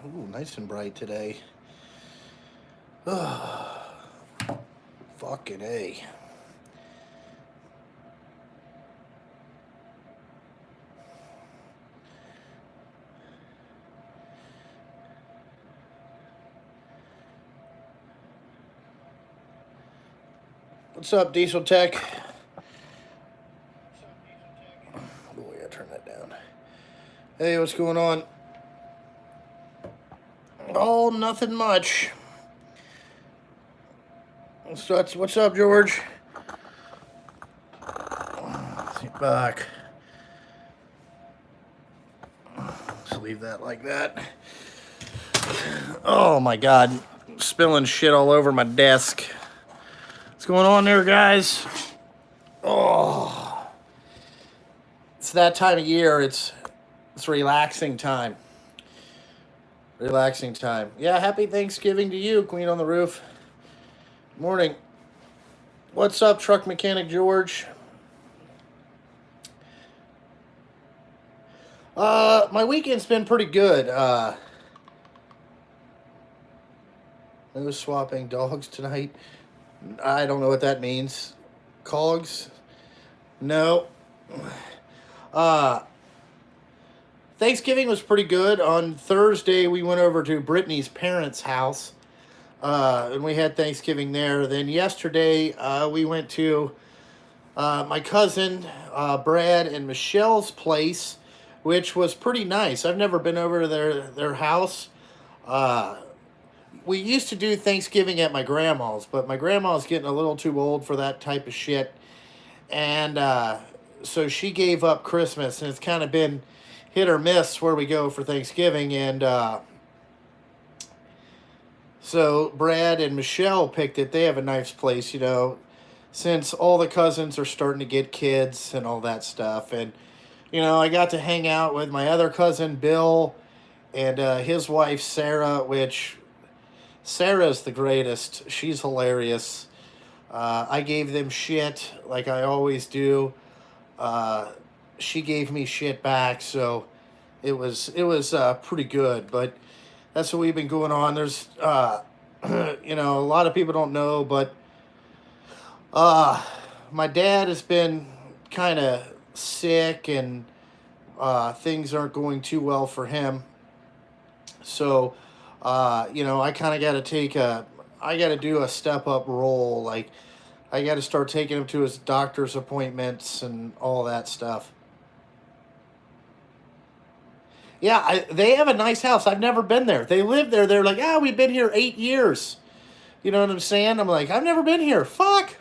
Ooh, nice and bright today. Ugh, fucking A. What's up, Diesel Tech? Oh, yeah, turn that down. Hey, what's going on? Oh, nothing much. What's up, George? Sit back. Let's leave that like that. Oh my god. Spilling shit all over my desk. What's going on there, guys? Oh. It's that time of year. It's relaxing time. Relaxing time. Yeah, happy Thanksgiving to you, Queen on the Roof. Morning. What's up, Truck Mechanic George? My weekend's been pretty good. No swapping dogs tonight. I don't know what that means. Cogs? No. Uh, Thanksgiving was pretty good. On Thursday, we went over to Brittany's parents' house, and we had Thanksgiving there. Then yesterday, we went to my cousin Brad and Michelle's place, which was pretty nice. I've never been over to their house. We used to do Thanksgiving at my grandma's, but my grandma's getting a little too old for that type of shit. And so she gave up Christmas, and it's kind of been hit or miss where we go for Thanksgiving. And so Brad and Michelle picked it. They have a nice place, you know, since all the cousins are starting to get kids and all that stuff. And, you know, I got to hang out with my other cousin, Bill, and his wife, Sarah, which Sarah's the greatest. She's hilarious. I gave them shit like I always do. She gave me shit back, so it was pretty good. But that's what we've been going on. There's you know, a lot of people don't know, but uh, my dad has been kind of sick, and things aren't going too well for him. So, you know, I kind of got to I got to do a step up role. Like, I got to start taking him to his doctor's appointments and all that stuff. Yeah, they have a nice house. I've never been there. They live there. They're like, we've been here 8 years. You know what I'm saying? I'm like, I've never been here. Fuck,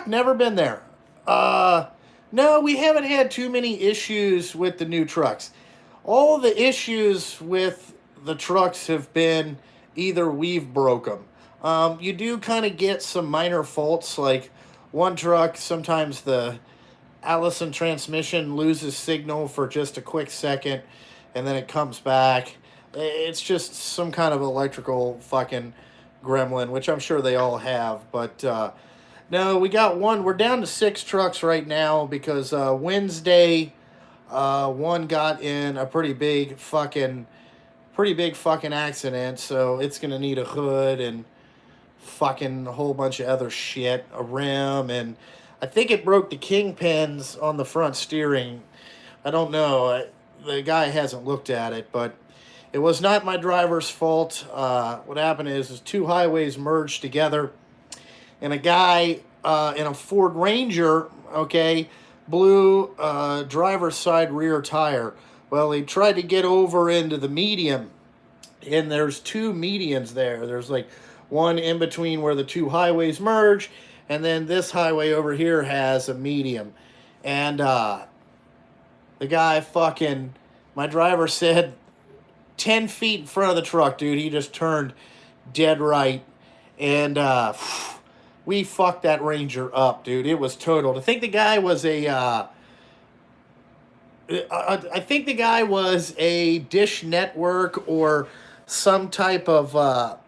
never been there. Uh, no, we haven't had too many issues with the new trucks. All the issues with the trucks have been either we've broke them. You do kind of get some minor faults, like one truck, sometimes the Allison transmission loses signal for just a quick second, and then it comes back. It's just some kind of electrical fucking gremlin, which I'm sure they all have. But no, we got one. We're down to 6 trucks right now because Wednesday, one got in a pretty big fucking accident. So it's gonna need a hood and fucking a whole bunch of other shit, a rim, and I think it broke the kingpins on the front steering. I don't know. The guy hasn't looked at it, but it was not my driver's fault. What happened is 2 highways merged together, and a guy in a Ford Ranger, okay, blew driver's side rear tire. Well, he tried to get over into the medium, and there's 2 medians there. There's like one in between where the 2 highways merge, and then this highway over here has a medium. And the guy fucking, my driver said 10 feet in front of the truck, dude, he just turned dead right. And we fucked that Ranger up, dude. It was totaled. I think the guy was I think the guy was a Dish Network or some type of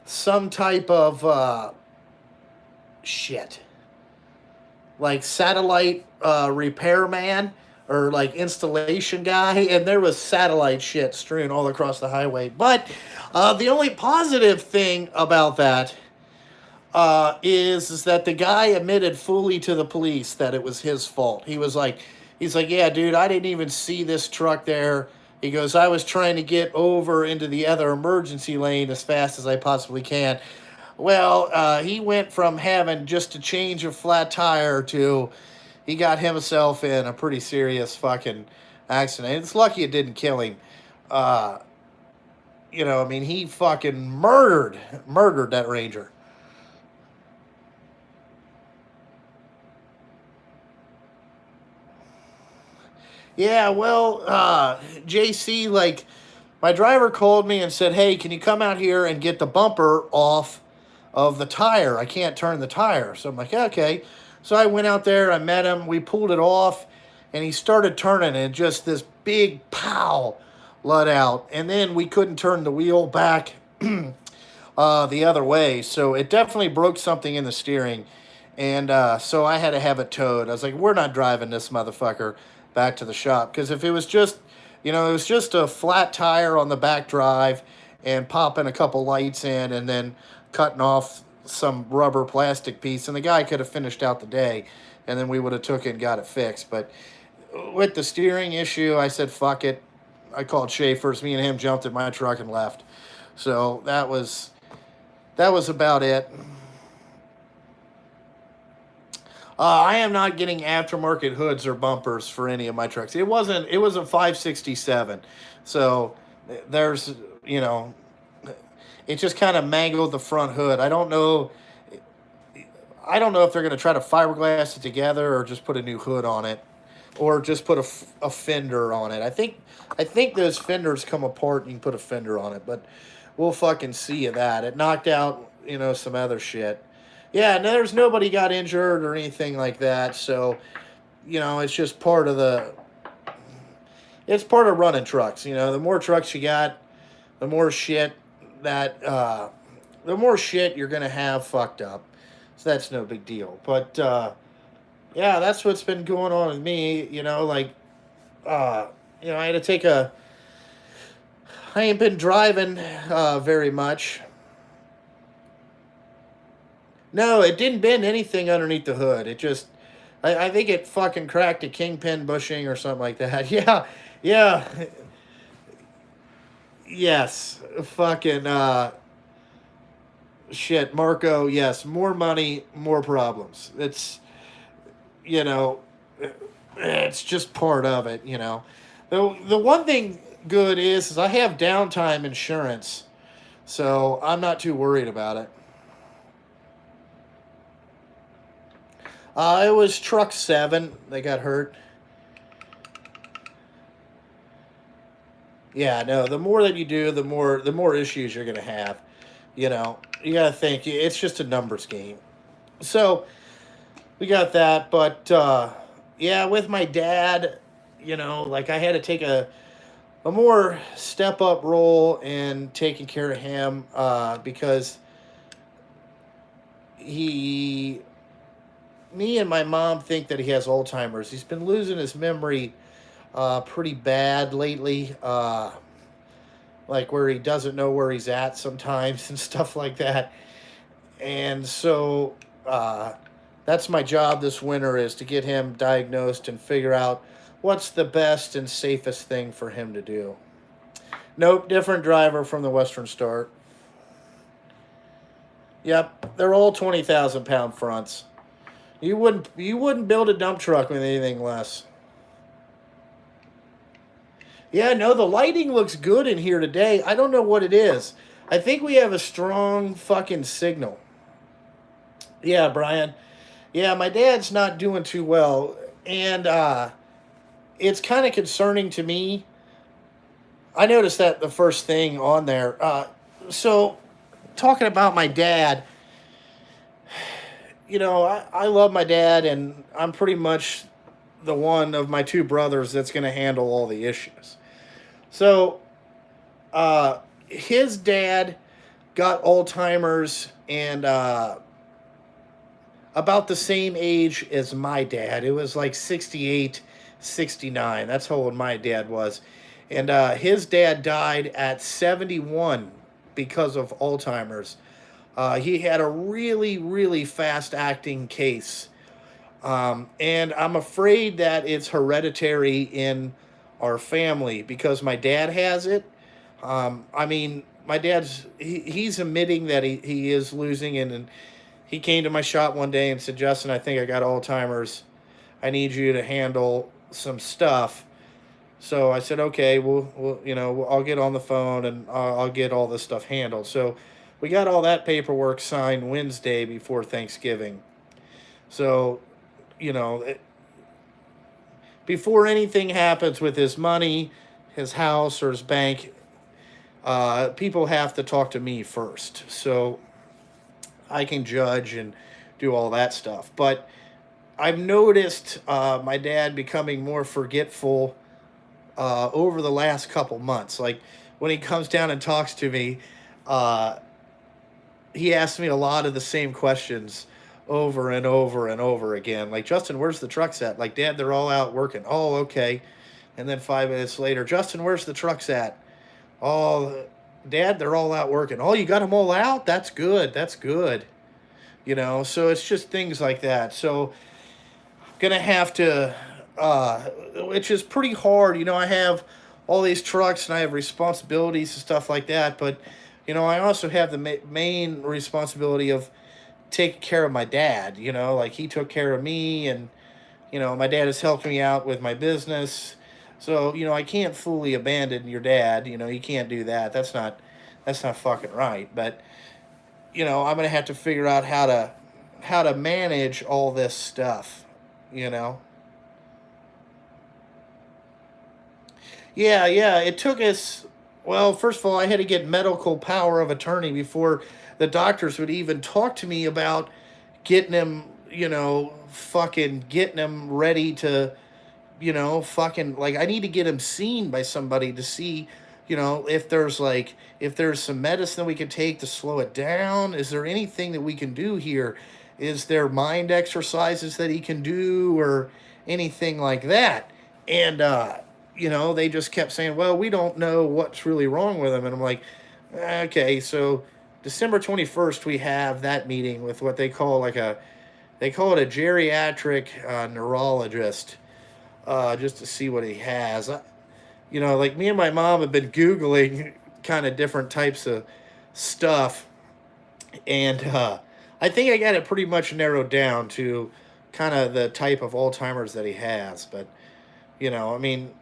some type of shit, like satellite repairman, or like installation guy, and there was satellite shit strewn all across the highway. But the only positive thing about that is that the guy admitted fully to the police that it was his fault. He's like, yeah, dude, I didn't even see this truck there. He goes, I was trying to get over into the other emergency lane as fast as I possibly can. Well, he went from having just a change of flat tire to he got himself in a pretty serious fucking accident. It's lucky it didn't kill him. Uh, I mean, he fucking murdered that Ranger. Yeah, well, JC, like, my driver called me and said, hey, can you come out here and get the bumper off of the tire? I can't turn the tire. So I'm like, okay. So I went out there, I met him, we pulled it off, and he started turning, and just this big pow let out. And then we couldn't turn the wheel back the other way. So it definitely broke something in the steering. And so I had to have it towed. I was like, we're not driving this motherfucker back to the shop. Because if it was just, it was just a flat tire on the back drive and popping a couple lights in and then cutting off some rubber plastic piece, and the guy could have finished out the day, and then we would have took it and got it fixed. But with the steering issue, I said, fuck it. I called Schaefer's. Me and him jumped in my truck and left. So that was about it. I am not getting aftermarket hoods or bumpers for any of my trucks. It was a 567. So there's, it just kind of mangled the front hood. I don't know if they're going to try to fiberglass it together or just put a new hood on it or just put a fender on it. I think those fenders come apart and you can put a fender on it, but we'll fucking see that. It knocked out, some other shit. Yeah, no, there's nobody got injured or anything like that. So, it's just it's part of running trucks. The more trucks you got, the more shit you're going to have fucked up. So that's no big deal. But, yeah, that's what's been going on with me. I had to take I ain't been driving very much. No, it didn't bend anything underneath the hood. It just, I think it fucking cracked a kingpin bushing or something like that. Yeah. Yes. Fucking, shit, Marco, yes. More money, more problems. It's just part of it, The one thing good is I have downtime insurance, so I'm not too worried about it. It was truck 7 that got hurt. Yeah, no, the more that you do, the more issues you're going to have. You got to think, it's just a numbers game. So, we got that, but, yeah, with my dad, I had to take a more step-up role in taking care of him, because me and my mom think that he has Alzheimer's. He's been losing his memory pretty bad lately, like where he doesn't know where he's at sometimes and stuff like that. And so that's my job this winter, is to get him diagnosed and figure out what's the best and safest thing for him to do. Nope, different driver from the Western Star. Yep, they're all 20,000-pound fronts. You wouldn't build a dump truck with anything less. Yeah, no, the lighting looks good in here today. I don't know what it is. I think we have a strong fucking signal. Yeah, Brian. Yeah, my dad's not doing too well. And it's kind of concerning to me. I noticed that the first thing on there. So, talking about my dad, I love my dad, and I'm pretty much the one of my 2 brothers that's going to handle all the issues. So, his dad got Alzheimer's and about the same age as my dad. It was like 68 69. That's how old my dad was. And his dad died at 71 because of Alzheimer's. He had a really, really fast acting case. And I'm afraid that it's hereditary in our family because my dad has it. I mean, my he's admitting that he is losing, and he came to my shop one day and said, Justin, I think I got Alzheimer's. I need you to handle some stuff. So I said, okay, I'll get on the phone and I'll get all this stuff handled. So we got all that paperwork signed Wednesday before Thanksgiving. So, you know, before anything happens with his money, his house, or his bank, people have to talk to me first. So I can judge and do all that stuff. But I've noticed my dad becoming more forgetful over the last couple months. Like when he comes down and talks to me, uh, he asks me a lot of the same questions over and over and over again. Like, Justin, where's the trucks at? Like, Dad, they're all out working. Oh, okay. And then 5 minutes later, Justin, where's the trucks at? Oh, Dad, they're all out working. Oh, you got them all out? That's good. That's good. So it's just things like that. So I'm going to have to, which is pretty hard. I have all these trucks and I have responsibilities and stuff like that. But, I also have the main responsibility of taking care of my dad. Like he took care of me, and, my dad has helped me out with my business. So, I can't fully abandon your dad. You can't do that. That's not fucking right. But, I'm gonna have to figure out how to manage all this stuff. You know. Yeah. It took us. Well, first of all, I had to get medical power of attorney before the doctors would even talk to me about getting him. Fucking getting him ready to. Fucking, like, I need to get him seen by somebody to see, if there's some medicine we can take to slow it down. Is there anything that we can do here? Is there mind exercises that he can do or anything like that? And they just kept saying, well, we don't know what's really wrong with him. And I'm like, okay. So December 21st, we have that meeting with what they call they call it a geriatric neurologist, just to see what he has. Like, me and my mom have been Googling kind of different types of stuff, and I think I got it pretty much narrowed down to kind of the type of Alzheimer's that he has. But, I mean,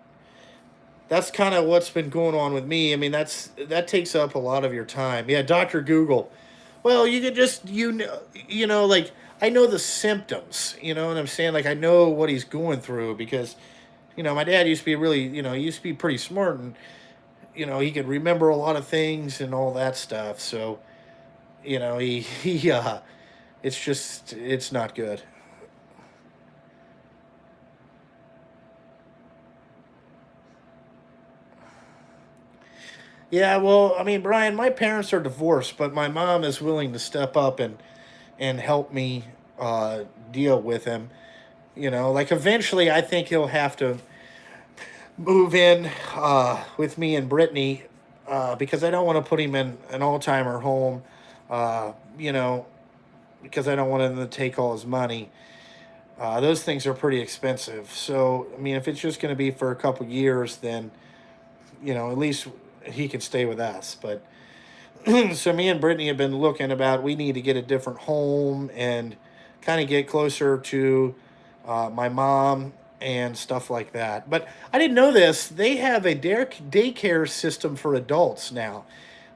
that's kind of what's been going on with me. I mean, that takes up a lot of your time. Yeah, Dr. Google. Well, you could just, like, I know the symptoms, you know what I'm saying? Like, I know what he's going through because, my dad used to be really, he used to be pretty smart, and, he could remember a lot of things and all that stuff. So, it's not good. Yeah, well, I mean, Brian, my parents are divorced, but my mom is willing to step up and help me deal with him. Like, eventually, I think he'll have to move in with me and Brittany, because I don't want to put him in an Alzheimer home, uh, you know, because I don't want him to take all his money. Those things are pretty expensive. So, I mean, if it's just going to be for a couple years, then, at least he can stay with us. But so me and Brittany have been looking about, we need to get a different home and kind of get closer to my mom and stuff like that. But I didn't know this. They have a daycare system for adults now.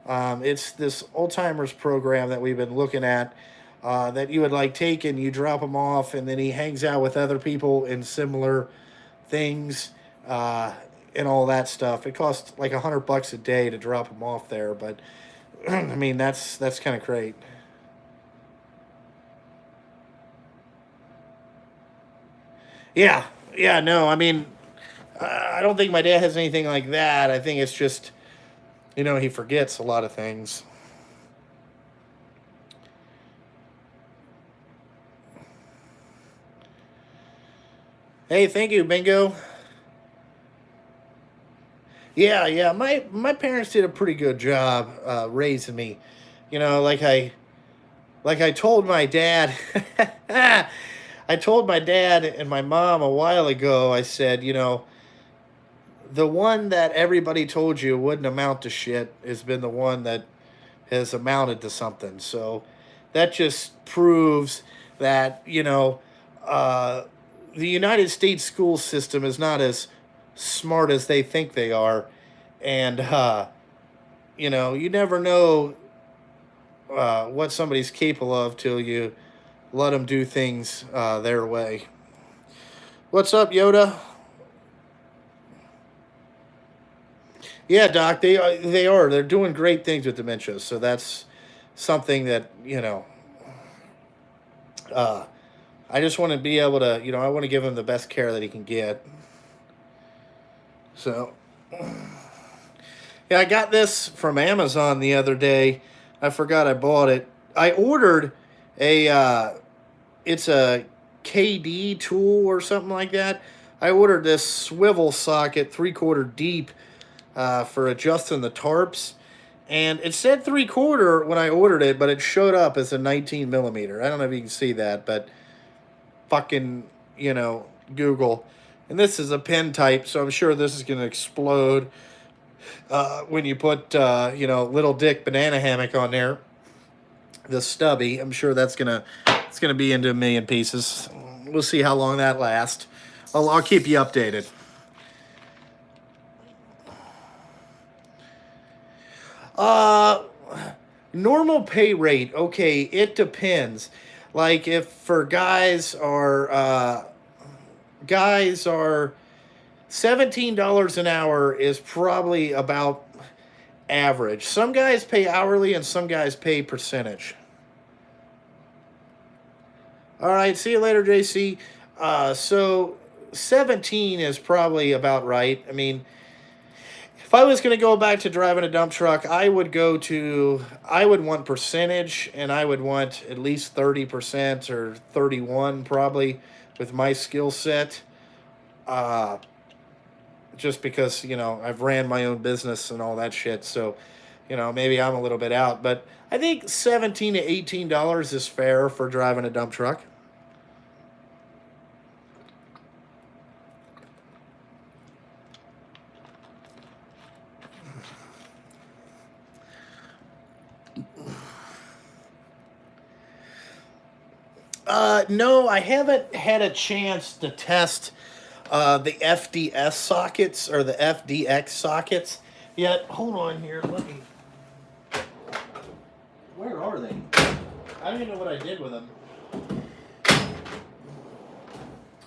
It's this Alzheimer's program that we've been looking at, that you would like take and you drop him off, and then he hangs out with other people in similar things, and all that stuff. It costs like $100 a day to drop him off there, but I mean, that's kind of great. Yeah, yeah, no, I mean, I don't think my dad has anything like that. I think it's just, he forgets a lot of things. Hey, thank you, Bingo. Yeah, yeah. My parents did a pretty good job raising me. You know, like I told my dad. I told my dad and my mom a while ago. I said, you know, the one that everybody told you wouldn't amount to shit has been the one that has amounted to something. So that just proves that, you know, uh, the United States school system is not as smart as they think they are. And, you know, you never know what somebody's capable of till you let them do things their way. What's up, Yoda? Yeah, Doc, they are. They're doing great things with dementia. So that's something that, you know, uh, I just want to be able to, you know, I want to give him the best care that he can get. So, yeah, I got this from Amazon the other day. I forgot I bought it. I ordered it's a KD tool or something like that. I ordered this swivel socket 3/4 deep for adjusting the tarps. And it said 3/4 when I ordered it, but it showed up as a 19 millimeter. I don't know if you can see that, but fucking, you know, Google. And this is a pen type, so I'm sure this is going to explode when you put, you know, Little Dick Banana Hammock on there. The stubby, I'm sure it's gonna be into a million pieces. We'll see how long that lasts. I'll keep you updated. Uh, Normal pay rate. Okay, it depends. Like if for guys are $17 an hour is probably about average. Some guys pay hourly and some guys pay percentage. All right, see you later, JC. So 17 is probably about right. I mean, if I was going to go back to driving a dump truck, I would want percentage, and I would want at least 30% or 31 probably with my skill set. Uh, just because, you know, I've ran my own business and all that shit. So, you know, maybe I'm a little bit out, but I think $17 to $18 is fair for driving a dump truck. No, I haven't had a chance to test the FDS sockets or the FDX sockets yet. Hold on here. Let me. Where are they? I don't even know what I did with them.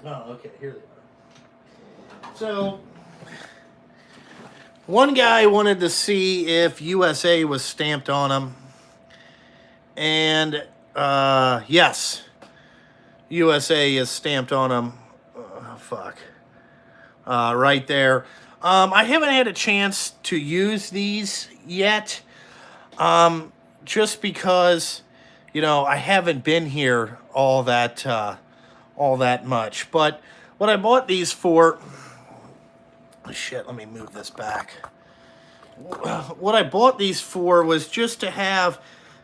Oh, okay. Here they are. So, one guy wanted to see if USA was stamped on them. And, yes. USA is stamped on them. Fuck. Right there. I haven't had a chance to use these yet. Just because, you know, I haven't been here all that much. But what I bought these for, shit, let me move this back. What I bought these for was just to have,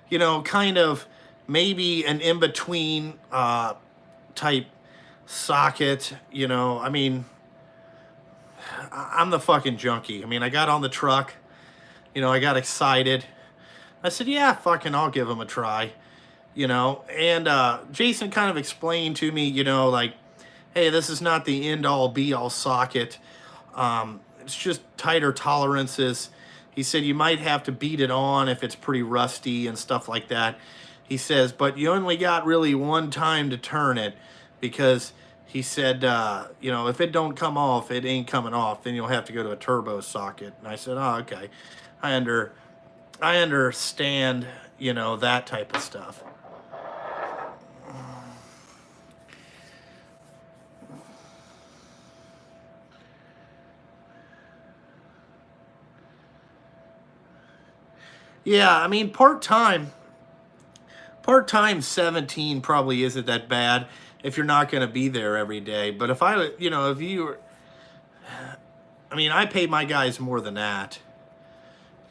you know, kind of maybe an in-between type socket, you know. I mean, I'm the fucking junkie. I mean, I got on the truck, you know, I got excited. I said, yeah, fucking, I'll give them a try, you know. And Jason kind of explained to me, you know, like, hey, this is not the end-all, be-all socket. It's just tighter tolerances. He said you might have to beat it on if it's pretty rusty and stuff like that. He says, but you only got really one time to turn it, because he said, you know, if it don't come off, it ain't coming off. Then you'll have to go to a turbo socket. And I said, oh, okay. I understand, you know, that type of stuff. Yeah, I mean, part-time 17 probably isn't that bad. if you're not going to be there every day. But if I, you know, if you were, I mean, I pay my guys more than that,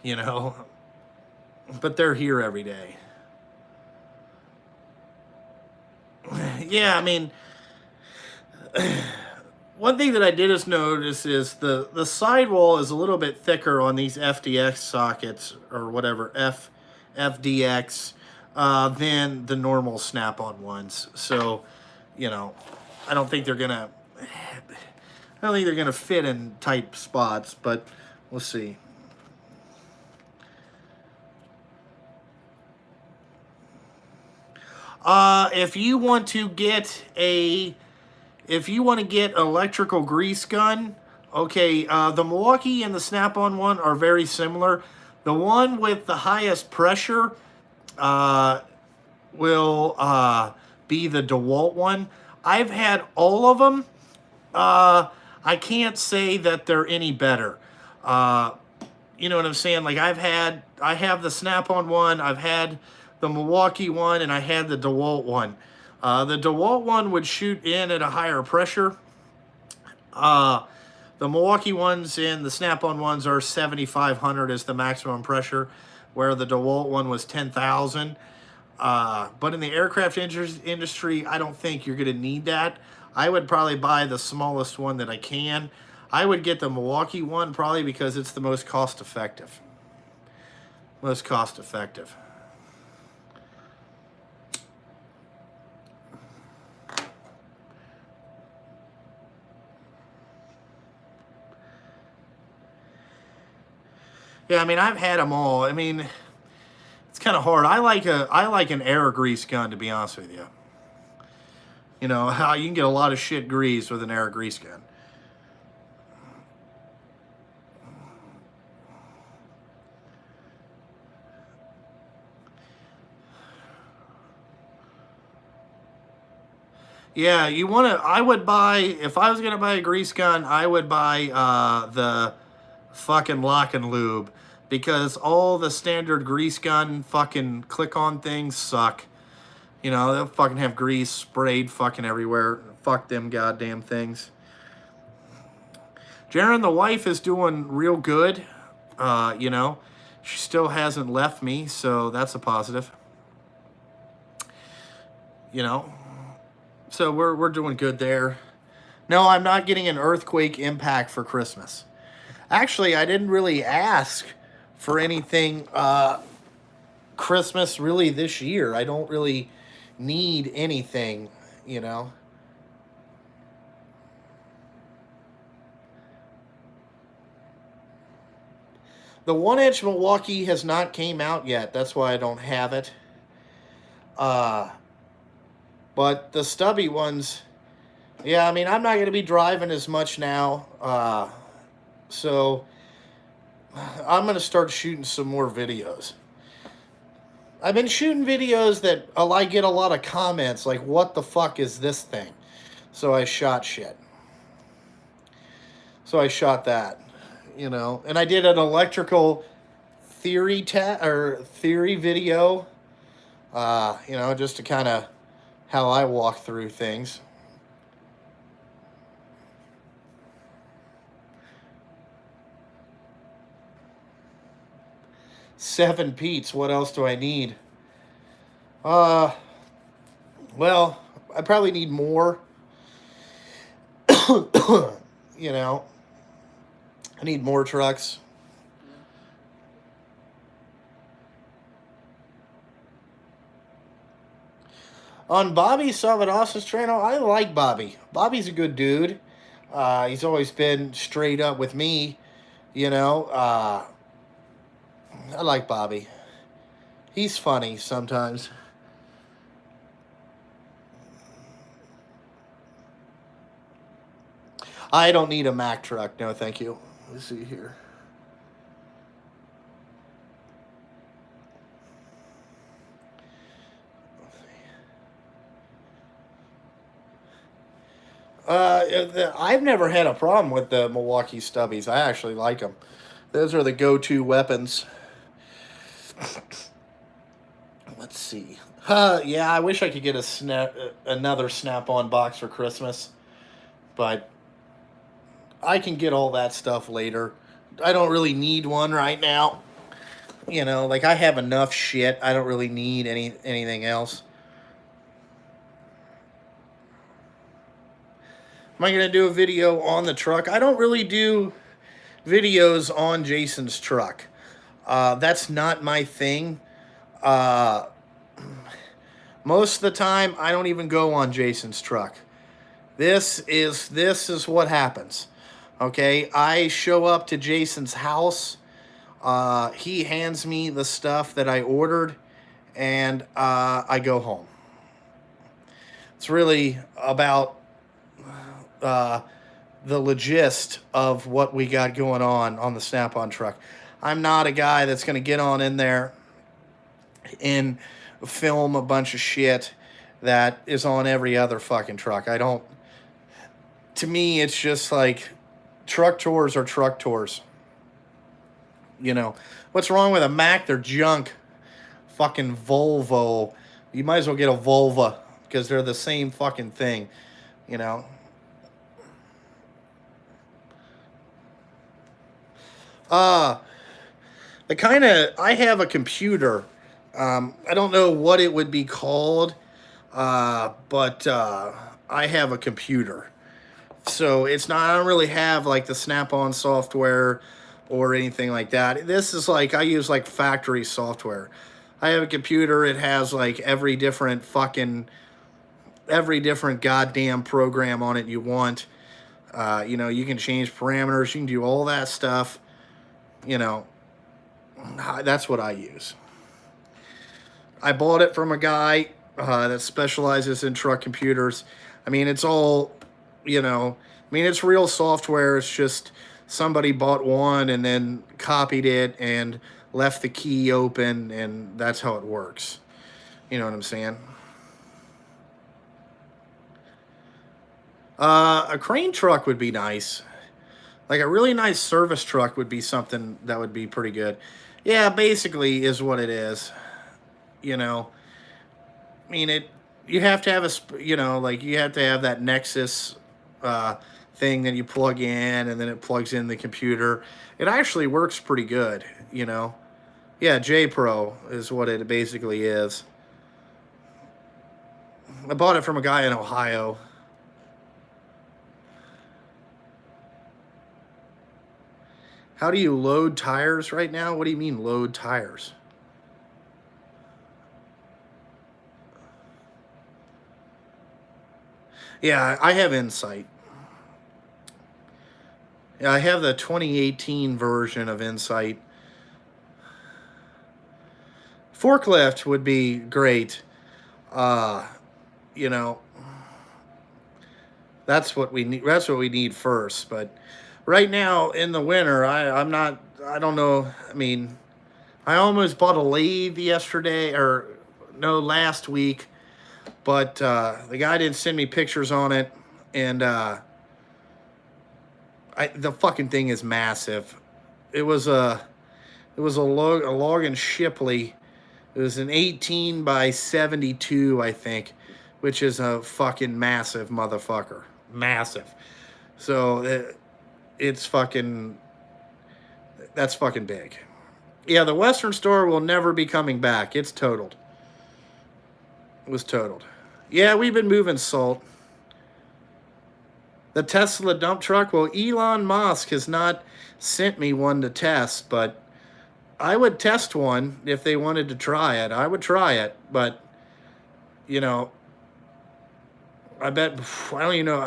you know, but they're here every day. Yeah, I mean, one thing that I did notice is the sidewall is a little bit thicker on these FDX sockets or whatever FDX than the normal snap-on ones. So, you know, I don't think they're gonna fit in tight spots, but we'll see. If you want to get electrical grease gun, okay, the Milwaukee and the Snap-on one are very similar. The one with the highest pressure will be the DeWalt one. I've had all of them. I can't say that they're any better. You know what I'm saying? Like I have the Snap-on one, I've had the Milwaukee one, and I had the DeWalt one. The DeWalt one would shoot in at a higher pressure. The Milwaukee ones and the Snap-on ones are 7,500 as the maximum pressure, where the DeWalt one was 10,000. But in the aircraft industry, I don't think you're going to need that. I would probably buy the smallest one that I can. I would get the Milwaukee one probably because it's the most cost effective. Yeah, I mean, I've had them all. I mean, it's kind of hard. I like an air grease gun, to be honest with you. You know, how you can get a lot of shit greased with an air grease gun. Yeah, I would buy, if I was going to buy a grease gun, I would buy the fucking Lock and Lube, because all the standard grease gun fucking click-on things suck. You know, they'll fucking have grease sprayed fucking everywhere. Fuck them goddamn things. Jaren, the wife, is doing real good. You know, she still hasn't left me, so that's a positive. You know, so we're doing good there. No, I'm not getting an earthquake impact for Christmas. Actually, I didn't really ask for anything Christmas really this year. I don't really need anything, you know. The 1-inch Milwaukee has not came out yet. That's why I don't have it. But the stubby ones, yeah, I mean, I'm not going to be driving as much now. So I'm going to start shooting some more videos. I've been shooting videos that I get a lot of comments like, what the fuck is this thing? So I shot shit. So I shot that, you know. And I did an electrical theory video, you know, just to kind of how I walk through things. Seven Pete's. What else do I need? Well, I probably need more. You know, I need more trucks. On Bobby Salvados's channel, I like Bobby. Bobby's a good dude. He's always been straight up with me, you know. I like Bobby. He's funny sometimes. I don't need a Mack truck. No, thank you. Let's see here. I've never had a problem with the Milwaukee stubbies. I actually like them. Those are the go-to weapons. Let's see. Yeah, I wish I could get another Snap-on box for Christmas, but I can get all that stuff later. I don't really need one right now. You know, like I have enough shit. I don't really need anything else. Am I gonna do a video on the truck? I don't really do videos on Jason's truck. That's not my thing. Uh, Most of the time, I don't even go on Jason's truck. This is what happens. Okay, I show up to Jason's house. He hands me the stuff that I ordered, and I go home. It's really about the logist of what we got going on the Snap-on truck. I'm not a guy that's going to get on in there and film a bunch of shit that is on every other fucking truck. I don't. To me, it's just like truck tours are truck tours. You know, what's wrong with a Mac? They're junk. Fucking Volvo. You might as well get a Volva because they're the same fucking thing. You know. I have a computer. I don't know what it would be called, but I have a computer. So it's not, I don't really have like the Snap-on software or anything like that. This is like, I use like factory software. I have a computer, it has like every different goddamn program on it you want. You know, you can change parameters, you can do all that stuff. You know, that's what I use. I bought it from a guy that specializes in truck computers. I mean, it's all, you know, I mean, it's real software. It's just somebody bought one and then copied it and left the key open, and that's how it works. You know what I'm saying? A crane truck would be nice. Like a really nice service truck would be something that would be pretty good. Yeah, basically is what it is. You know, I mean, you have to have like you have to have that Nexus thing that you plug in, and then it plugs in the computer. It actually works pretty good, you know. Yeah, J Pro is what it basically is. I bought it from a guy in Ohio. How do you load tires right now? What do you mean load tires? Yeah, I have Insight. Yeah, I have the 2018 version of Insight. Forklift would be great. You know, that's what we need. That's what we need first. But right now in the winter, I'm not. I don't know. I mean, I almost bought a lathe yesterday, or no, last week. But the guy didn't send me pictures on it, and the fucking thing is massive. It was a Logan Shipley. It was an 18 by 72, I think, which is a fucking massive motherfucker. Massive. So it's fucking. That's fucking big. Yeah, the Western store will never be coming back. It's totaled. It was totaled. Yeah, we've been moving salt. The Tesla dump truck, well, Elon Musk has not sent me one to test, but I would test one if they wanted to try it. I would try it, but, you know, I bet, I don't even know,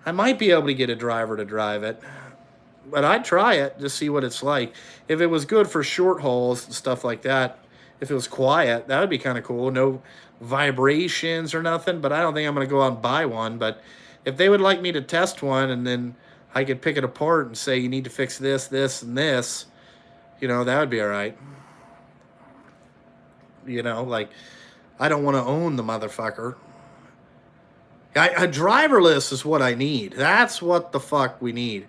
I might be able to get a driver to drive it, but I'd try it to see what it's like. If it was good for short hauls and stuff like that, if it was quiet, that would be kind of cool. No vibrations or nothing, but I don't think I'm going to go out and buy one. But if they would like me to test one, and then I could pick it apart and say, you need to fix this, this, and this, you know, that would be all right. You know, like, I don't want to own the motherfucker. A driverless is what I need. That's what the fuck we need.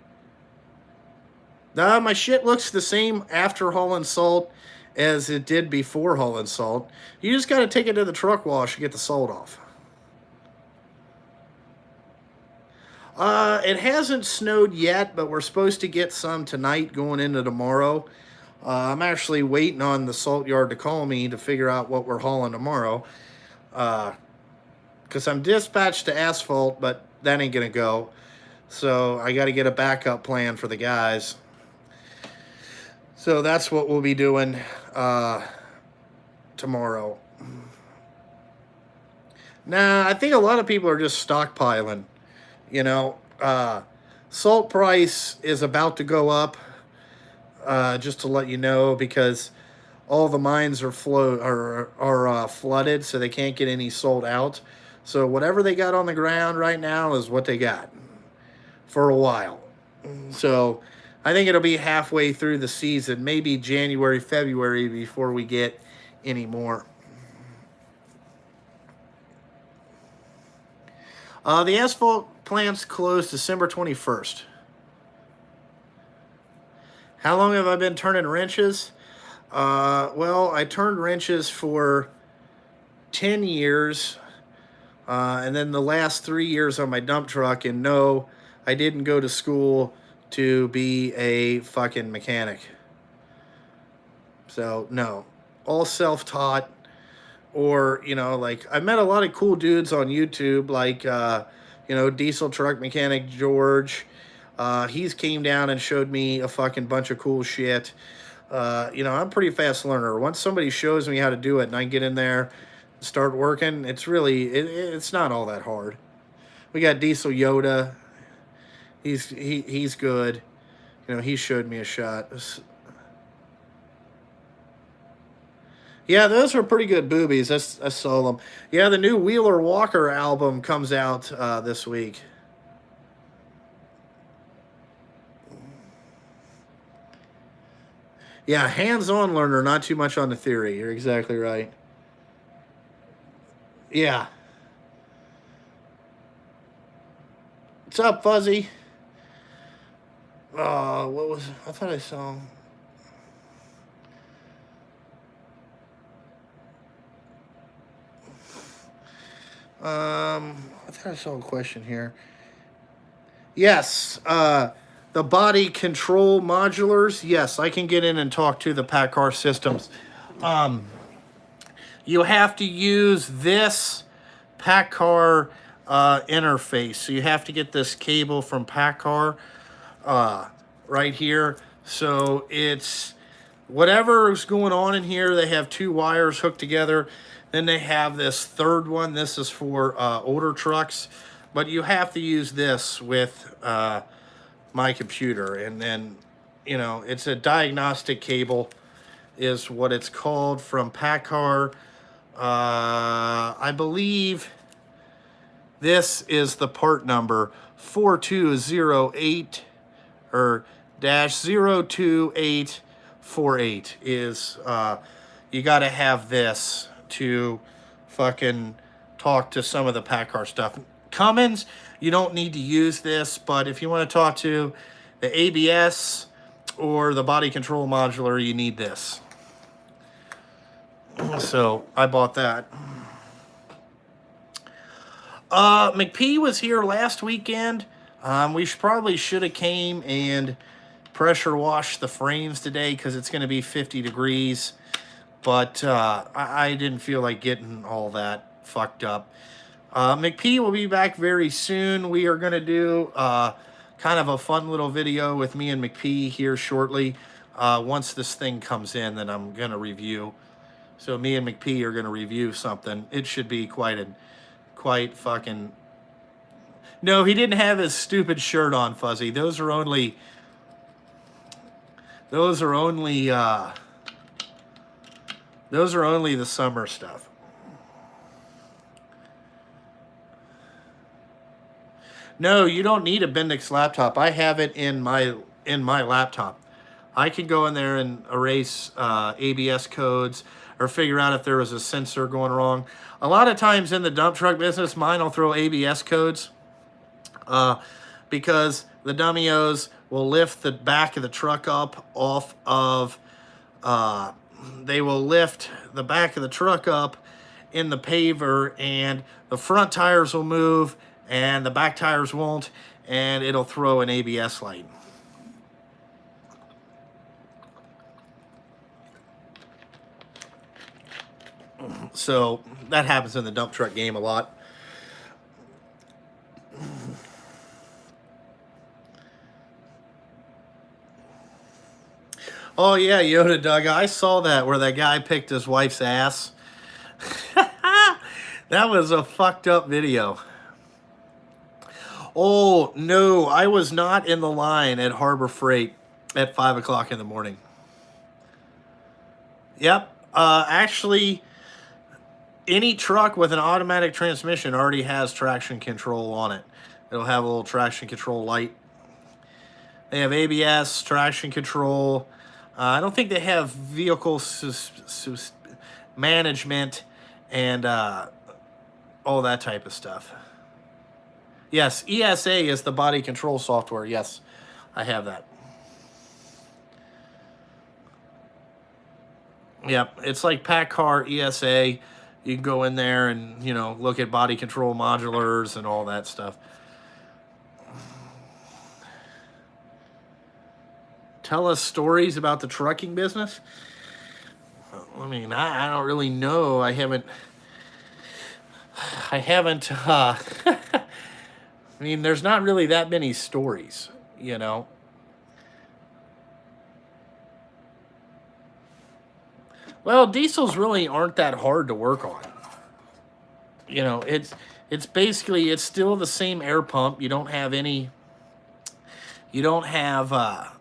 My shit looks the same after hauling salt as it did before hauling salt. You just got to take it to the truck wash and get the salt off. It hasn't snowed yet, but we're supposed to get some tonight going into tomorrow. I'm actually waiting on the salt yard to call me to figure out what we're hauling tomorrow. Because I'm dispatched to asphalt, but that ain't going to go. So I got to get a backup plan for the guys. So that's what we'll be doing tomorrow. Nah, I think a lot of people are just stockpiling. You know, salt price is about to go up. Just to let you know, because all the mines are flooded, so they can't get any sold out. So whatever they got on the ground right now is what they got for a while. So I think it'll be halfway through the season, maybe January, February, before we get any more. The asphalt plant's closed December 21st. How long have I been turning wrenches? Well, I turned wrenches for 10 years. And then the last 3 years on my dump truck. And no, I didn't go to school to be a fucking mechanic. So, no. All self-taught. Or, you know, like, I met a lot of cool dudes on YouTube, like, you know, diesel truck mechanic George. He's came down and showed me a fucking bunch of cool shit. You know, I'm a pretty fast learner. Once somebody shows me how to do it and I get in there and start working, it's really, it's not all that hard. We got Diesel Yoda. He's good. You know, he showed me a shot. Yeah, those were pretty good boobies. I saw them. Yeah, the new Wheeler Walker album comes out this week. Yeah, hands-on learner, not too much on the theory. You're exactly right. Yeah. What's up, Fuzzy? What was... I thought I saw... I thought I saw a question here. Yes, the body control modulars. Yes, I can get in and talk to the PACCAR systems. You have to use this PACCAR interface. So you have to get this cable from PACCAR right here. So it's whatever is going on in here. They have two wires hooked together. Then they have this third one. This is for older trucks. But you have to use this with my computer. And then, you know, it's a diagnostic cable is what it's called from PACCAR. I believe this is the part number 4208 or -02848 is you got to have this to fucking talk to some of the PACCAR stuff. Cummins, you don't need to use this, but if you want to talk to the ABS or the body control modular, you need this. So I bought that. McP was here last weekend. We probably should have came and pressure washed the frames today because it's going to be 50 degrees. But I didn't feel like getting all that fucked up. McP will be back very soon. We are going to do kind of a fun little video with me and McP here shortly. Once this thing comes in, then I'm going to review. So me and McP are going to review something. It should be quite fucking... No, he didn't have his stupid shirt on, Fuzzy. Those are only the summer stuff. No, you don't need a Bendix laptop. I have it in my laptop. I can go in there and erase ABS codes or figure out if there was a sensor going wrong. A lot of times in the dump truck business, mine will throw ABS codes because the dummy-os will lift the back of the truck up off of they will lift the back of the truck up in the paver, and the front tires will move and the back tires won't, and it'll throw an ABS light. So that happens in the dump truck game a lot. Oh yeah, Yoda Doug, I saw that where that guy picked his wife's ass. That was a fucked up video. Oh no, I was not in the line at Harbor Freight at 5 o'clock in the morning. Yep. Actually, any truck with an automatic transmission already has traction control on it. It'll have a little traction control light. They have ABS, traction control. I don't think they have vehicle management and all that type of stuff. Yes, ESA is the body control software. Yes, I have that. Yep, it's like PACCAR ESA. You can go in there and, you know, look at body control modulars and all that stuff. Tell us stories about the trucking business. I mean, I don't really know. I haven't. I mean, there's not really that many stories, you know. Well, diesels really aren't that hard to work on. You know, it's basically, it's still the same air pump. You don't have any. You don't have.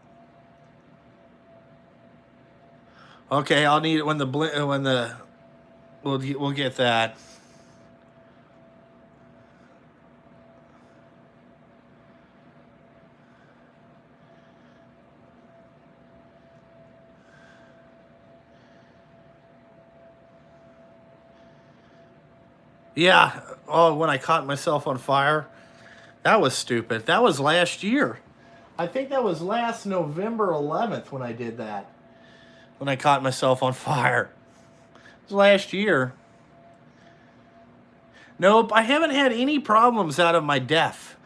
Okay, I'll need it when the we'll get that. Yeah. Oh, when I caught myself on fire, that was stupid. That was last year. I think that was last November 11th when I did that. When I caught myself on fire. It was last year. Nope, I haven't had any problems out of my DEF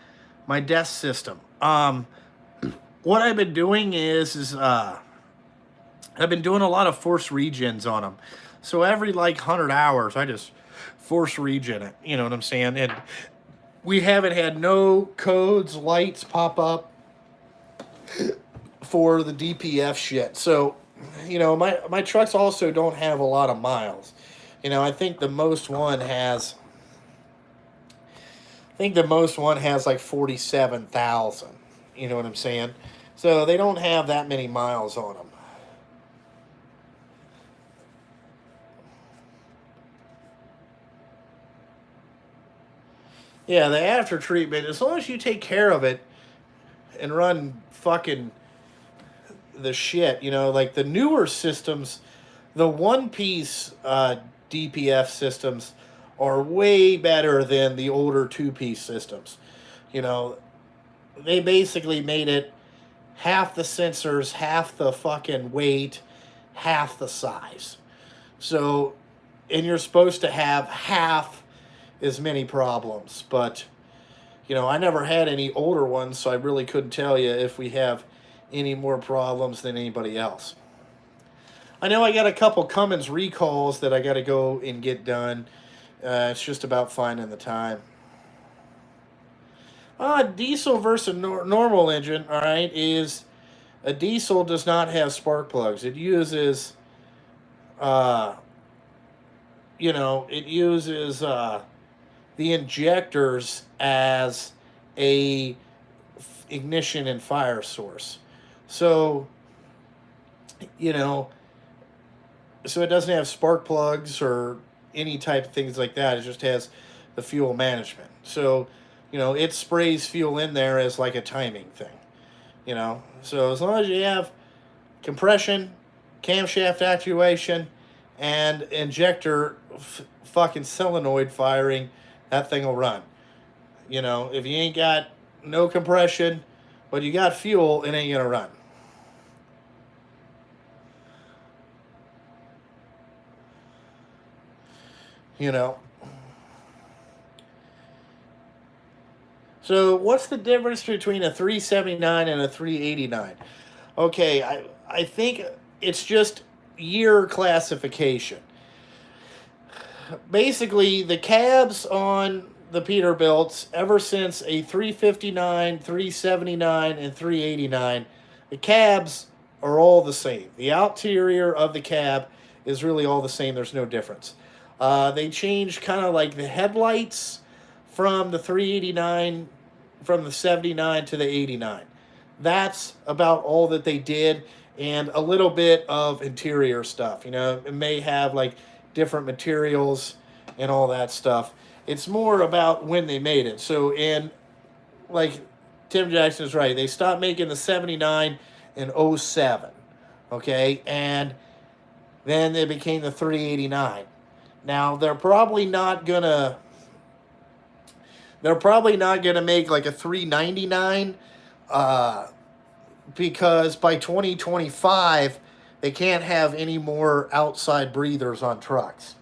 system. What I've been doing is I've been doing a lot of force regens on them. So every like 100 hours, I just force regen it. You know what I'm saying? And we haven't had no codes, lights pop up for the DPF shit. So, you know, my trucks also don't have a lot of miles. You know, I think the most one has like 47,000. You know what I'm saying? So they don't have that many miles on them. Yeah, the after treatment, as long as you take care of it and run fucking the shit, you know, like the newer systems, the one piece DPF systems are way better than the older two-piece systems. You know, they basically made it half the sensors, half the fucking weight, half the size. So, and you're supposed to have half as many problems. But, you know, I never had any older ones, so I really couldn't tell you if we have any more problems than anybody else. I know I got a couple Cummins recalls that I got to go and get done. It's just about finding the time. Diesel versus normal engine, all right, is a diesel does not have spark plugs. It uses, it uses the injectors as a ignition and fire source. So, you know, so it doesn't have spark plugs or any type of things like that. It just has the fuel management. So, you know, it sprays fuel in there as like a timing thing, you know. So as long as you have compression, camshaft actuation, and injector fucking solenoid firing, that thing will run. You know, if you ain't got no compression, but you got fuel, it ain't gonna run. you know. So what's the difference between a 379 and a 389? Okay, I think it's just year classification. Basically, the cabs on the Peterbilts, ever since a 359, 379, and 389, the cabs are all the same. The interior of the cab is really all the same. There's no difference. They changed kind of like the headlights from the 389, from the 79 to the 89. That's about all that they did, and a little bit of interior stuff. It may have like different materials and all that stuff. It's more about when they made it. So, and like Tim Jackson is right, they stopped making the 79 in 07. Okay, and then they became the 389. Now they're probably not gonna make like a 399 because by 2025 they can't have any more outside breathers on trucks.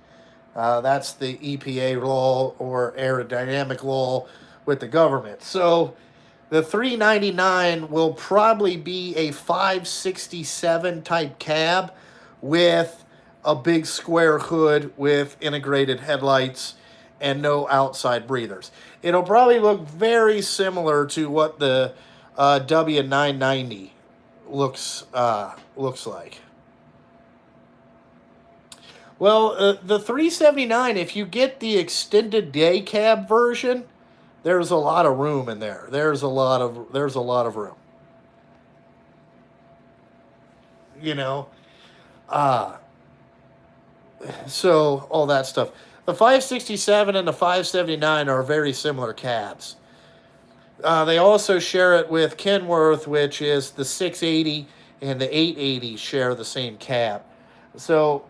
That's the EPA law or aerodynamic law with the government. So the 399 will probably be a 567 type cab with a big square hood with integrated headlights and no outside breathers. It'll probably look very similar to what the W990 looks like. Well, the 379, if you get the extended day cab version, there's a lot of room in there. There's a lot of room. So all that stuff. The 567 and the 579 are very similar cabs. They also share it with Kenworth, which is the 680 and the 880 share the same cab. So,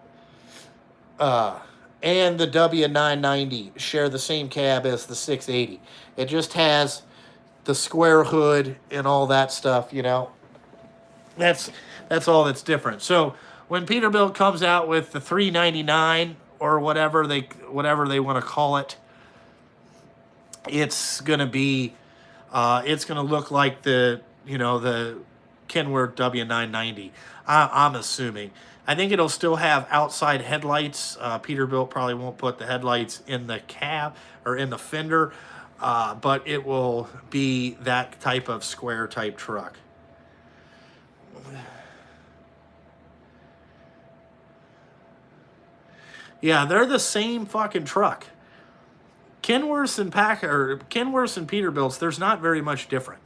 and the W990 share the same cab as the 680. It just has the square hood and all that stuff, That's all that's different. So when Peterbilt comes out with the 399 or whatever they want to call it, it's gonna look like the Kenworth W990. I'm assuming. I think it'll still have outside headlights. Peterbilt probably won't put the headlights in the cab or in the fender, but it will be that type of square type truck. Yeah, they're the same fucking truck. Kenworths and Peterbilts, there's not very much different.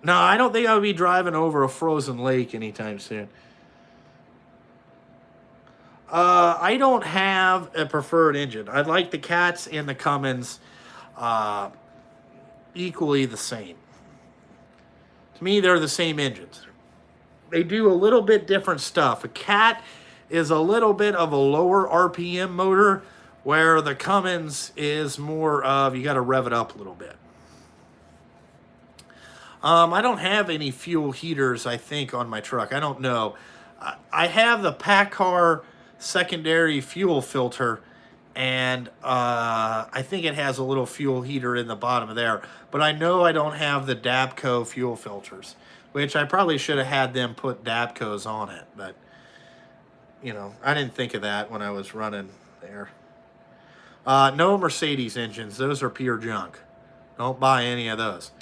No, I don't think I would be driving over a frozen lake anytime soon. I don't have a preferred engine. I like the Cats and the Cummins equally the same. To me, they're the same engines. They do a little bit different stuff. A Cat is a little bit of a lower RPM motor, where the Cummins is more of, you got to rev it up a little bit. I don't have any fuel heaters, I think, on my truck. I don't know. I have the PACCAR secondary fuel filter, and I think it has a little fuel heater in the bottom of there. But I know I don't have the Dabco fuel filters, which I probably should have had them put Dabcos on it. But, I didn't think of that when I was running there. No Mercedes engines. Those are pure junk. Don't buy any of those.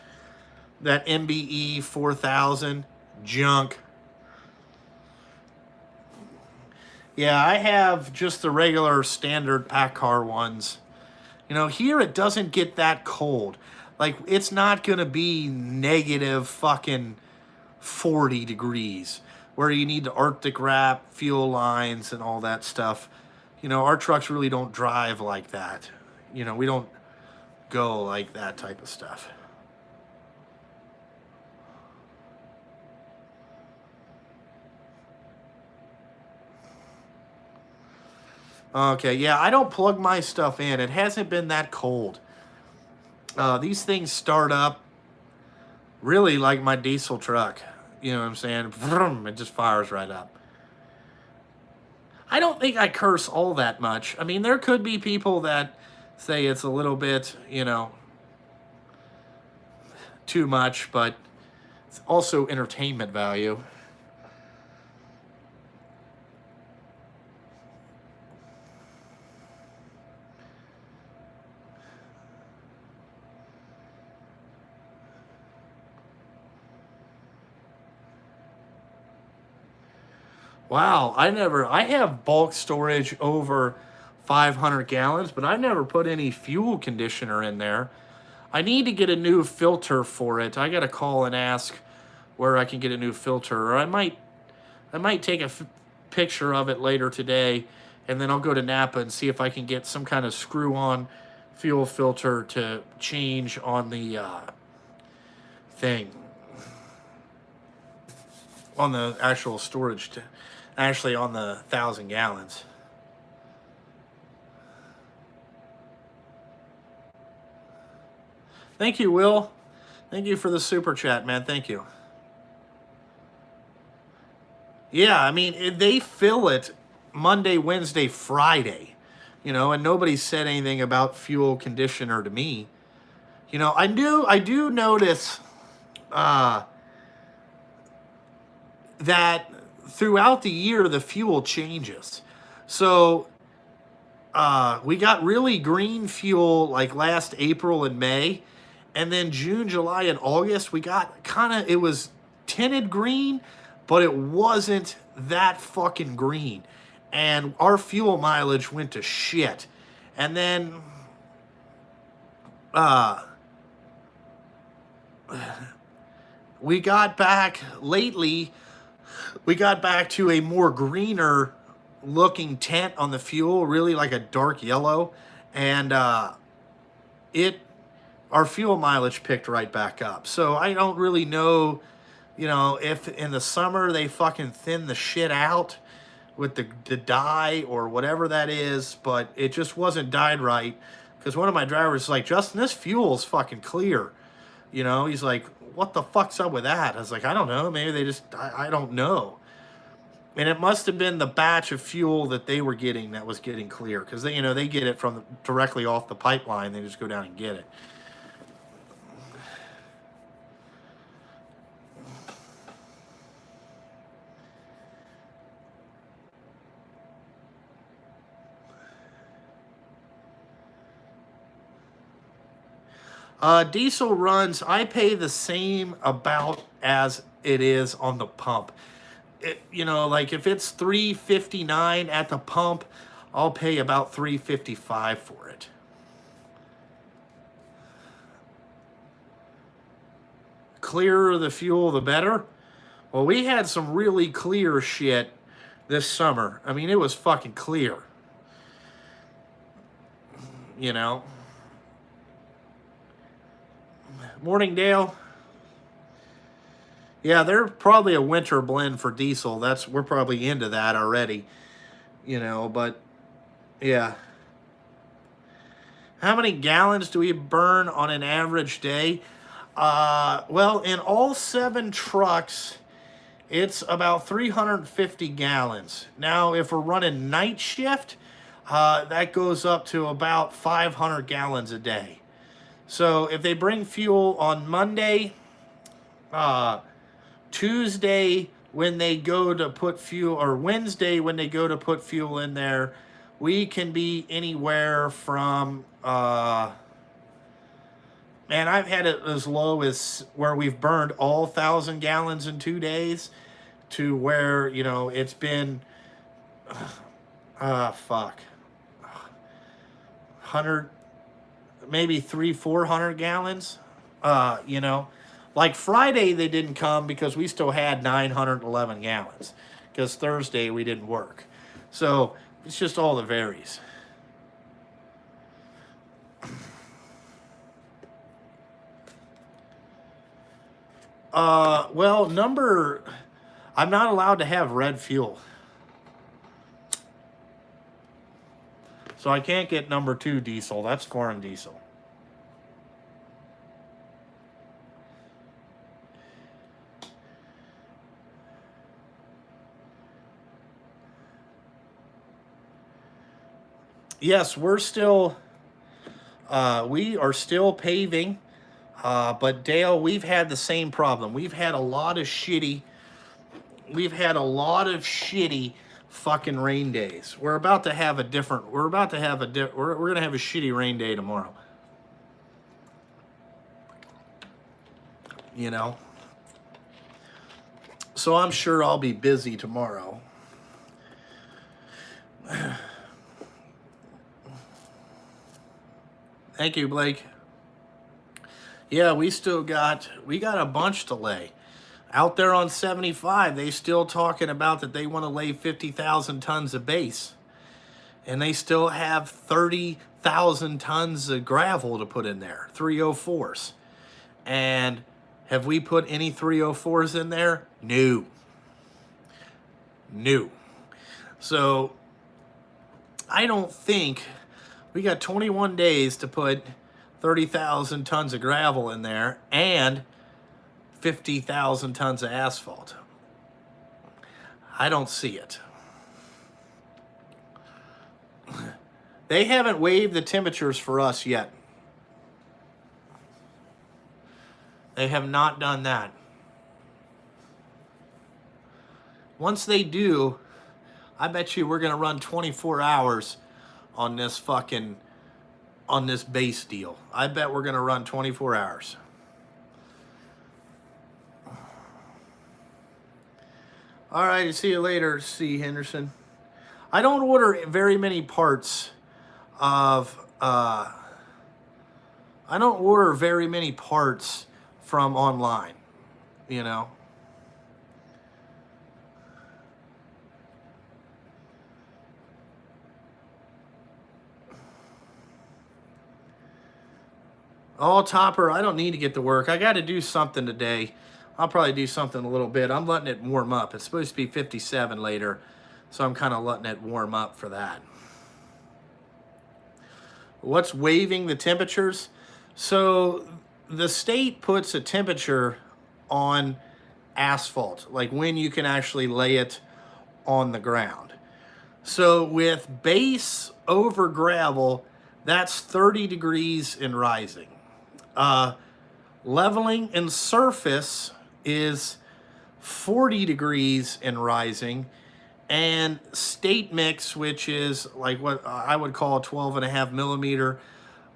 That MBE 4000, junk. Yeah, I have just the regular standard PACCAR ones. Here it doesn't get that cold. Like, it's not going to be negative fucking 40 degrees where you need to Arctic wrap fuel lines and all that stuff. Our trucks really don't drive like that. We don't go like that type of stuff. Okay, yeah, I don't plug my stuff in. It hasn't been that cold. These things start up really like my diesel truck. You know what I'm saying? Vroom, it just fires right up. I don't think I curse all that much. I mean, there could be people that say it's a little bit, too much, but it's also entertainment value. Wow, I have bulk storage over 500 gallons, but I never put any fuel conditioner in there. I need to get a new filter for it. I got to call and ask where I can get a new filter, or I might take a picture of it later today, and then I'll go to Napa and see if I can get some kind of screw-on fuel filter to change on the thing, on the actual storage, actually on the 1,000 gallons. Thank you, Will. Thank you for the super chat, man. Thank you. Yeah, I mean, they fill it Monday, Wednesday, Friday, and nobody said anything about fuel conditioner to me. I do notice uh, that throughout the year the fuel changes. So we got really green fuel like last April and May, and then June, July, and August we got it was tinted green, but it wasn't that fucking green, and our fuel mileage went to shit. And then uh we got back lately, we got back to a more greener looking tint on the fuel, really like a dark yellow, and it our fuel mileage picked right back up. So I don't really know, if in the summer they fucking thin the shit out with the dye or whatever that is, but it just wasn't dyed right. Because one of my drivers was like, Justin, this fuel's fucking clear. He's like, what the fuck's up with that? I was like, I don't know. Maybe they just, I don't know. And it must have been the batch of fuel that they were getting that was getting clear. Because they get it from directly off the pipeline. They just go down and get it. Diesel runs, I pay the same about as it is on the pump. Like if it's $3.59 at the pump, I'll pay about $3.55 for it. Clearer the fuel, the better. Well, we had some really clear shit this summer. I mean, it was fucking clear. Morning, Dale. Yeah, they're probably a winter blend for diesel. We're probably into that already. But yeah. How many gallons do we burn on an average day? Well, in all 7 trucks, it's about 350 gallons. Now, if we're running night shift, that goes up to about 500 gallons a day. So if they bring fuel on Monday, Tuesday when they go to put fuel, or Wednesday when they go to put fuel in there, we can be anywhere from, man, I've had it as low as where we've burned all 1,000 gallons in 2 days to where, it's been, 100, maybe 300-400 gallons. Like Friday they didn't come because we still had 911 gallons because Thursday we didn't work. So it's just all that varies. Well, I'm not allowed to have red fuel. So I can't get number 2 diesel. That's foreign diesel. yes, we are still paving. But Dale, we've had the same problem. We've had a lot of shitty fucking rain days. We're about to have a different, we're about to have a, we're going to have a shitty rain day tomorrow. You know? So I'm sure I'll be busy tomorrow. Thank you, Blake. Yeah, we got a bunch to lay. Out there on 75, they still talking about that they want to lay 50,000 tons of base. And they still have 30,000 tons of gravel to put in there, 304s. And have we put any 304s in there? No. No. So I don't think we got 21 days to put 30,000 tons of gravel in there and 50,000 tons of asphalt. I don't see it. They haven't waived the temperatures for us yet. They have not done that. Once they do, I bet you we're going to run 24 hours on this base deal. I bet we're going to run 24 hours. All right, see you later, C. Henderson. I don't order very many parts from online, you know. Oh, Topper, I don't need to get to work. I got to do something today. I'll probably do something a little bit. I'm letting it warm up. It's supposed to be 57 later, so I'm kind of letting it warm up for that. What's waiving the temperatures? So the state puts a temperature on asphalt, like when you can actually lay it on the ground. So with base over gravel, that's 30 degrees and rising. Leveling and surface is 40 degrees and rising. And state mix, which is like what I would call 12.5 millimeter,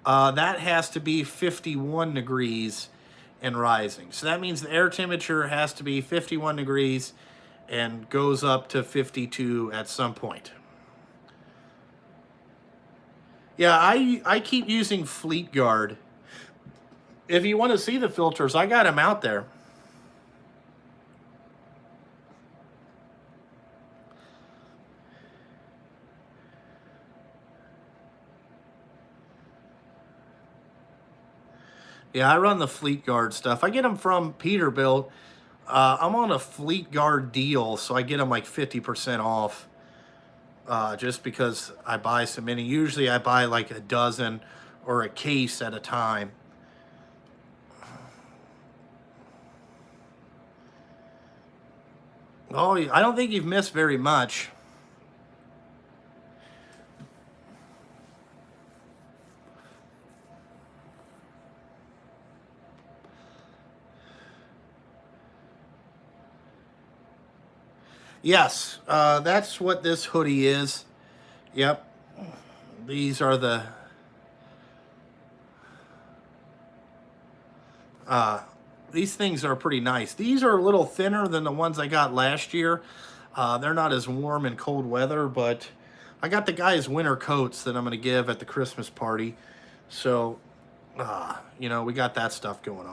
that has to be 51 degrees and rising. So that means the air temperature has to be 51 degrees and goes up to 52 at some point. Yeah, I keep using Fleet Guard. If you want to see the filters, I got them out there. Yeah, I run the Fleet Guard stuff. I get them from Peterbilt. I'm on a Fleet Guard deal, so I get them like 50% off. Just because I buy so many. Usually I buy like a dozen or a case at a time. Oh, I don't think you've missed very much. Yes, that's what this hoodie is. Yep. These are the... these things are pretty nice. These are a little thinner than the ones I got last year. They're not as warm in cold weather, but I got the guys winter coats that I'm going to give at the Christmas party. So, you know, we got that stuff going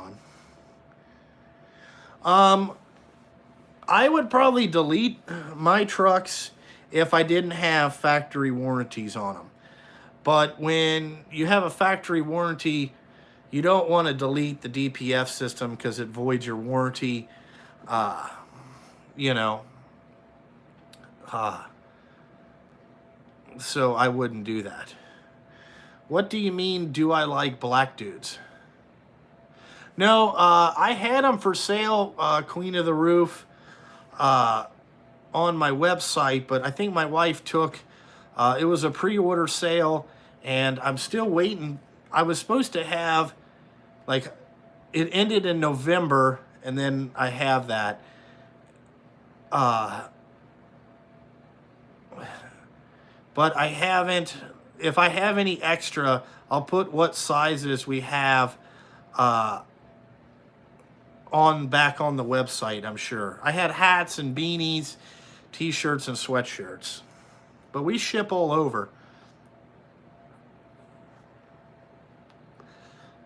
on. I would probably delete my trucks if I didn't have factory warranties on them. But when you have a factory warranty, you don't want to delete the DPF system because it voids your warranty. You know. So I wouldn't do that. What do you mean, do I like black dudes? No, I had them for sale, Queen of the Roof, on my website, but I think my wife took It was a pre-order sale, and I'm still waiting. I was supposed to have, like, it ended in November, and then I have that. But I haven't. If I have any extra, I'll put what sizes we have back on the website, I'm sure. I had hats and beanies, t-shirts and sweatshirts. But we ship all over.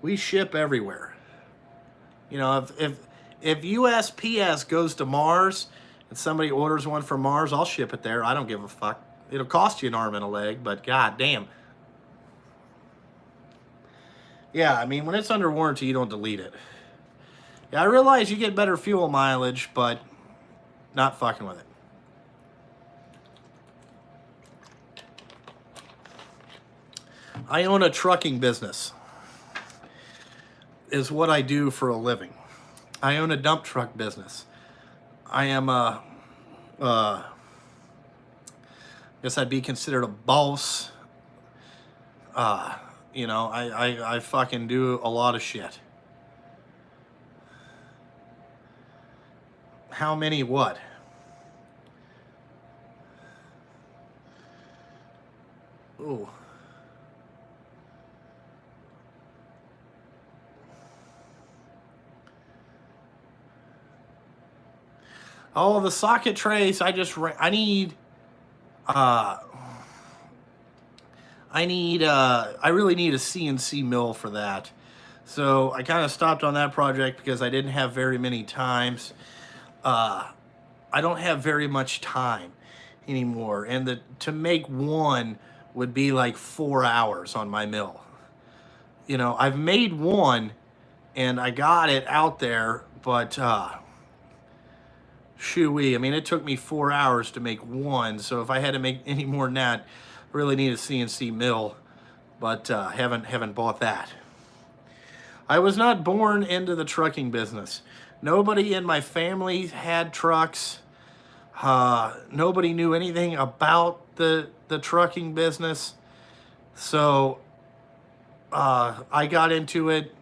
We ship everywhere. You know, if USPS goes to Mars and somebody orders one from Mars, I'll ship it there. I don't give a fuck. It'll cost you an arm and a leg, but god damn. Yeah, I mean, when it's under warranty, you don't delete it. Yeah, I realize you get better fuel mileage, but not fucking with it. I own a trucking business, is what I do for a living. I own a dump truck business. I am guess I'd be considered a boss. You know, I fucking do a lot of shit. How many what? Ooh. Oh, the socket trays, I really need a CNC mill for that. So I kind of stopped on that project because I didn't have very many times. I don't have very much time anymore. And to make one would be like 4 hours on my mill. You know, I've made one and I got it out there, but shoo-wee. I mean, it took me 4 hours to make one. So if I had to make any more than that, I really need a CNC mill, but haven't bought that. I was not born into the trucking business. Nobody in my family had trucks. Nobody knew anything about the trucking business. So I got into it,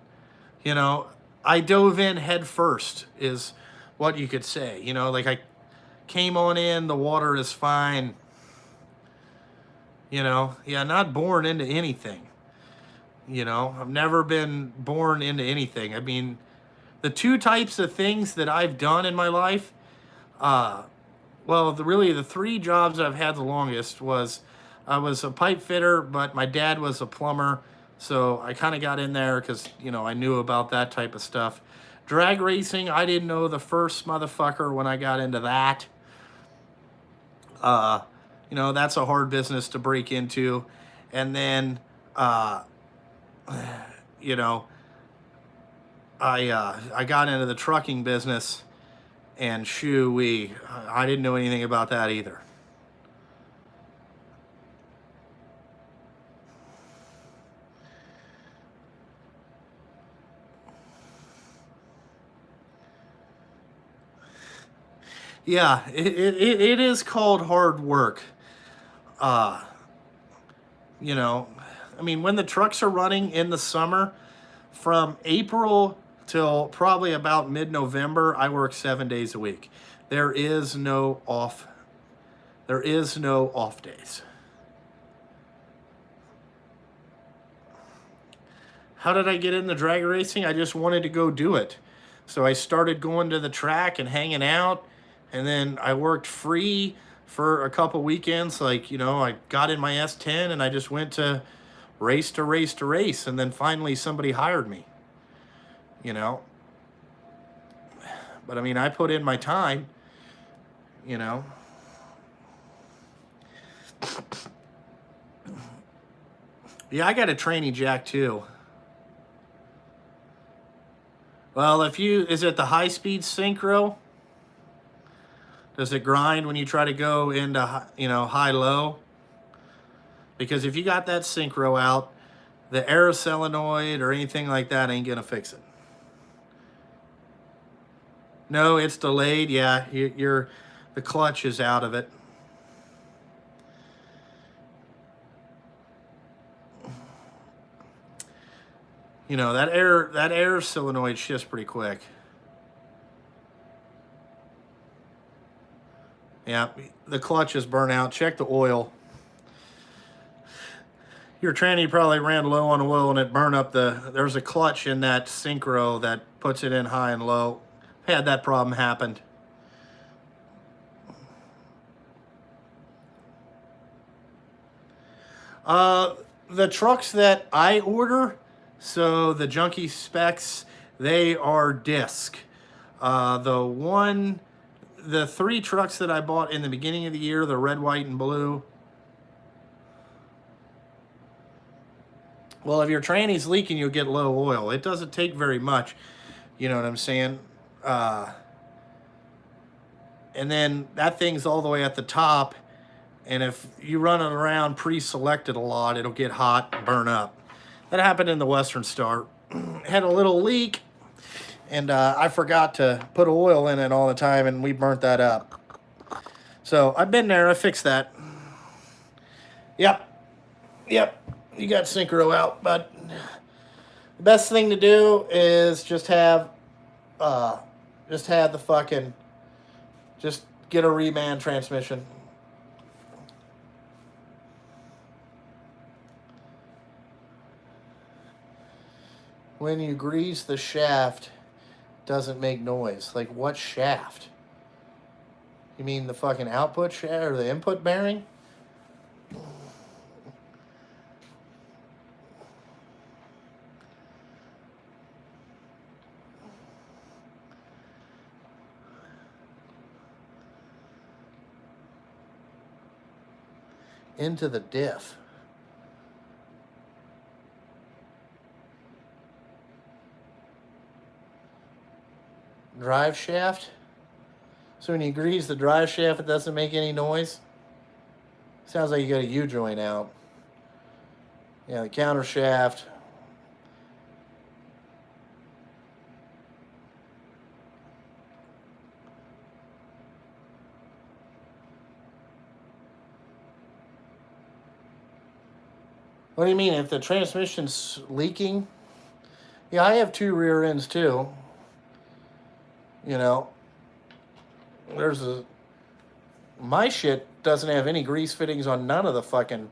you know, I dove in head first is what you could say. You know, like I came on in, the water is fine. You know, yeah, not born into anything. You know, I've never been born into anything. I mean, the two types of things that I've done in my life, well, the three jobs I've had the longest was I was a pipe fitter, but my dad was a plumber. So I kind of got in there because, you know, I knew about that type of stuff. Drag racing, I didn't know the first motherfucker when I got into that. You know, that's a hard business to break into. And then, you know, I got into the trucking business, and shoo-wee, I didn't know anything about that either. Yeah, it is called hard work. You know, I mean, when the trucks are running in the summer, from April till probably about mid-November, I work 7 days a week. There is no off days. How did I get into drag racing? I just wanted to go do it. So I started going to the track and hanging out, and then I worked free for a couple weekends. Like, you know, I got in my S10 and I just went to race to race to race, and then finally somebody hired me, you know. But I mean, I put in my time, you know. Yeah, I got a training jack too. Well, is it the high-speed synchro? Does it grind when you try to go into, you know, high-low? Because if you got that synchro out, the air solenoid or anything like that ain't gonna fix it. No, it's delayed. Yeah, the clutch is out of it. You know, that air solenoid shifts pretty quick. Yeah, the clutch is burnt out. Check the oil. Your tranny probably ran low on oil and it burned up there's a clutch in that synchro that puts it in high and low. Had that problem happen. The trucks that I order, so the junkie specs, they are disc. The 3 trucks that I bought in the beginning of the year, the red, white, and blue. Well, if your tranny's leaking, you'll get low oil. It doesn't take very much. You know what I'm saying? And then that thing's all the way at the top. And if you run it around pre-selected a lot, it'll get hot and burn up. That happened in the Western Star. Had a little leak, and I forgot to put oil in it all the time, and we burnt that up. So I've been there. I fixed that. Yep. You got synchro out, but the best thing to do is just get a reman transmission. When you grease the shaft, it doesn't make noise. Like, what shaft? You mean the fucking output shaft or the input bearing? Into the diff. Drive shaft. So when you grease the drive shaft, it doesn't make any noise. Sounds like you got a U-joint out. Yeah, the counter shaft. What do you mean? If the transmission's leaking? Yeah, I have 2 rear ends too. You know, my shit doesn't have any grease fittings on none of the fucking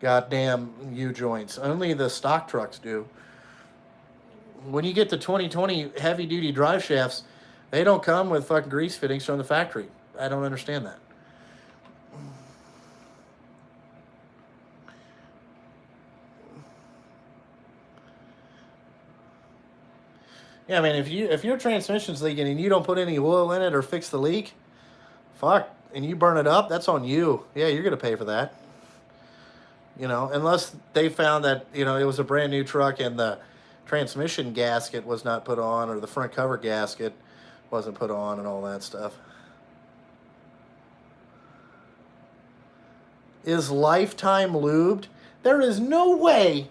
goddamn U-joints. Only the stock trucks do. When you get the 2020 heavy-duty drive shafts, they don't come with fucking grease fittings from the factory. I don't understand that. Yeah, I mean, if your transmission's leaking and you don't put any oil in it or fix the leak, fuck, and you burn it up, that's on you. Yeah, you're gonna pay for that. You know, unless they found that, you know, it was a brand new truck and the transmission gasket was not put on or the front cover gasket wasn't put on and all that stuff. Is Lifetime lubed? There is no way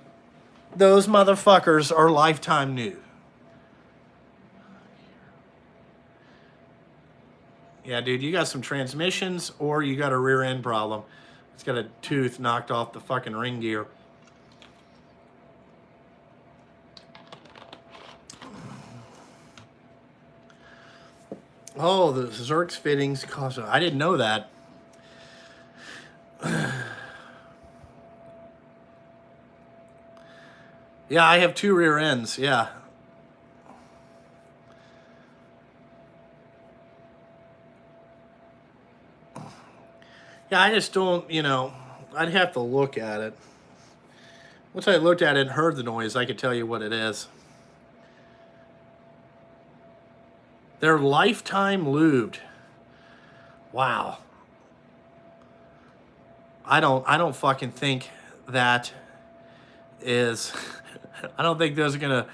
those motherfuckers are Lifetime new. Yeah, dude, you got some transmissions or you got a rear end problem. It's got a tooth knocked off the fucking ring gear. Oh, the Zerx fittings cost. I didn't know that. Yeah, I have 2 rear ends. Yeah. Yeah, I just don't, you know, I'd have to look at it. Once I looked at it and heard the noise, I could tell you what it is. They're Lifetime lubed. Wow. I don't fucking think that is I don't think those ain't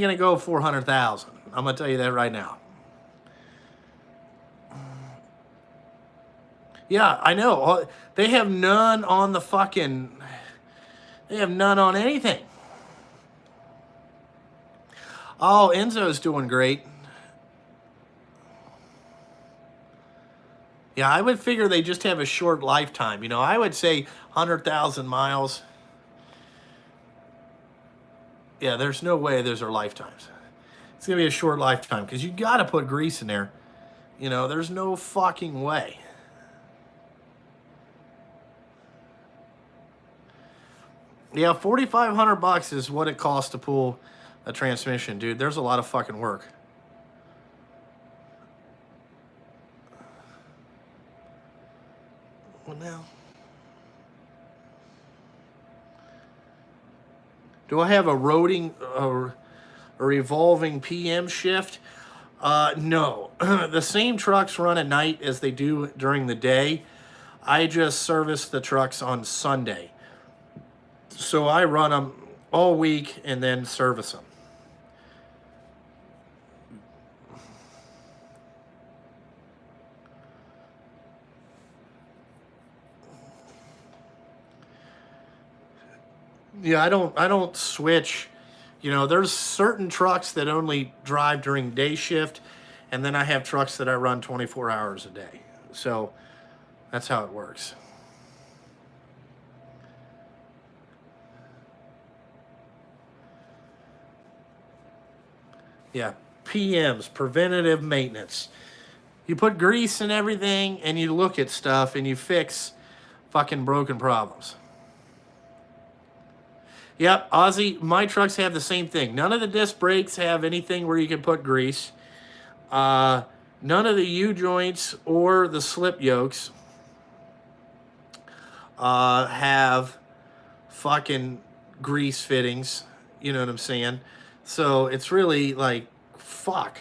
gonna go 400,000. I'm gonna tell you that right now. Yeah, I know. They have none on the fucking. They have none on anything. Oh, Enzo's doing great. Yeah, I would figure they just have a short lifetime. You know, I would say 100,000 miles. Yeah, there's no way those are lifetimes. It's going to be a short lifetime because you got to put grease in there. You know, there's no fucking way. Yeah, $4,500 is what it costs to pull a transmission, dude. There's a lot of fucking work. Well, now, do I have a revolving PM shift? No. The same trucks run at night as they do during the day. I just service the trucks on Sunday. So I run them all week and then service them. Yeah, I don't switch. You know, there's certain trucks that only drive during day shift, and then I have trucks that I run 24 hours a day. So that's how it works. Yeah, PMs, preventative maintenance. You put grease in everything and you look at stuff and you fix fucking broken problems. Yep, Ozzy, my trucks have the same thing. None of the disc brakes have anything where you can put grease. None of the U-joints or the slip yokes have fucking grease fittings. You know what I'm saying? So it's really like, fuck.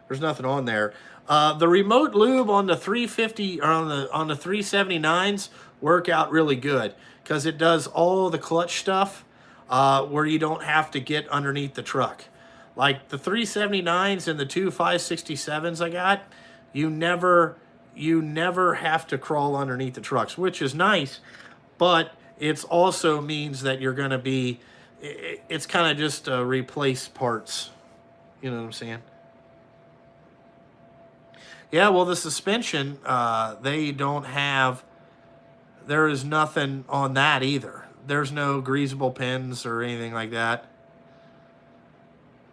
There's nothing on there. The remote lube on the 350 or on the 379s work out really good because it does all the clutch stuff where you don't have to get underneath the truck. Like the 379s and the two 567s I got, you never have to crawl underneath the trucks, which is nice, but it also means that you're going to be, it's kind of just replace parts. You know what I'm saying? Yeah, well, the suspension, they don't have, there is nothing on that either. There's no greasable pins or anything like that.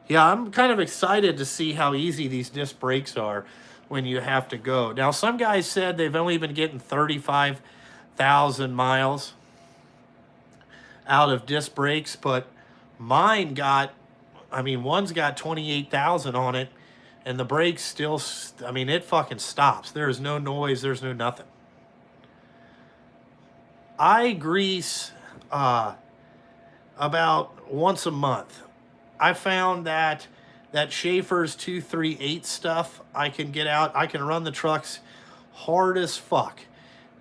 Yeah, I'm kind of excited to see how easy these disc brakes are when you have to go. Now, some guys said they've only been getting 35,000 miles out of disc brakes, but mine got, I mean, one's got 28,000 on it, and the brakes still, I mean, it fucking stops. There is no noise. There's no nothing. I grease about once a month. I found that Schaefer's 238 stuff I can get out. I can run the trucks hard as fuck.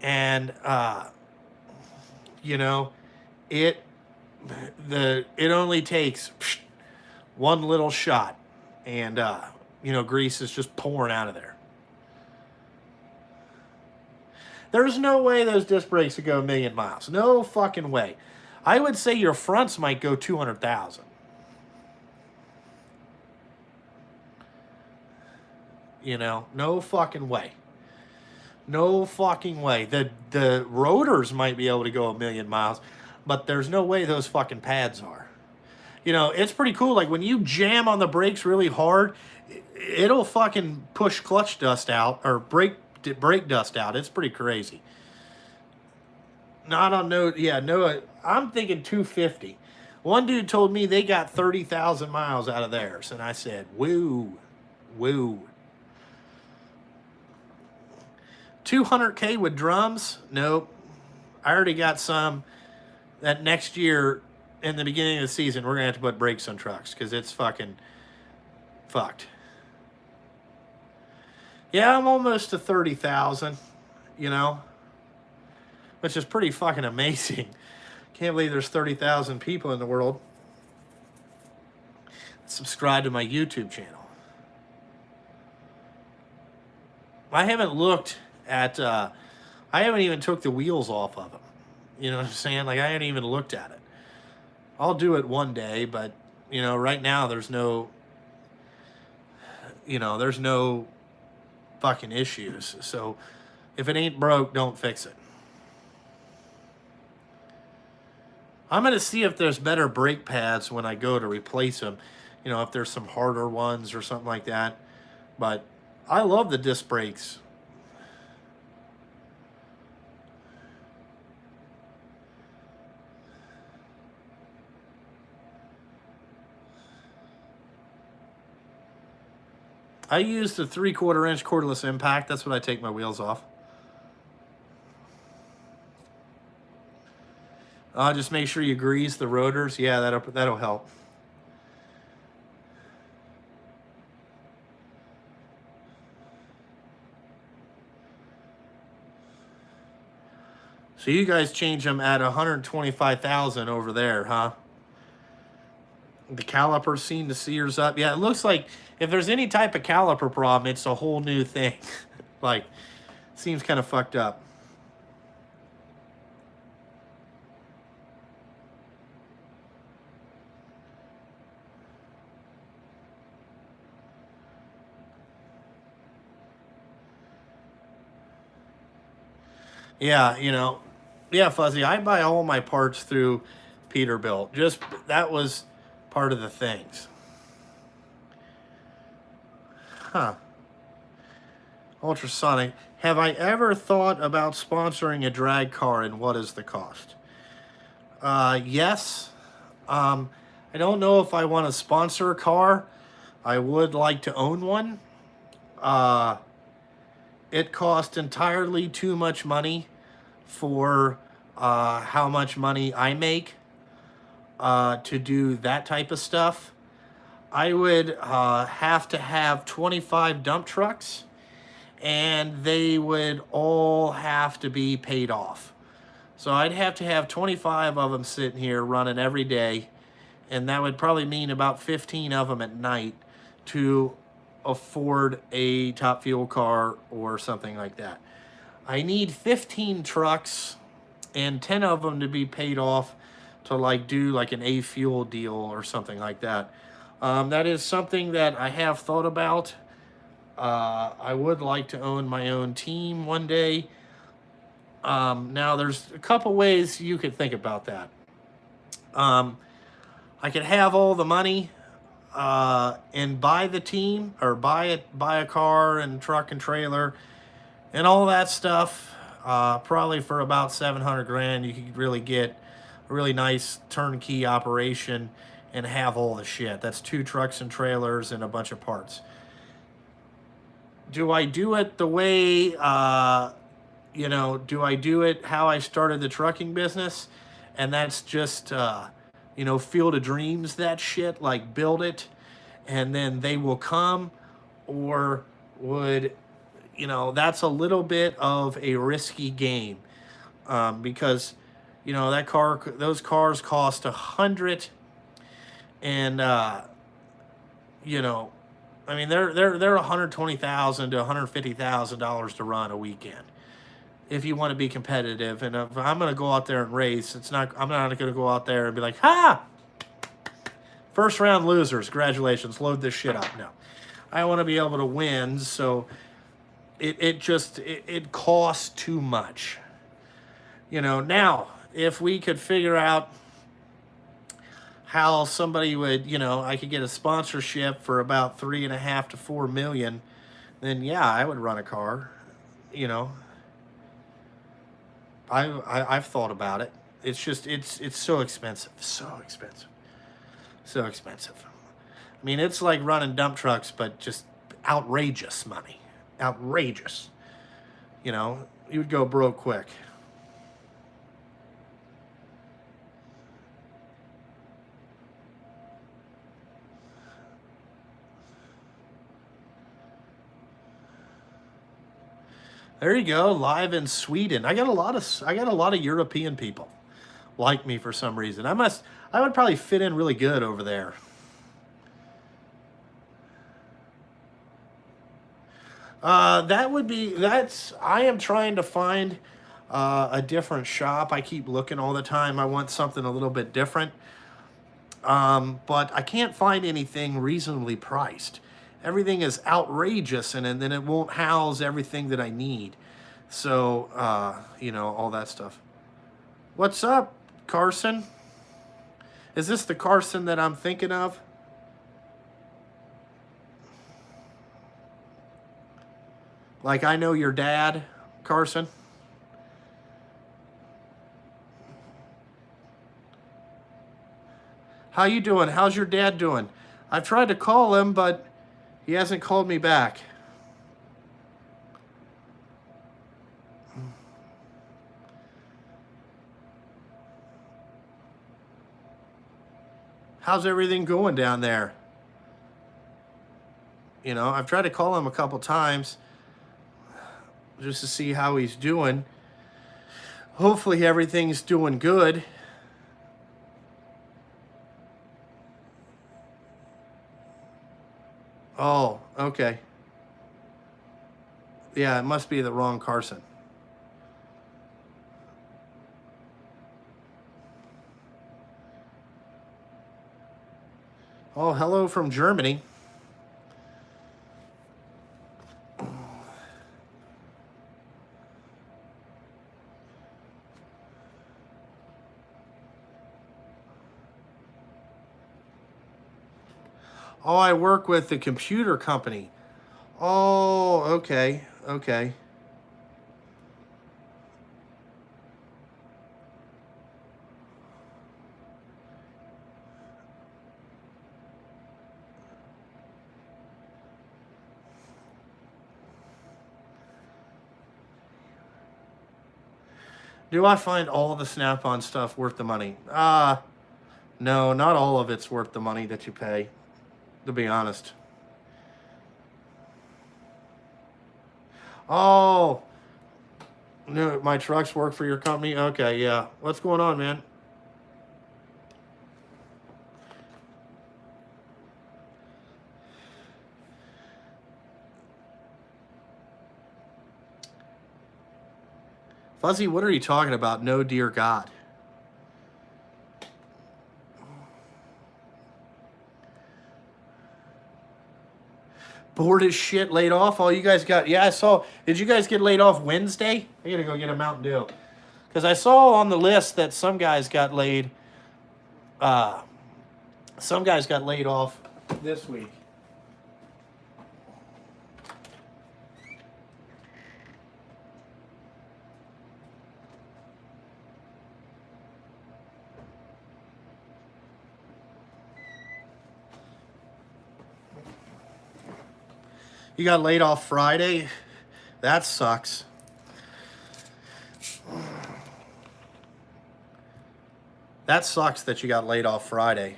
And, you know, it only takes one little shot. And, you know, grease is just pouring out of there. There's no way those disc brakes would go 1,000,000 miles. No fucking way. I would say your fronts might go 200,000. You know, no fucking way. No fucking way. The rotors might be able to go 1,000,000 miles, but there's no way those fucking pads are. You know, it's pretty cool. Like when you jam on the brakes really hard, it'll fucking push clutch dust out or brake dust out. It's pretty crazy. Not on no, yeah, no. I'm thinking 250. One dude told me they got 30,000 miles out of theirs, and I said, "Woo, woo." 200K with drums? Nope. I already got some that next year in the beginning of the season we're gonna have to put brakes on trucks because it's fucking fucked. Yeah, I'm almost to 30,000, you know, which is pretty fucking amazing. Can't believe there's 30,000 people in the world that subscribe to my YouTube channel. I haven't looked at, I haven't even took the wheels off of them. You know what I'm saying? Like, I haven't even looked at it. I'll do it one day, but, you know, right now there's no, you know, there's no fucking issues. So if it ain't broke, don't fix it. I'm going to see if there's better brake pads when I go to replace them. You know, if there's some harder ones or something like that. But I love the disc brakes. I use the 3/4 inch cordless impact. That's what I take my wheels off. Just make sure you grease the rotors. Yeah, that'll help. So you guys change them at 125,000 over there, huh? The calipers seem to sears up. Yeah, it looks like if there's any type of caliper problem, it's a whole new thing. Like, seems kind of fucked up. Yeah, you know, yeah, Fuzzy, I buy all my parts through Peterbilt. Just that was part of the things. Huh. Ultrasonic. Have I ever thought about sponsoring a drag car, and what is the cost? Yes. I don't know if I want to sponsor a car. I would like to own one. Uh, it costs entirely too much money for how much money I make to do that type of stuff. I would have to have 25 dump trucks, and they would all have to be paid off. So I'd have to have 25 of them sitting here running every day, and that would probably mean about 15 of them at night to afford a top fuel car or something like that. I need 15 trucks and 10 of them to be paid off to like do like an A fuel deal or something like that. That is something that I have thought about. I would like to own my own team one day. Now, there's a couple ways you could think about that. I could have all the money and buy the team, or buy a car and truck and trailer and all that stuff. Probably for about 700 grand, you could really get a really nice turnkey operation and have all the shit. That's 2 trucks and trailers and a bunch of parts. Do I do it the way, do I do it how I started the trucking business? And that's just, Field of Dreams, that shit, like build it and then they will come? Or would, that's a little bit of a risky game, because, those cars cost 100 and, I mean, they're $120,000 to $150,000 to run a weekend if you want to be competitive. And if I'm going to go out there and race, I'm not going to go out there and be like, ha, first round losers, congratulations, load this shit up. No, I want to be able to win. So it costs too much. Now if we could figure out how somebody would, I could get a sponsorship for about 3.5 to 4 million, then yeah, I would run a car. I've thought about it. It's just it's so expensive, so expensive, so expensive. I mean, it's like running dump trucks, but just outrageous money, outrageous. You would go broke quick. There you go, live in Sweden. I got a lot of European people like me for some reason. I would probably fit in really good over there. I am trying to find a different shop. I keep looking all the time. I want something a little bit different. But I can't find anything reasonably priced. Everything is outrageous, and then it won't house everything that I need. So, all that stuff. What's up, Carson? Is this the Carson that I'm thinking of? Like, I know your dad, Carson. How you doing? How's your dad doing? I've tried to call him, but he hasn't called me back. How's everything going down there? You know, I've tried to call him a couple times just to see how he's doing. Hopefully everything's doing good. Oh, okay. Yeah, it must be the wrong Carson. Oh, hello from Germany. Oh, I work with the computer company. Oh, okay, okay. Do I find all the Snap-on stuff worth the money? No, not all of it's worth the money that you pay, to be honest. Oh, no, my trucks work for your company? Okay, yeah. What's going on, man? Fuzzy, what are you talking about? No, dear God. Bored as shit, laid off. All you guys got, yeah, I saw. Did you guys get laid off Wednesday? I gotta go get a Mountain Dew. Because I saw on the list that some guys got laid off this week. You got laid off Friday? That sucks. That sucks that you got laid off Friday.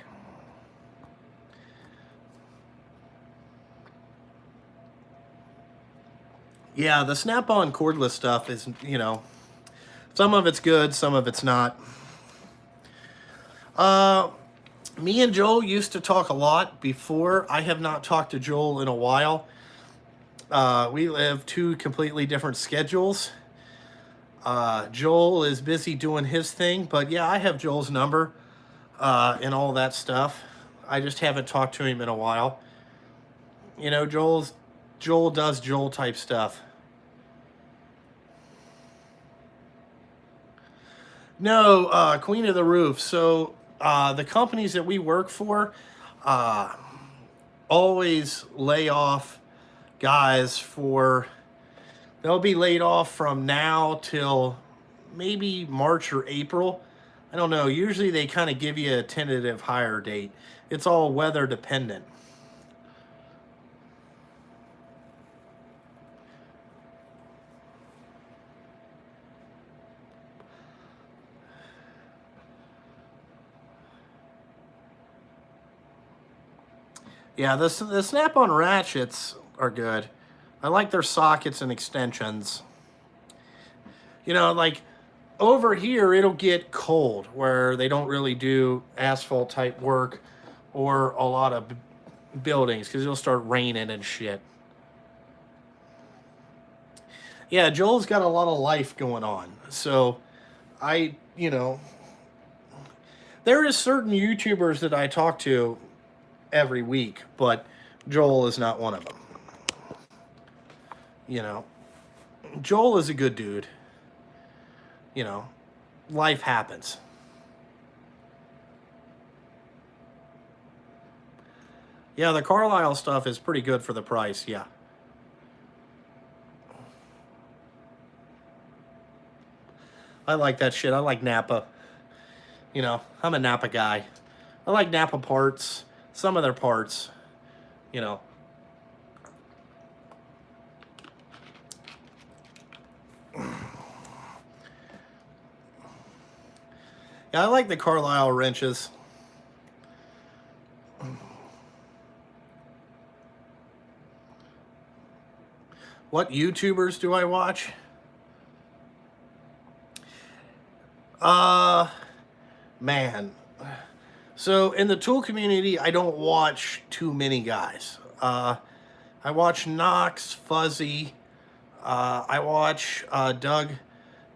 Yeah, the Snap-on cordless stuff is, you know, some of it's good, some of it's not. Me and Joel used to talk a lot before. I have not talked to Joel in a while. We live two completely different schedules. Joel is busy doing his thing, but yeah, I have Joel's number and all that stuff. I just haven't talked to him in a while. You know, Joel does Joel type stuff. No, Queen of the Roof. So the companies that we work for always lay off guys for, they'll be laid off from now till maybe March or April. I don't know. Usually they kind of give you a tentative hire date. It's all weather dependent. Yeah, the Snap-on ratchets are good. I like their sockets and extensions. You know, like over here, it'll get cold where they don't really do asphalt type work or a lot of buildings because it'll start raining and shit. Yeah, Joel's got a lot of life going on. So you know, there is certain YouTubers that I talk to every week, but Joel is not one of them. You know, Joel is a good dude. You know, life happens. Yeah, the Carlisle stuff is pretty good for the price, yeah. I like that shit. I like Napa. You know, I'm a Napa guy. I like Napa parts, some of their parts, you know. Yeah, I like the Carlisle wrenches. What YouTubers do I watch? Uh, man. So in the tool community, I don't watch too many guys. I watch Knox, Fuzzy. I watch Doug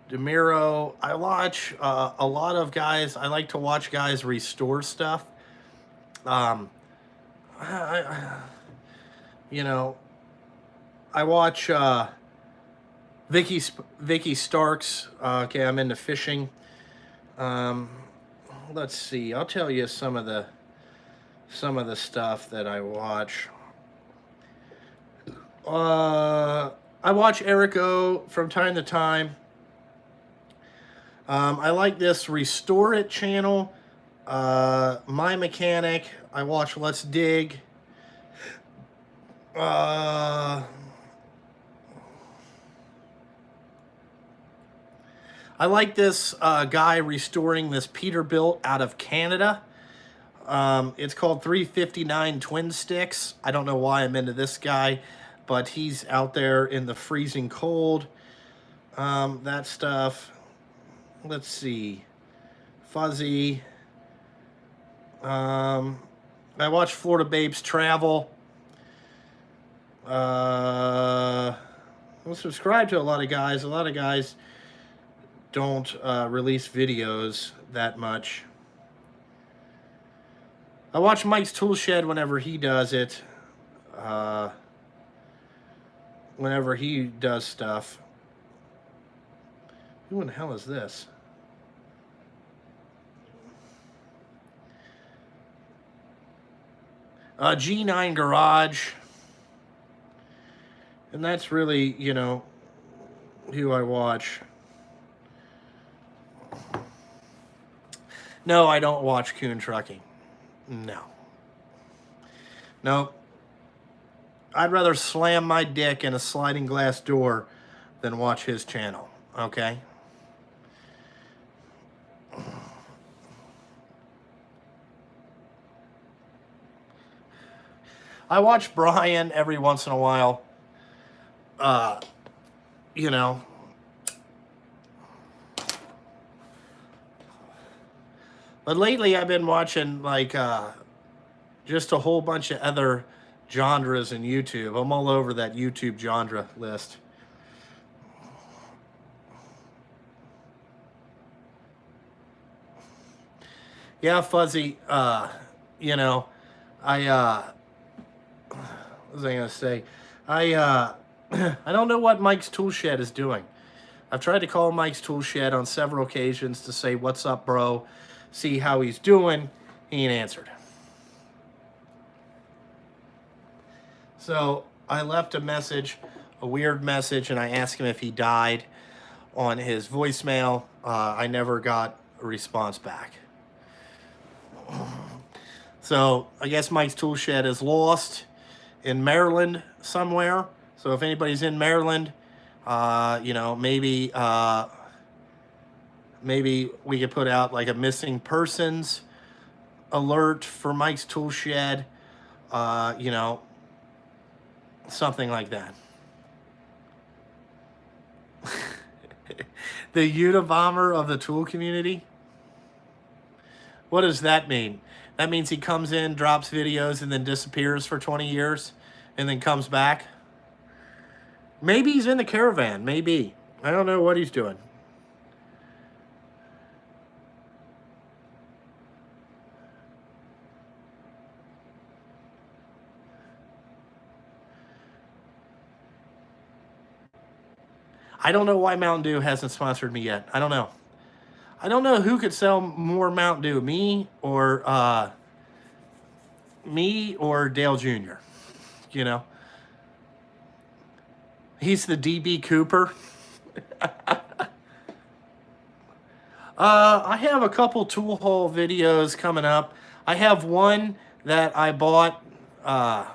DeMiro. I watch a lot of guys. I like to watch guys restore stuff. Um, you know, I watch Vicky Starks. Okay, I'm into fishing. Let's see. I'll tell you some of the stuff that I watch. I watch Eric O from time to time. I like this Restore It channel. My Mechanic. I watch Let's Dig. I like this guy restoring this Peterbilt out of Canada. It's called 359 Twin Sticks. I don't know why I'm into this guy, but he's out there in the freezing cold. That stuff. Let's see. Fuzzy. I watch Florida Babes Travel. I subscribe to a lot of guys. A lot of guys don't release videos that much. I watch Mike's Tool Shed whenever he does it. Whenever he does stuff. Who in the hell is this? G9 Garage. And that's really, you know, who I watch. No, I don't watch Coon Trucking. No. Nope. I'd rather slam my dick in a sliding glass door than watch his channel. Okay? I watch Brian every once in a while. You know. But lately I've been watching like just a whole bunch of other genres in YouTube. I'm all over that YouTube genre list. Yeah, Fuzzy, you know, what was I gonna say? I don't know what Mike's Tool Shed is doing. I've tried to call Mike's Tool Shed on several occasions to say, "What's up, bro?" See how he's doing. He ain't answered. So I left a message, a weird message, and I asked him if he died on his voicemail. I never got a response back. So I guess Mike's Tool Shed is lost in Maryland somewhere. So if anybody's in Maryland, you know, maybe we could put out like a missing persons alert for Mike's Tool Shed. You know, something like that. The Unabomber of the tool community? What does that mean? That means he comes in, drops videos, and then disappears for 20 years, and then comes back? Maybe he's in the caravan. Maybe. I don't know what he's doing. I don't know why Mountain Dew hasn't sponsored me yet. I don't know. I don't know who could sell more Mountain Dew, me or Me or Dale Jr., you know? He's the DB Cooper. I have a couple tool haul videos coming up. I have one that I bought. I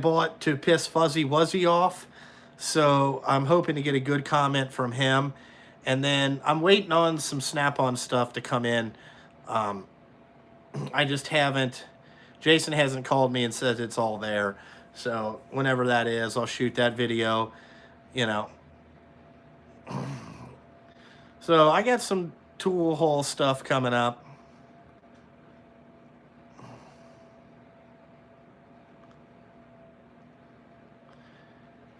bought to piss Fuzzy Wuzzy off, so I'm hoping to get a good comment from him. And then I'm waiting on some Snap-on stuff to come in. I just haven't. Jason hasn't called me and said it's all there. So whenever that is, I'll shoot that video. You know. So I got some tool haul stuff coming up.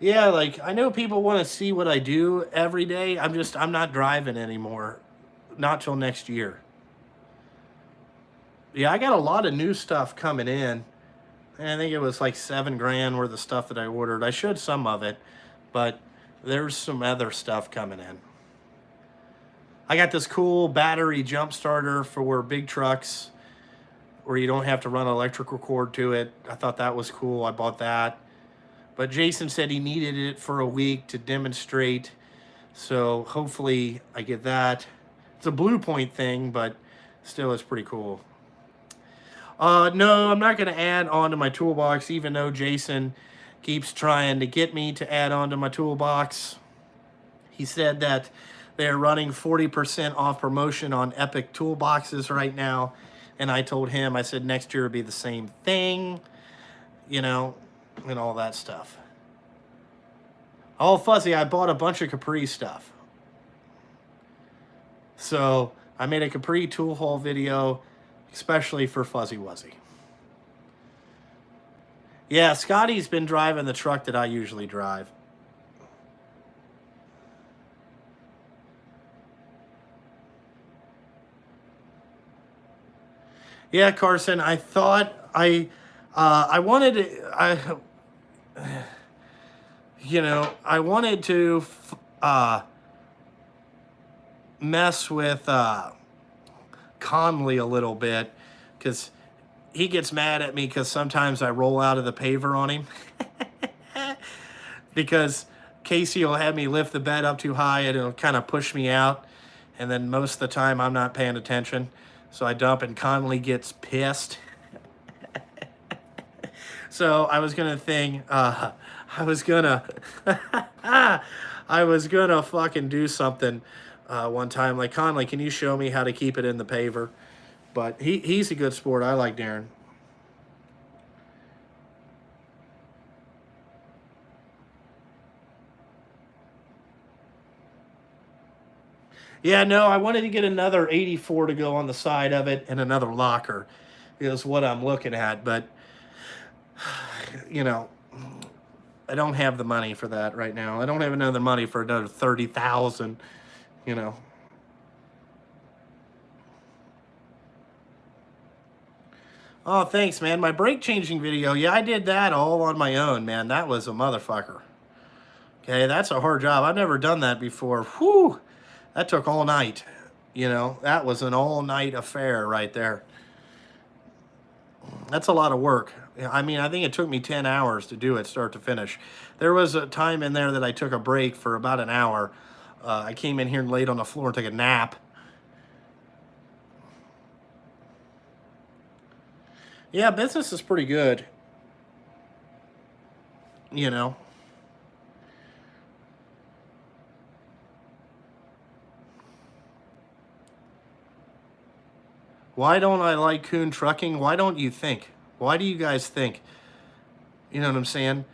Yeah, like I know people want to see what I do every day. I'm not driving anymore. Not till next year. Yeah, I got a lot of new stuff coming in. And I think it was like $7,000 worth of stuff that I ordered. I showed some of it, but there's some other stuff coming in. I got this cool battery jump starter for big trucks where you don't have to run an electrical cord to it. I thought that was cool. I bought that. But Jason said he needed it for a week to demonstrate. So hopefully I get that. It's a Blue Point thing, but still it's pretty cool. No, I'm not going to add on to my toolbox, even though Jason keeps trying to get me to add on to my toolbox. He said that they're running 40% off promotion on Epic toolboxes right now. And I told him, I said, next year will be the same thing, you know, and all that stuff. Oh, Fuzzy, I bought a bunch of Capri stuff. So I made a Capri tool haul video, especially for Fuzzy Wuzzy. Yeah, Scotty's been driving the truck that I usually drive. Yeah, Carson, I thought I wanted to, I wanted to mess with Conley a little bit because he gets mad at me because sometimes I roll out of the paver on him because Casey will have me lift the bed up too high and it'll kind of push me out, and then most of the time I'm not paying attention, so I dump and Conley gets pissed. So I was gonna fucking do something one time like, Conley, can you show me how to keep it in the paver? But he's a good sport. I like Darren. Yeah, no, I wanted to get another 84 to go on the side of it and another locker is what I'm looking at. But, you know, I don't have the money for that right now. I don't have another money for another 30,000, you know. Oh, thanks, man. My brake changing video, yeah, I did that all on my own, man. That was a motherfucker. Okay, that's a hard job. I've never done that before. Whew, that took all night. You know, that was an all-night affair right there. That's a lot of work. I mean, I think it took me 10 hours to do it start to finish. There was a time in there that I took a break for about an hour. I came in here and laid on the floor and took a nap. Yeah, business is pretty good. You know. Why don't I like Coon Trucking? Why don't you think? Why do you guys think? You know what I'm saying?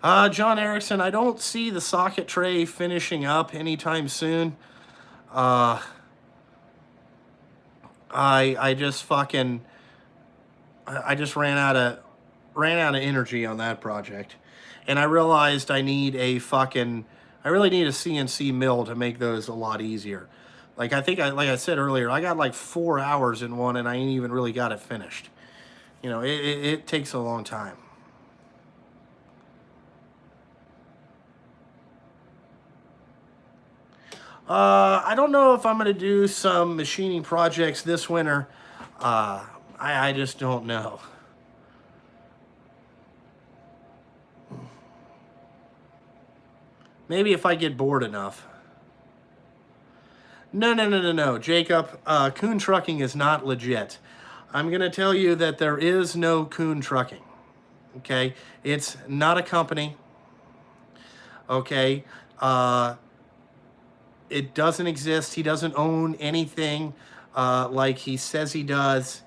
John Erickson, I don't see the socket tray finishing up anytime soon. I just fucking I just ran out of energy on that project, and I realized I need I really need a CNC mill to make those a lot easier. Like like I said earlier, I got like 4 hours in one, and I ain't even really got it finished. You know, it takes a long time. I don't know if I'm going to do some machining projects this winter. I just don't know. Maybe if I get bored enough. No, Jacob. Coon Trucking is not legit. I'm going to tell you that there is no Coon Trucking. Okay? It's not a company. Okay? It doesn't exist. He doesn't own anything like he says he does.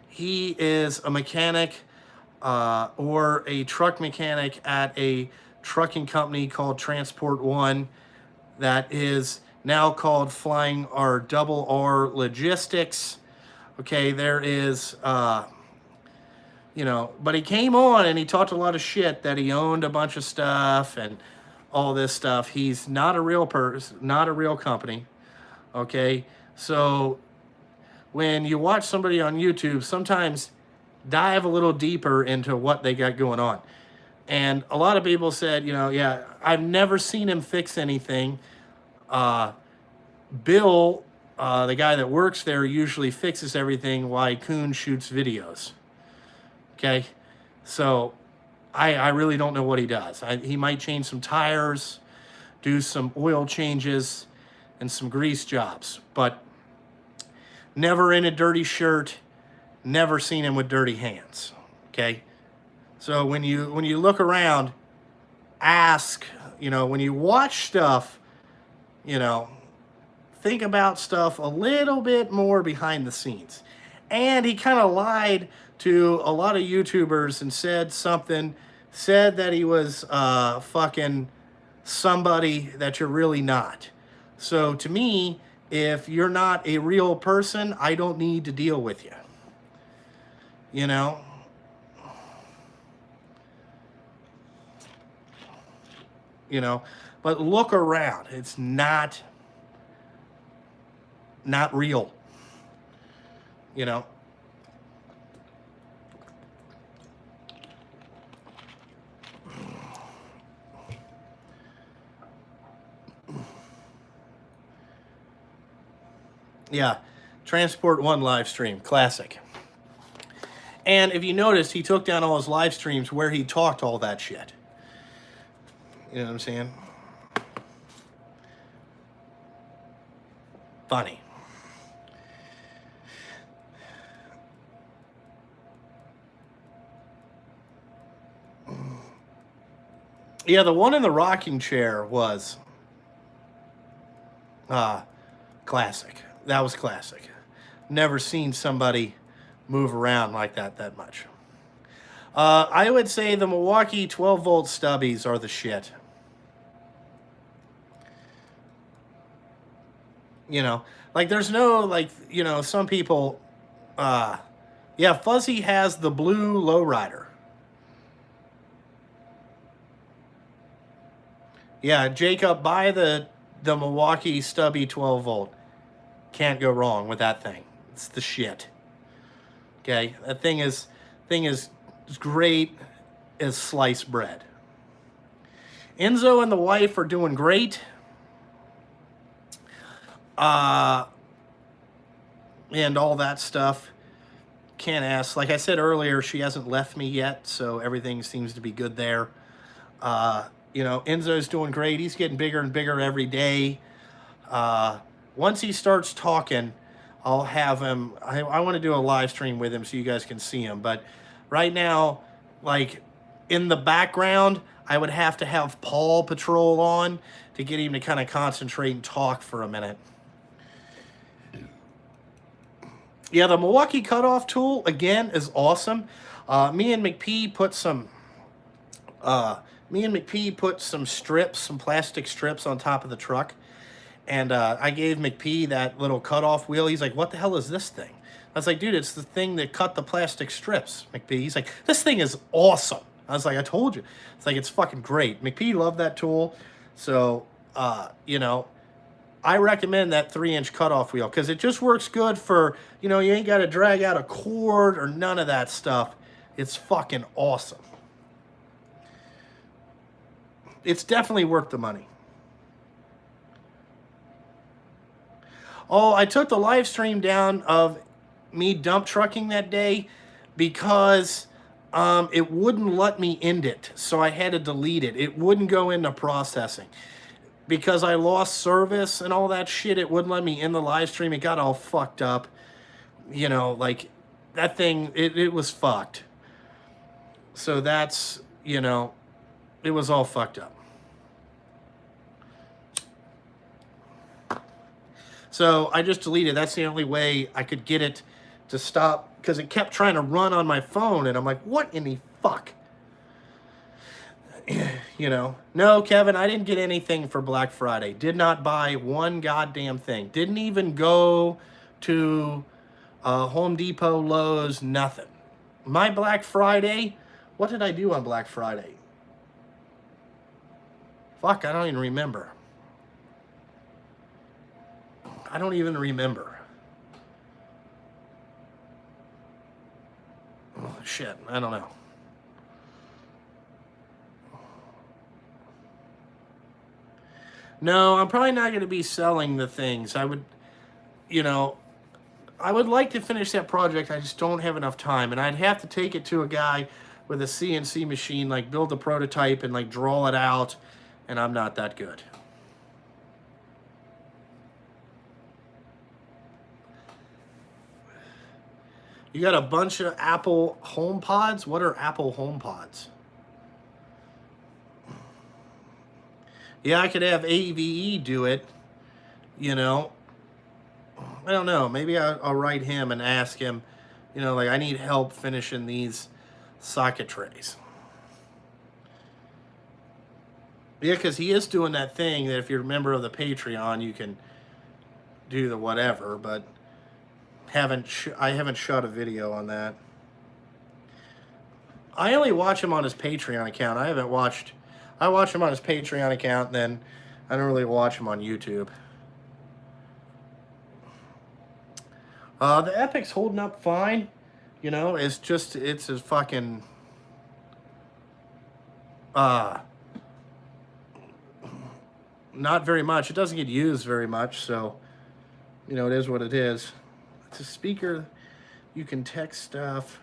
He is a mechanic or a truck mechanic at a trucking company called Transport One that is now called Flying R Double R Logistics. Okay, there is, but he came on and he talked a lot of shit that he owned a bunch of stuff and all this stuff. He's not a real person, not a real company. Okay, so when you watch somebody on YouTube, sometimes dive a little deeper into what they got going on. And a lot of people said, yeah, I've never seen him fix anything. Bill, the guy that works there, usually fixes everything while Coon shoots videos. Okay, so I really don't know what he does. He might change some tires, do some oil changes, and some grease jobs, but never in a dirty shirt, never seen him with dirty hands. Okay, so when you look around, ask, when you watch stuff, think about stuff a little bit more behind the scenes. And he kind of lied to a lot of YouTubers and said that he was fucking somebody that you're really not. So to me, if you're not a real person, I don't need to deal with you. You know? But look around. It's not real. Yeah, Transport One live stream, classic. And if you notice, he took down all his live streams where he talked all that shit. You know what I'm saying? Funny. Yeah, the one in the rocking chair was classic. That was classic. Never seen somebody move around like that much. I would say the Milwaukee 12-volt stubbies are the shit. Like there's no, some people, yeah, Fuzzy has the blue lowrider. Yeah, Jacob, buy the Milwaukee stubby 12-volt. Can't go wrong with that thing. It's the shit. Okay, that thing is great as sliced bread. Enzo and the wife are doing great. And all that stuff. Can't ask. Like I said earlier, she hasn't left me yet, so everything seems to be good there. Enzo's doing great. He's getting bigger and bigger every day. Once he starts talking, I'll have him. I want to do a live stream with him so you guys can see him. But right now, like in the background, I would have to have Paw Patrol on to get him to kind of concentrate and talk for a minute. Yeah, the Milwaukee cutoff tool, again, is awesome. Me and McP put some strips, some plastic strips on top of the truck. And I gave McP that little cutoff wheel. He's like, what the hell is this thing? I was like, dude, it's the thing that cut the plastic strips, McP. He's like, this thing is awesome. I was like, I told you. It's like, it's fucking great. McP loved that tool. So, I recommend that 3-inch cutoff wheel because it just works good for, you ain't got to drag out a cord or none of that stuff. It's fucking awesome. It's definitely worth the money. Oh, I took the live stream down of me dump trucking that day because it wouldn't let me end it. So I had to delete it. It wouldn't go into processing. Because I lost service and all that shit, it wouldn't let me end the live stream. It got all fucked up. You know, like that thing, it was fucked. So that's, you know, it was all fucked up. So I just deleted. That's the only way I could get it to stop, because it kept trying to run on my phone, and I'm like, what in the fuck? You know, no, Kevin, I didn't get anything for Black Friday. Did not buy one goddamn thing. Didn't even go to Home Depot, Lowe's, nothing. My Black Friday, what did I do on Black Friday? Fuck, I don't even remember. I don't even remember. Oh, shit, I don't know. No, I'm probably not going to be selling the things. I would, you know, I would like to finish that project. I just don't have enough time. And I'd have to take it to a guy with a CNC machine, like build a prototype and like draw it out. And I'm not that good. You got a bunch of Apple HomePods? What are Apple HomePods? Yeah, I could have AVE do it, you know. I don't know. Maybe I'll write him and ask him, you know, like, I need help finishing these socket trays. Yeah, because he is doing that thing that if you're a member of the Patreon, you can do the whatever, but I haven't shot a video on that. I only watch him on his Patreon account. I watch him on his Patreon account, and then I don't really watch him on YouTube. The Epic's holding up fine. You know, it's a fucking... not very much. It doesn't get used very much, so, you know, it is what it is. It's a speaker. You can text stuff.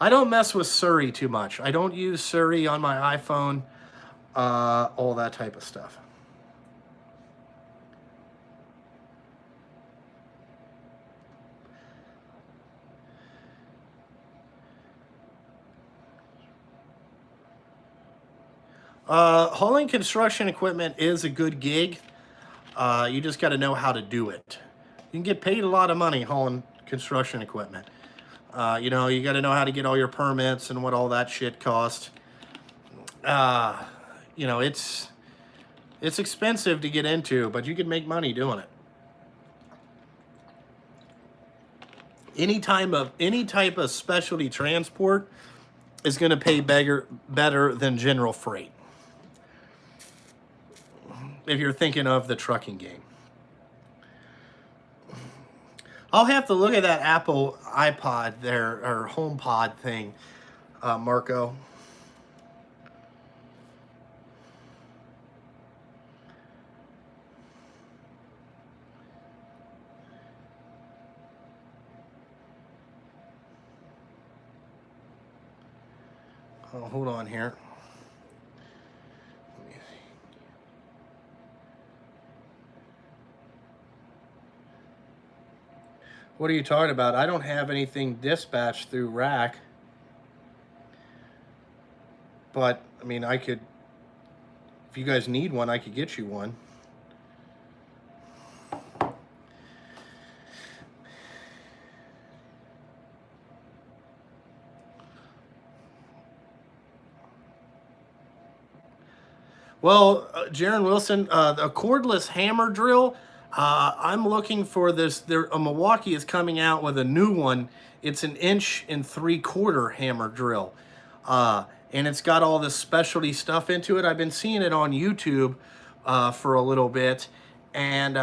I don't mess with Siri too much. I don't use Siri on my iPhone, all that type of stuff. Hauling construction equipment is a good gig. You just got to know how to do it. You can get paid a lot of money hauling construction equipment. You know, you got to know how to get all your permits and what all that shit costs. You know, it's expensive to get into, but you can make money doing it. Any type of specialty transport is going to pay better than general freight. If you're thinking of the trucking game. I'll have to look at that Apple iPod there, or HomePod thing, Marco. Oh, hold on here. What are you talking about? I don't have anything dispatched through Rack. But, I mean, I could, if you guys need one, I could get you one. Well, Jaron Wilson, a cordless hammer drill, I'm looking for this. Milwaukee is coming out with a new one. It's an 1 3/4 hammer drill. And it's got all this specialty stuff into it. I've been seeing it on YouTube for a little bit. And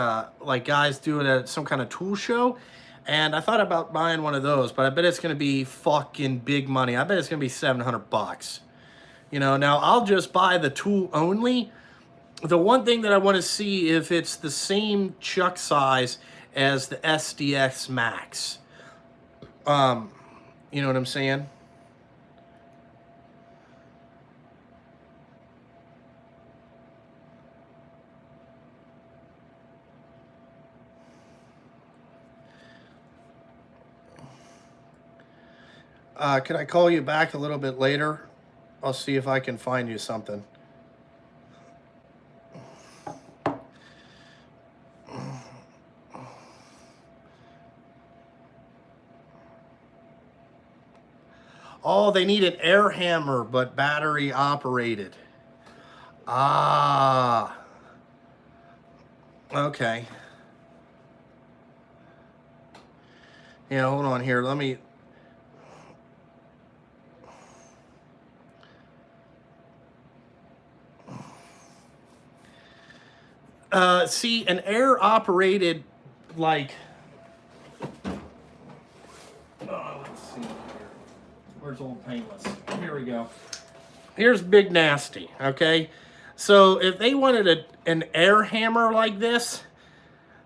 like guys doing some kind of tool show. And I thought about buying one of those, but I bet it's going to be fucking big money. I bet it's going to be $700. You know, now I'll just buy the tool only The one thing that I want to see if it's the same chuck size as the SDX Max. You know what I'm saying? Can I call you back a little bit later? I'll see if I can find you something. Oh, they need an air hammer, but battery operated. Ah. Okay. Yeah, hold on here. Let me... see, an air operated, like... let's see here. Where's Old Painless? Here we go. Here's Big Nasty, okay? So if they wanted an air hammer like this,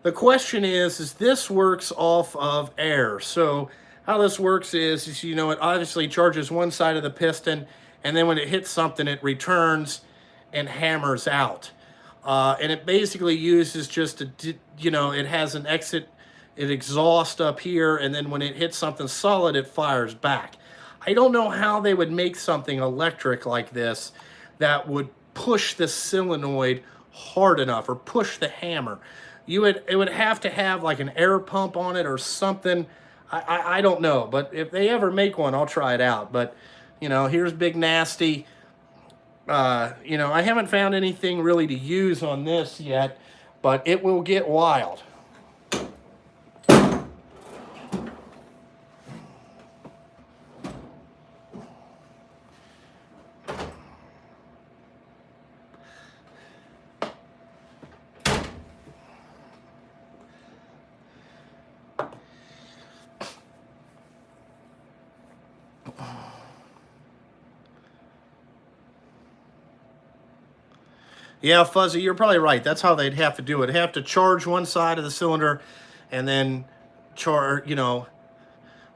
the question is this works off of air. So how this works is, you know, it obviously charges one side of the piston, and then when it hits something, it returns and hammers out. And it basically uses just a, you know, it has an exit, an exhaust up here, and then when it hits something solid, it fires back. I don't know how they would make something electric like this that would push the solenoid hard enough, or push the hammer. It would have to have like an air pump on it or something. I don't know, but if they ever make one, I'll try it out. But, you know, here's Big Nasty. You know, I haven't found anything really to use on this yet, but it will get wild. Yeah, Fuzzy, you're probably right. That's how they'd have to do it. They'd have to charge one side of the cylinder and then charge, you know,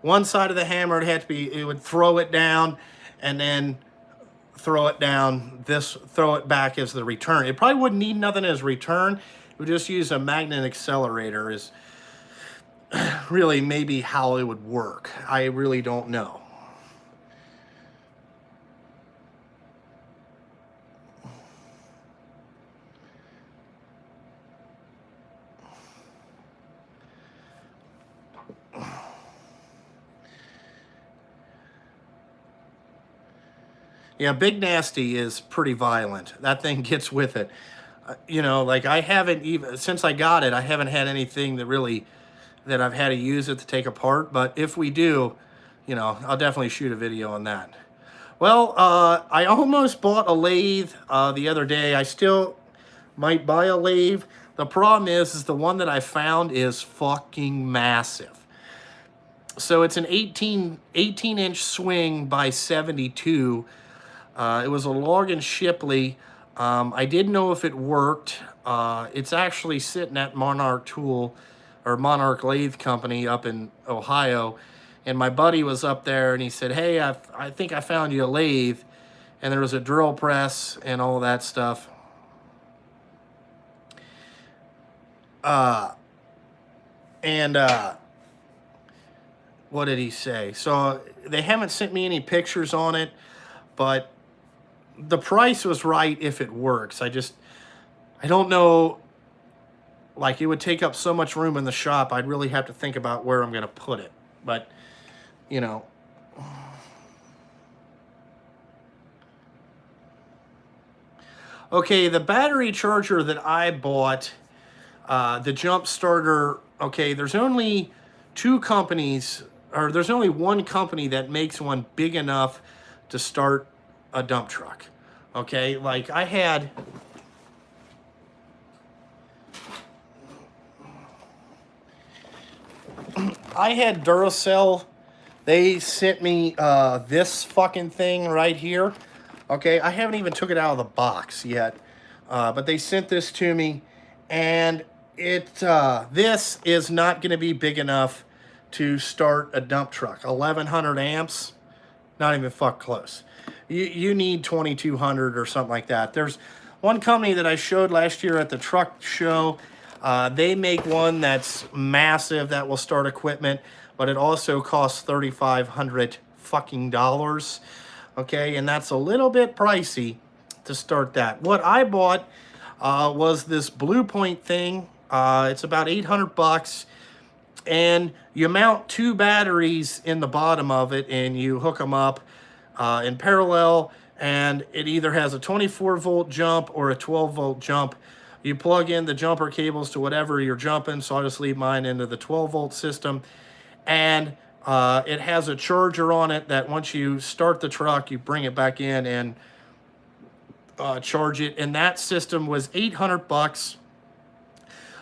one side of the hammer, it'd have to be, it would throw it down and then throw it down, throw it back as the return. It probably wouldn't need nothing as return. It would just use a magnet accelerator is really maybe how it would work. I really don't know. Yeah, Big Nasty is pretty violent. That thing gets with it. You know, like I haven't even, since I got it, I haven't had anything that really, that I've had to use it to take apart. But if we do, you know, I'll definitely shoot a video on that. Well, I almost bought a lathe the other day. I still might buy a lathe. The problem is the one that I found is fucking massive. So it's an 18-inch swing by 72. It was a Logan Shipley. I didn't know if it worked. It's actually sitting at Monarch Tool or Monarch Lathe Company up in Ohio. And my buddy was up there and he said, hey, I think I found you a lathe. And there was a drill press and all that stuff. What did he say? So they haven't sent me any pictures on it, but the price was right if it works. I don't know, like it would take up so much room in the shop, I'd really have to think about where I'm going to put it. But, you know. Okay, the battery charger that I bought, the jump starter, okay, there's only two companies, or there's only one company that makes one big enough to start a dump truck. Okay, like I had Duracell. They sent me this fucking thing right here. Okay, I haven't even took it out of the box yet. But they sent this to me, and this is not going to be big enough to start a dump truck. 1100 amps, not even fuck close. You need 2200 or something like that. There's one company that I showed last year at the truck show. They make one that's massive that will start equipment, but it also costs $3,500 fucking dollars. Okay, and that's a little bit pricey to start that. What I bought was this Blue Point thing. It's about 800 bucks, and you mount 2 batteries in the bottom of it, and you hook them up in parallel, and it either has a 24 volt jump or a 12 volt jump. You plug in the jumper cables to whatever you're jumping, so I'll just leave mine into the 12 volt system, and it has a charger on it that once you start the truck, you bring it back in and charge it. And that system was 800 bucks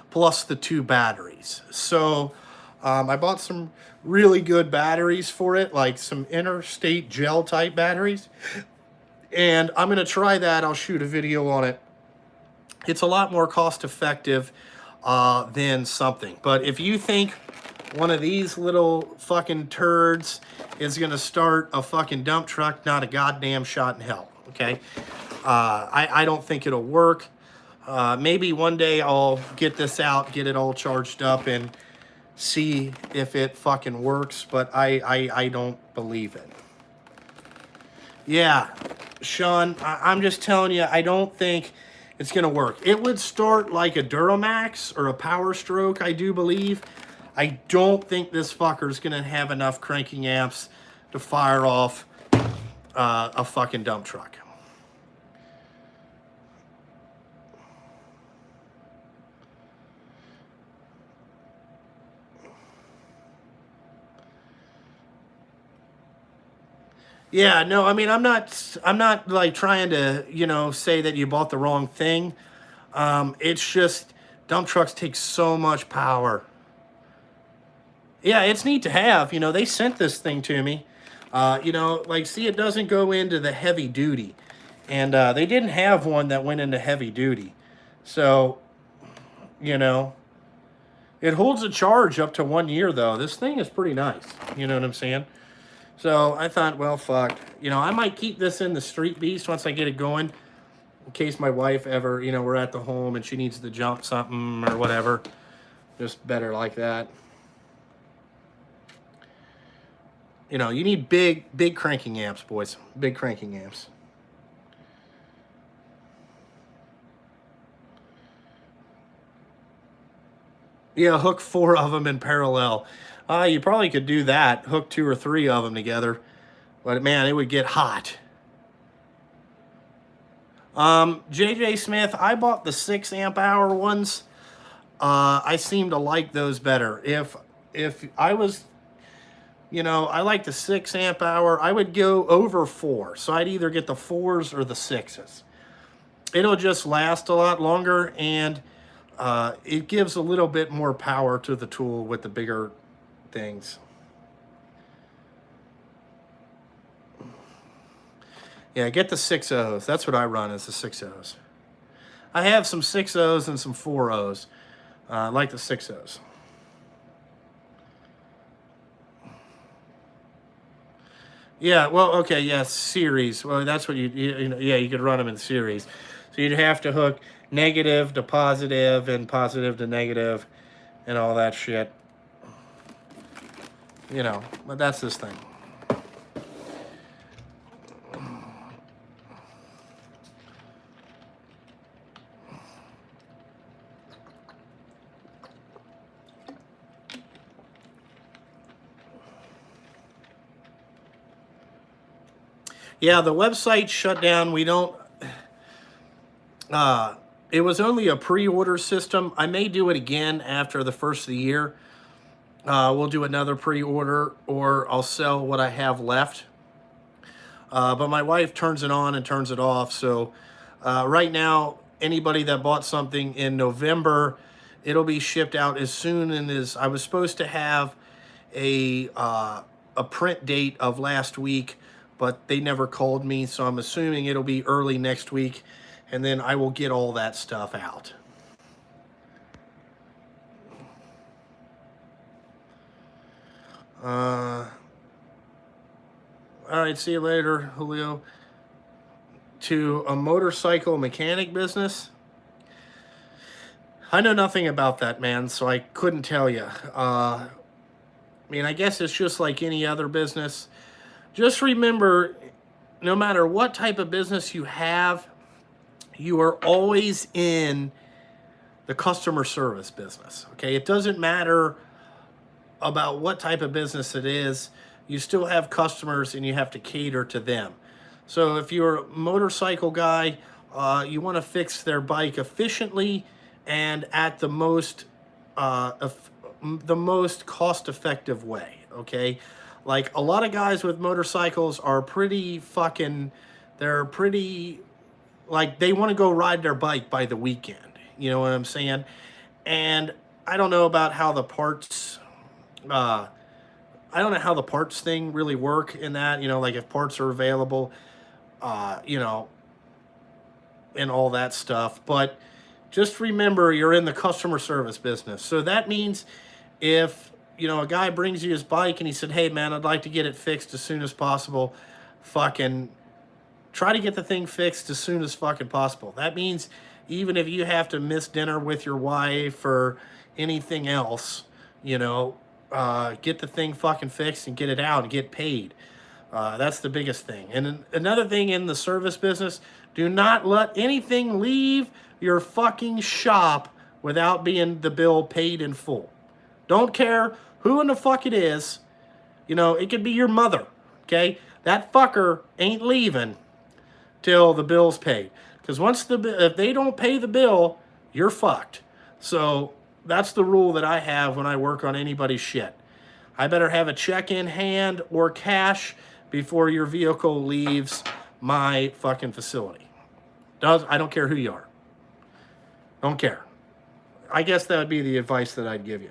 plus the 2 batteries. So I bought some really good batteries for it, like some interstate gel type batteries. And I'm going to try that. I'll shoot a video on it. It's a lot more cost effective than something. But if you think one of these little fucking turds is going to start a fucking dump truck, not a goddamn shot in hell, okay? I don't think it'll work. Maybe one day I'll get this out, get it all charged up, and see if it fucking works, but I don't believe it. Yeah, Sean, I'm just telling you, I don't think it's going to work. It would start like a Duramax or a Power Stroke, I do believe. I don't think this fucker's going to have enough cranking amps to fire off a fucking dump truck. Yeah, no, I mean, I'm not like trying to, say that you bought the wrong thing. It's just dump trucks take so much power. Yeah, it's neat to have. They sent this thing to me. See, it doesn't go into the heavy duty. And they didn't have one that went into heavy duty. So, it holds a charge up to 1 year, though. This thing is pretty nice. You know what I'm saying? So I thought, well, fuck. I might keep this in the Street Beast once I get it going. In case my wife ever, we're at the home and she needs to jump something or whatever. Just better like that. You need big cranking amps, boys. Big cranking amps. Yeah, hook 4 of them in parallel. You probably could do that. Hook 2 or 3 of them together. But, man, it would get hot. JJ Smith, I bought the 6 amp hour ones. I seem to like those better. If I was... I like the 6 amp hour. I would go over 4. So I'd either get the 4s or the 6s. It'll just last a lot longer, and it gives a little bit more power to the tool with the bigger things. Yeah, get the 6.0s. That's what I run, is the 6.0s. I have some 6.0s and some 4.0s. I like the 6.0s. Yeah, well, okay, yeah, series. Well, that's what you could run them in series. So you'd have to hook negative to positive and positive to negative and all that shit. But that's this thing. Yeah, the website shut down. We don't... it was only a pre-order system. I may do it again after the first of the year. We'll do another pre-order, or I'll sell what I have left. But my wife turns it on and turns it off. So right now, anybody that bought something in November, it'll be shipped out as soon as... I was supposed to have a print date of last week, but they never called me, so I'm assuming it'll be early next week. and then I will get all that stuff out. All right, see you later, Julio. To a motorcycle mechanic business, I know nothing about that, man, so I couldn't tell you. I mean, I guess it's just like any other business. Just remember, no matter what type of business you have, you are always in the customer service business. Okay, it doesn't matter about what type of business it is. You still have customers and you have to cater to them. So if you're a motorcycle guy, you want to fix their bike efficiently and at the most cost-effective way. Okay, like a lot of guys with motorcycles are pretty fucking. They're pretty like they want to go ride their bike by the weekend. You know what I'm saying? And I don't know about how the parts. I don't know how the parts thing really work in that. You know, like if parts are available, you know, and all that stuff. But just remember, you're in the customer service business. So that means if, you know, a guy brings you his bike and he said, hey, man, I'd like to get it fixed as soon as possible, fucking try to get the thing fixed as soon as fucking possible. That means even if you have to miss dinner with your wife or anything else, you know, get the thing fucking fixed and get it out and get paid. That's the biggest thing. And another thing in the service business, do not let anything leave your fucking shop without being the bill paid in full. Don't care who in the fuck it is. You know, it could be your mother, okay? That fucker ain't leaving till the bill's paid. Because if they don't pay the bill, you're fucked. So that's the rule that I have when I work on anybody's shit. I better have a check in hand or cash before your vehicle leaves my fucking facility. I don't care who you are. Don't care. I guess that would be the advice that I'd give you.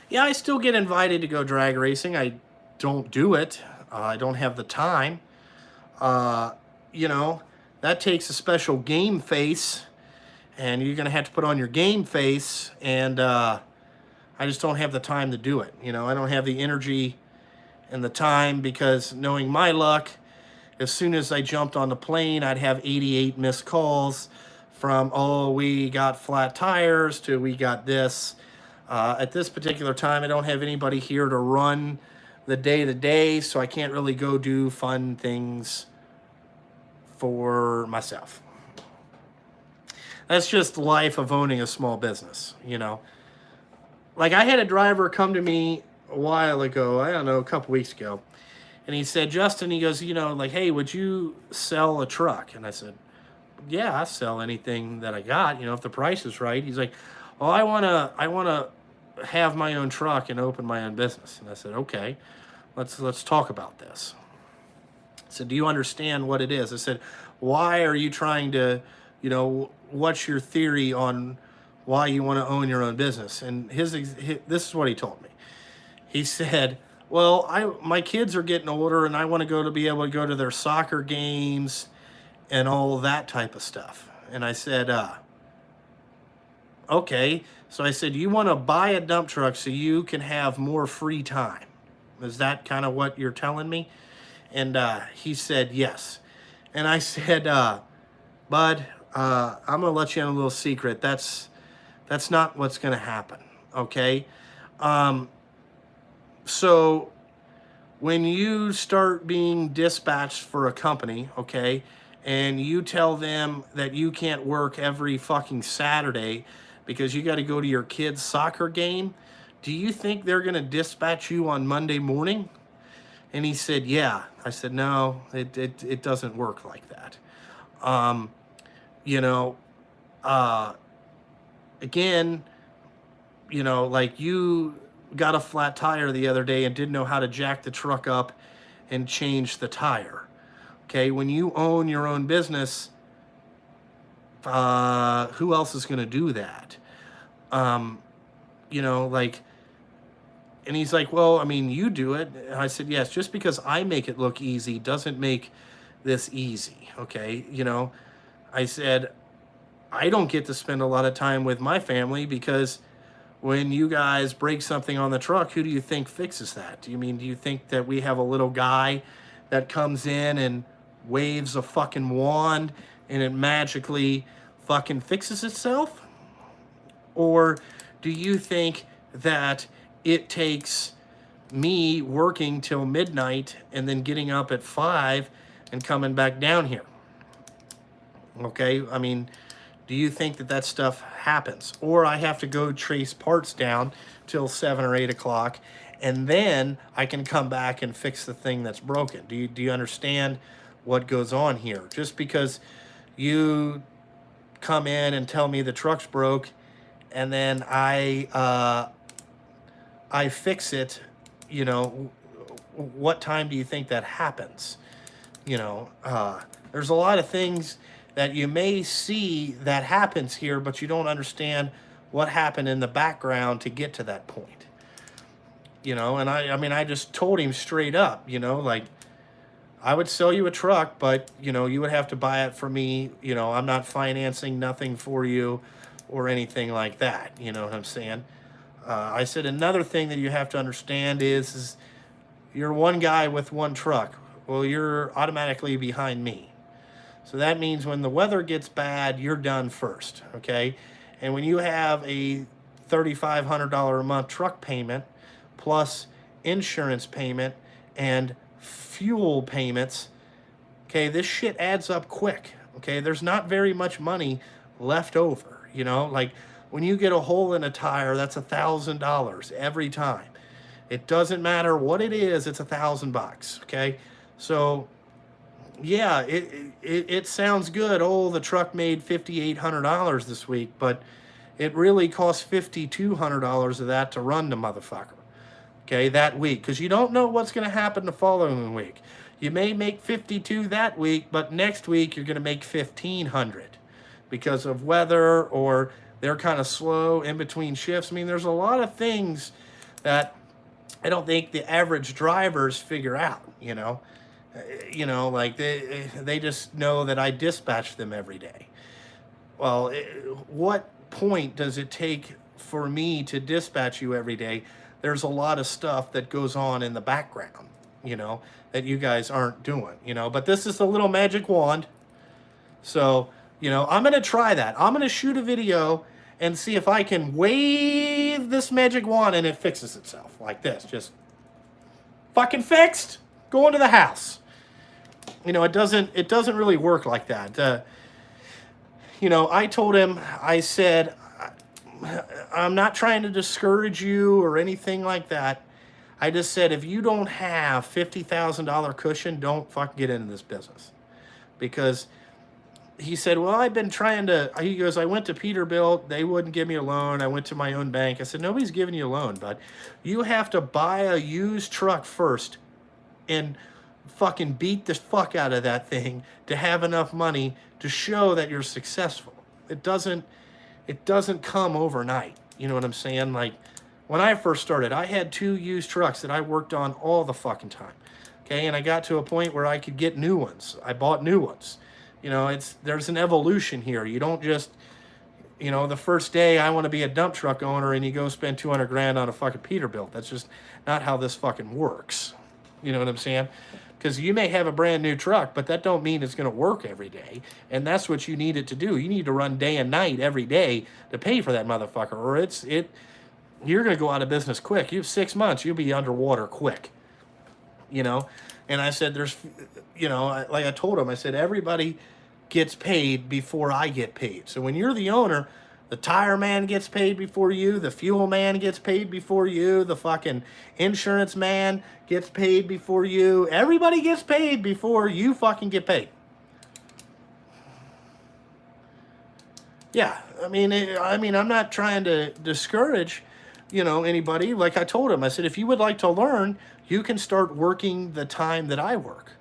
Yeah, I still get invited to go drag racing. I don't do it. I don't have the time. You know, that takes a special game face, and you're going to have to put on your game face, and I just don't have the time to do it. You know, I don't have the energy and the time, because knowing my luck, as soon as I jumped on the plane, I'd have 88 missed calls from, oh, we got flat tires, to we got this. At this particular time, I don't have anybody here to run the day-to-day, so I can't really go do fun things for myself. That's just life of owning a small business, you know. Like, I had a driver come to me a while ago, I don't know, a couple weeks ago, and he said, Justin, he goes, you know, like, hey, would you sell a truck? And I said, yeah, I sell anything that I got, you know, if the price is right. He's like, oh, I wanna have my own truck and open my own business. And I said, okay, let's talk about this. I said, do you understand what it is? I said, why are you trying to, you know, what's your theory on why you want to own your own business? And this is what he told me. He said, well, my kids are getting older and I want to be able to go to their soccer games and all that type of stuff. And I said, okay. So I said, you want to buy a dump truck so you can have more free time. Is that kind of what you're telling me? And he said, yes. And I said, bud, I'm going to let you in a little secret. That's not what's going to happen. Okay. So when you start being dispatched for a company, okay, and you tell them that you can't work every fucking Saturday because you got to go to your kid's soccer game, do you think they're going to dispatch you on Monday morning? And he said, yeah. I said, no, it doesn't work like that. You know, again, you know, like you got a flat tire the other day and didn't know how to jack the truck up and change the tire. Okay, when you own your own business, who else is going to do that? You know, like, and he's like, well, I mean, you do it. And I said, yes, just because I make it look easy doesn't make this easy, okay? You know, I said, I don't get to spend a lot of time with my family because when you guys break something on the truck, who do you think fixes that? Do you think that we have a little guy that comes in and waves a fucking wand and it magically fucking fixes itself? Or do you think that it takes me working till midnight and then getting up at 5 and coming back down here? Okay, I mean, do you think that that stuff happens? Or I have to go trace parts down till 7 or 8 o'clock, and then I can come back and fix the thing that's broken. Do you understand what goes on here? Just because you come in and tell me the truck's broke, and then I fix it, you know, what time do you think that happens? You know, there's a lot of things that you may see that happens here, but you don't understand what happened in the background to get to that point. You know, and I mean, I just told him straight up, you know, like, I would sell you a truck, but, you know, you would have to buy it for me. You know, I'm not financing nothing for you or anything like that. You know what I'm saying? I said another thing that you have to understand is you're one guy with one truck. Well, you're automatically behind me. So that means when the weather gets bad, you're done first, okay? And when you have a $3,500 a month truck payment plus insurance payment and fuel payments, okay, this shit adds up quick, okay? There's not very much money left over, you know? Like, when you get a hole in a tire, that's $1,000 every time. It doesn't matter what it is, it's $1,000, okay? So, yeah, it sounds good. Oh, the truck made $5,800 this week, but it really costs $5,200 of that to run the motherfucker, okay, that week, because you don't know what's going to happen the following week. You may make 52 that week, but next week you're going to make 1,500 because of weather, or they're kind of slow in between shifts. I mean, there's a lot of things that I don't think the average drivers figure out, you know. You know, like they just know that I dispatch them every day. Well, what point does it take for me to dispatch you every day? There's a lot of stuff that goes on in the background, you know, that you guys aren't doing, you know. But this is the little magic wand. So, you know, I'm going to try that. I'm going to shoot a video and see if I can wave this magic wand and it fixes itself like this. Just fucking fixed. Go into the house. You know, it doesn't really work like that. You know, I told him, I said, I'm not trying to discourage you or anything like that. I just said, if you don't have $50,000 cushion, don't fucking get into this business. Because he said, well, I've been trying to, he goes, I went to Peterbilt, they wouldn't give me a loan. I went to my own bank. I said, nobody's giving you a loan, bud. You have to buy a used truck first and fucking beat the fuck out of that thing to have enough money to show that you're successful. It doesn't come overnight. You know what I'm saying? Like, when I first started, I had 2 used trucks that I worked on all the fucking time. Okay, and I got to a point where I could get new ones. I bought new ones. You know, there's an evolution here. You don't just, you know, the first day I want to be a dump truck owner and you go spend 200 grand on a fucking Peterbilt. That's just not how this fucking works. You know what I'm saying? Because you may have a brand new truck, but that don't mean it's going to work every day. And that's what you need it to do. You need to run day and night every day to pay for that motherfucker, or you're going to go out of business quick. You have 6 months, you'll be underwater quick. You know? And I said, you know, like I told him, I said, everybody gets paid before I get paid. So when you're the owner, the tire man gets paid before you, the fuel man gets paid before you, the fucking insurance man gets paid before you. Everybody gets paid before you fucking get paid. Yeah, I mean, I'm not trying to discourage, you know, anybody. Like I told him, I said, if you would like to learn, you can start working the time that I work.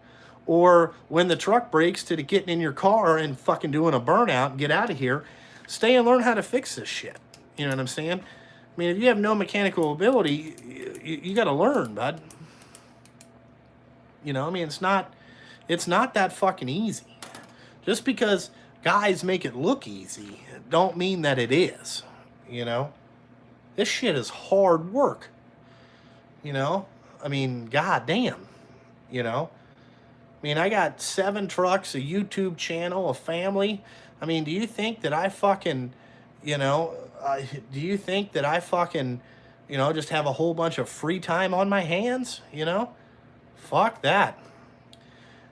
Or when the truck breaks, to getting in your car and fucking doing a burnout and get out of here, stay and learn how to fix this shit. You know what I'm saying? I mean, if you have no mechanical ability, you got to learn, bud. You know, I mean, it's not It's not that fucking easy. Just because guys make it look easy, don't mean that it is, you know? This shit is hard work, you know? I mean, goddamn, you know? I mean, I got 7 trucks, a YouTube channel, a family. I mean, do you think that I fucking, you know, do you think that I fucking, you know, just have a whole bunch of free time on my hands, you know? Fuck that.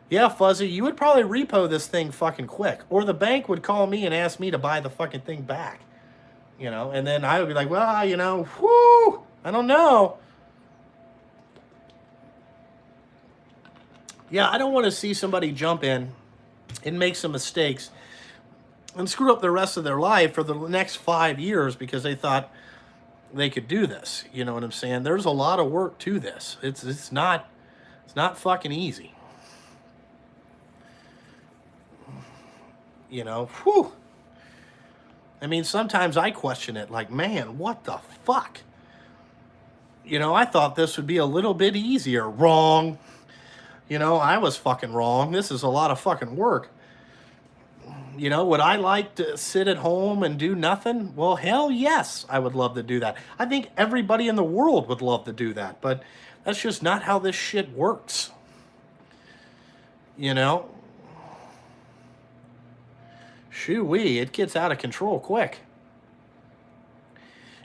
Yeah, Fuzzy, you would probably repo this thing fucking quick. Or the bank would call me and ask me to buy the fucking thing back. You know, and then I would be like, well, you know, whoo, I don't know. Yeah, I don't want to see somebody jump in and make some mistakes and screw up the rest of their life for the next 5 years because they thought they could do this. You know what I'm saying? There's a lot of work to this. It's not fucking easy. You know, whew. I mean, sometimes I question it like, man, what the fuck? You know, I thought this would be a little bit easier. Wrong. You know, I was fucking wrong. This is a lot of fucking work. You know, would I like to sit at home and do nothing? Well, hell yes, I would love to do that. I think everybody in the world would love to do that, but that's just not how this shit works. You know? Shoo-wee, it gets out of control quick.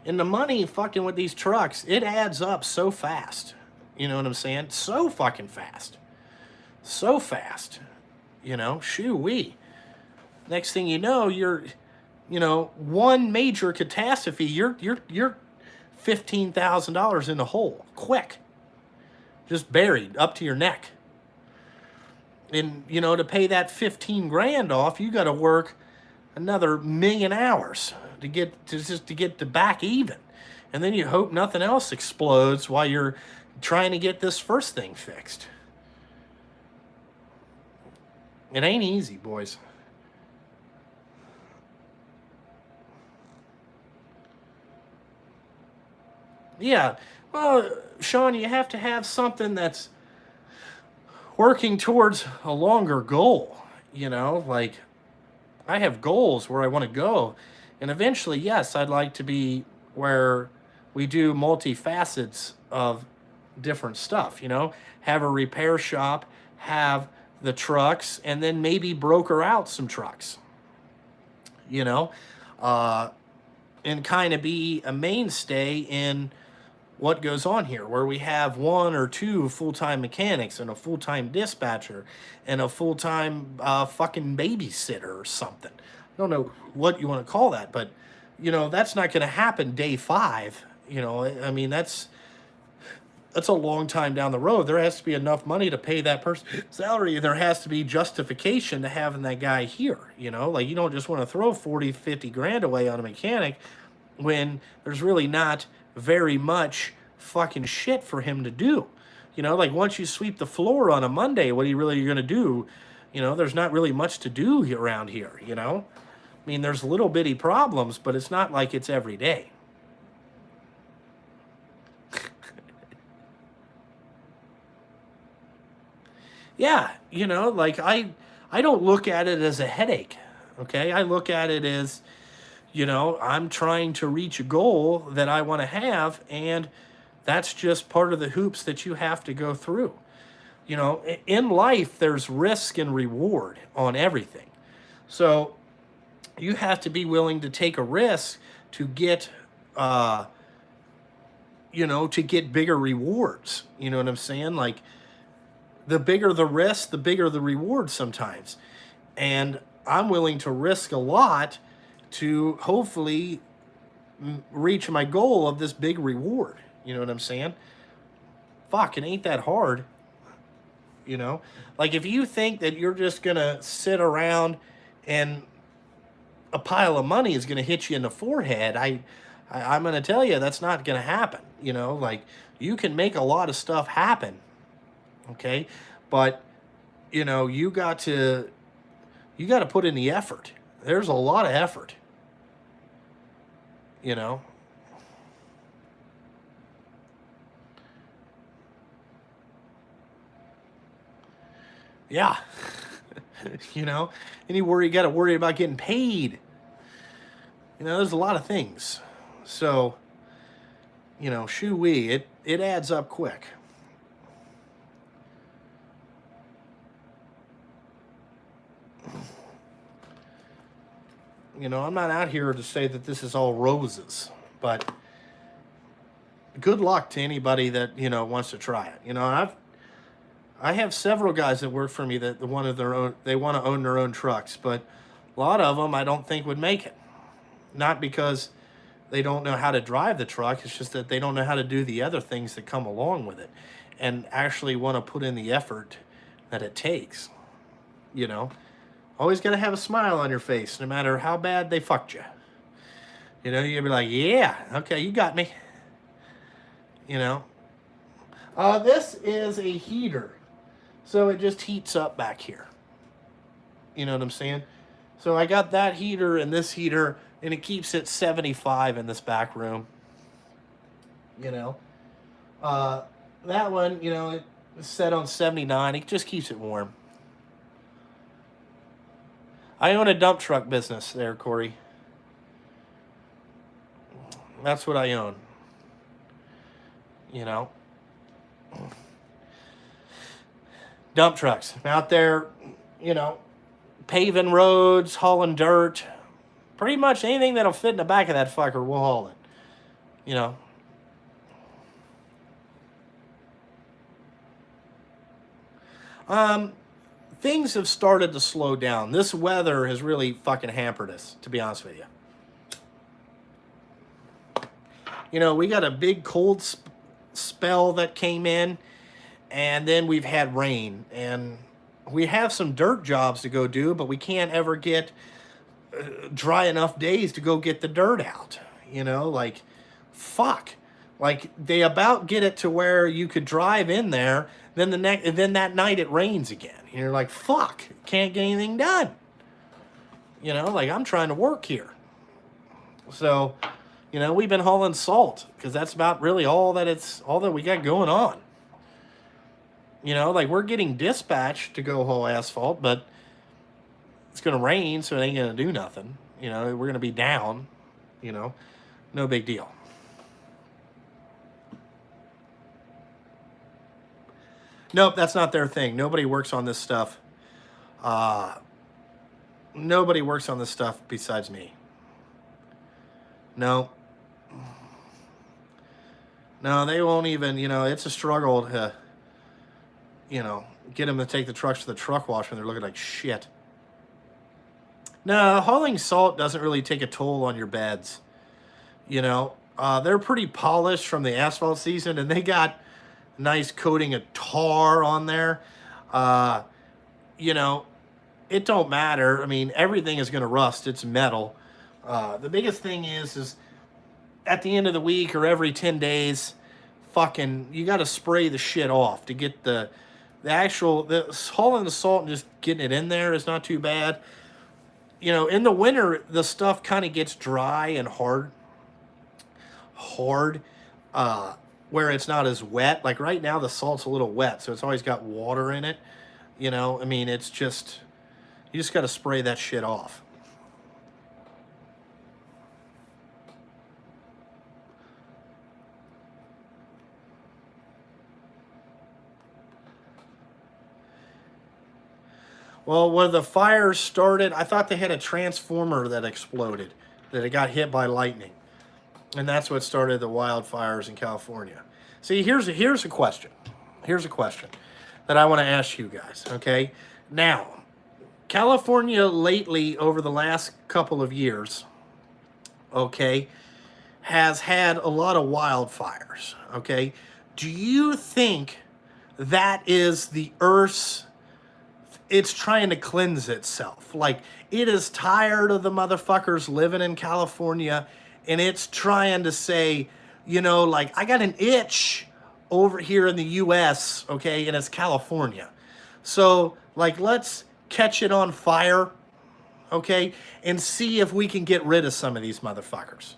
And the money fucking with these trucks, it adds up so fast. You know what I'm saying? So fucking fast. So fast. You know, shoo-wee. Next thing you know, you're, you know, one major catastrophe, you're $15,000 in the hole. Quick. Just buried up to your neck. And, you know, to pay that 15 grand off, you got to work another 1,000,000 hours to get to back even. And then you hope nothing else explodes while you're trying to get this first thing fixed. It ain't easy, boys. Yeah. Well, Sean, you have to have something that's working towards a longer goal. You know, like I have goals where I want to go. And eventually, yes, I'd like to be where we do multifacets of different stuff, you know, have a repair shop, have the trucks, and then maybe broker out some trucks, you know, and kind of be a mainstay in what goes on here, where we have 1 or 2 full-time mechanics and a full-time dispatcher and a full-time fucking babysitter or something. I don't know what you want to call that, but, you know, that's not going to happen day 5. You know, I mean, that's a long time down the road. There has to be enough money to pay that person salary. There has to be justification to having that guy here, you know? Like, you don't just want to throw 40, 50 grand away on a mechanic when there's really not very much fucking shit for him to do. You know, like once you sweep the floor on a Monday, what are you really going to do? You know, there's not really much to do around here, you know? I mean, there's little bitty problems, but it's not like it's every day. Yeah, you know, like I don't look at it as a headache, okay? I look at it as, you know, I'm trying to reach a goal that I want to have, and that's just part of the hoops that you have to go through. You know, in life, there's risk and reward on everything. So you have to be willing to take a risk to get, you know, to get bigger rewards. You know what I'm saying? Like, the bigger the risk, the bigger the reward sometimes. And I'm willing to risk a lot to hopefully reach my goal of this big reward. You know what I'm saying? Fuck, it ain't that hard. You know? Like, if you think that you're just going to sit around and a pile of money is going to hit you in the forehead, I'm going to tell you that's not going to happen. You know? Like, you can make a lot of stuff happen. Okay? But, you know, you got to put in the effort. There's a lot of effort. You know? Yeah. You know, you got to worry about getting paid. You know, there's a lot of things. So, you know, shoo-wee, it adds up quick. You know, I'm not out here to say that this is all roses, but good luck to anybody that, you know, wants to try it. You know, I have several guys that work for me that they want to own their own trucks, but a lot of them I don't think would make it. Not because they don't know how to drive the truck, it's just that they don't know how to do the other things that come along with it and actually want to put in the effort that it takes. You know, always got to have a smile on your face no matter how bad they fucked you. You know, you'll be like, yeah, okay, you got me. You know, this is a heater, so it just heats up back here. You know what I'm saying? So I got that heater and this heater, and it keeps it 75 in this back room. You know, that one, you know, it's set on 79. It just keeps it warm. I own a dump truck business there, Corey. That's what I own. You know, dump trucks. I'm out there, you know, paving roads, hauling dirt. Pretty much anything that'll fit in the back of that fucker, we'll haul it. You know. Things have started to slow down. This weather has really fucking hampered us, to be honest with you. You know, we got a big cold spell that came in, and then we've had rain, and we have some dirt jobs to go do, but we can't ever get dry enough days to go get the dirt out. You know, like, fuck. Like, they about get it to where you could drive in there, then then that night it rains again. And you're like, fuck, can't get anything done. You know, like, I'm trying to work here. So, you know, we've been hauling salt because that's about really all that we got going on. You know, like, we're getting dispatched to go haul asphalt, but it's going to rain, so it ain't going to do nothing. You know, we're going to be down, you know, no big deal. Nope, that's not their thing. Nobody works on this stuff. Nobody works on this stuff besides me. No, they won't even, you know, it's a struggle to, you know, get them to take the trucks to the truck wash when they're looking like shit. No, hauling salt doesn't really take a toll on your beds. You know, they're pretty polished from the asphalt season, and they got nice coating of tar on there. You know, it don't matter. I mean, everything is going to rust. It's metal. The biggest thing is at the end of the week or every 10 days, fucking, you got to spray the shit off to get the hauling the salt and just getting it in there is not too bad. You know, in the winter, the stuff kind of gets dry and hard, where it's not as wet. Like right now, the salt's a little wet, so it's always got water in it. You know, I mean, it's just, you just got to spray that shit off. Well, when the fires started, I thought they had a transformer that exploded, that it got hit by lightning. And that's what started the wildfires in California. See, here's a question. Here's a question that I want to ask you guys, okay? Now, California lately, over the last couple of years, okay, has had a lot of wildfires, okay? Do you think that is the Earth's, it's trying to cleanse itself? Like, it is tired of the motherfuckers living in California, and it's trying to say, you know, like, I got an itch over here in the U.S., okay, and it's California. So, like, let's catch it on fire, okay, and see if we can get rid of some of these motherfuckers.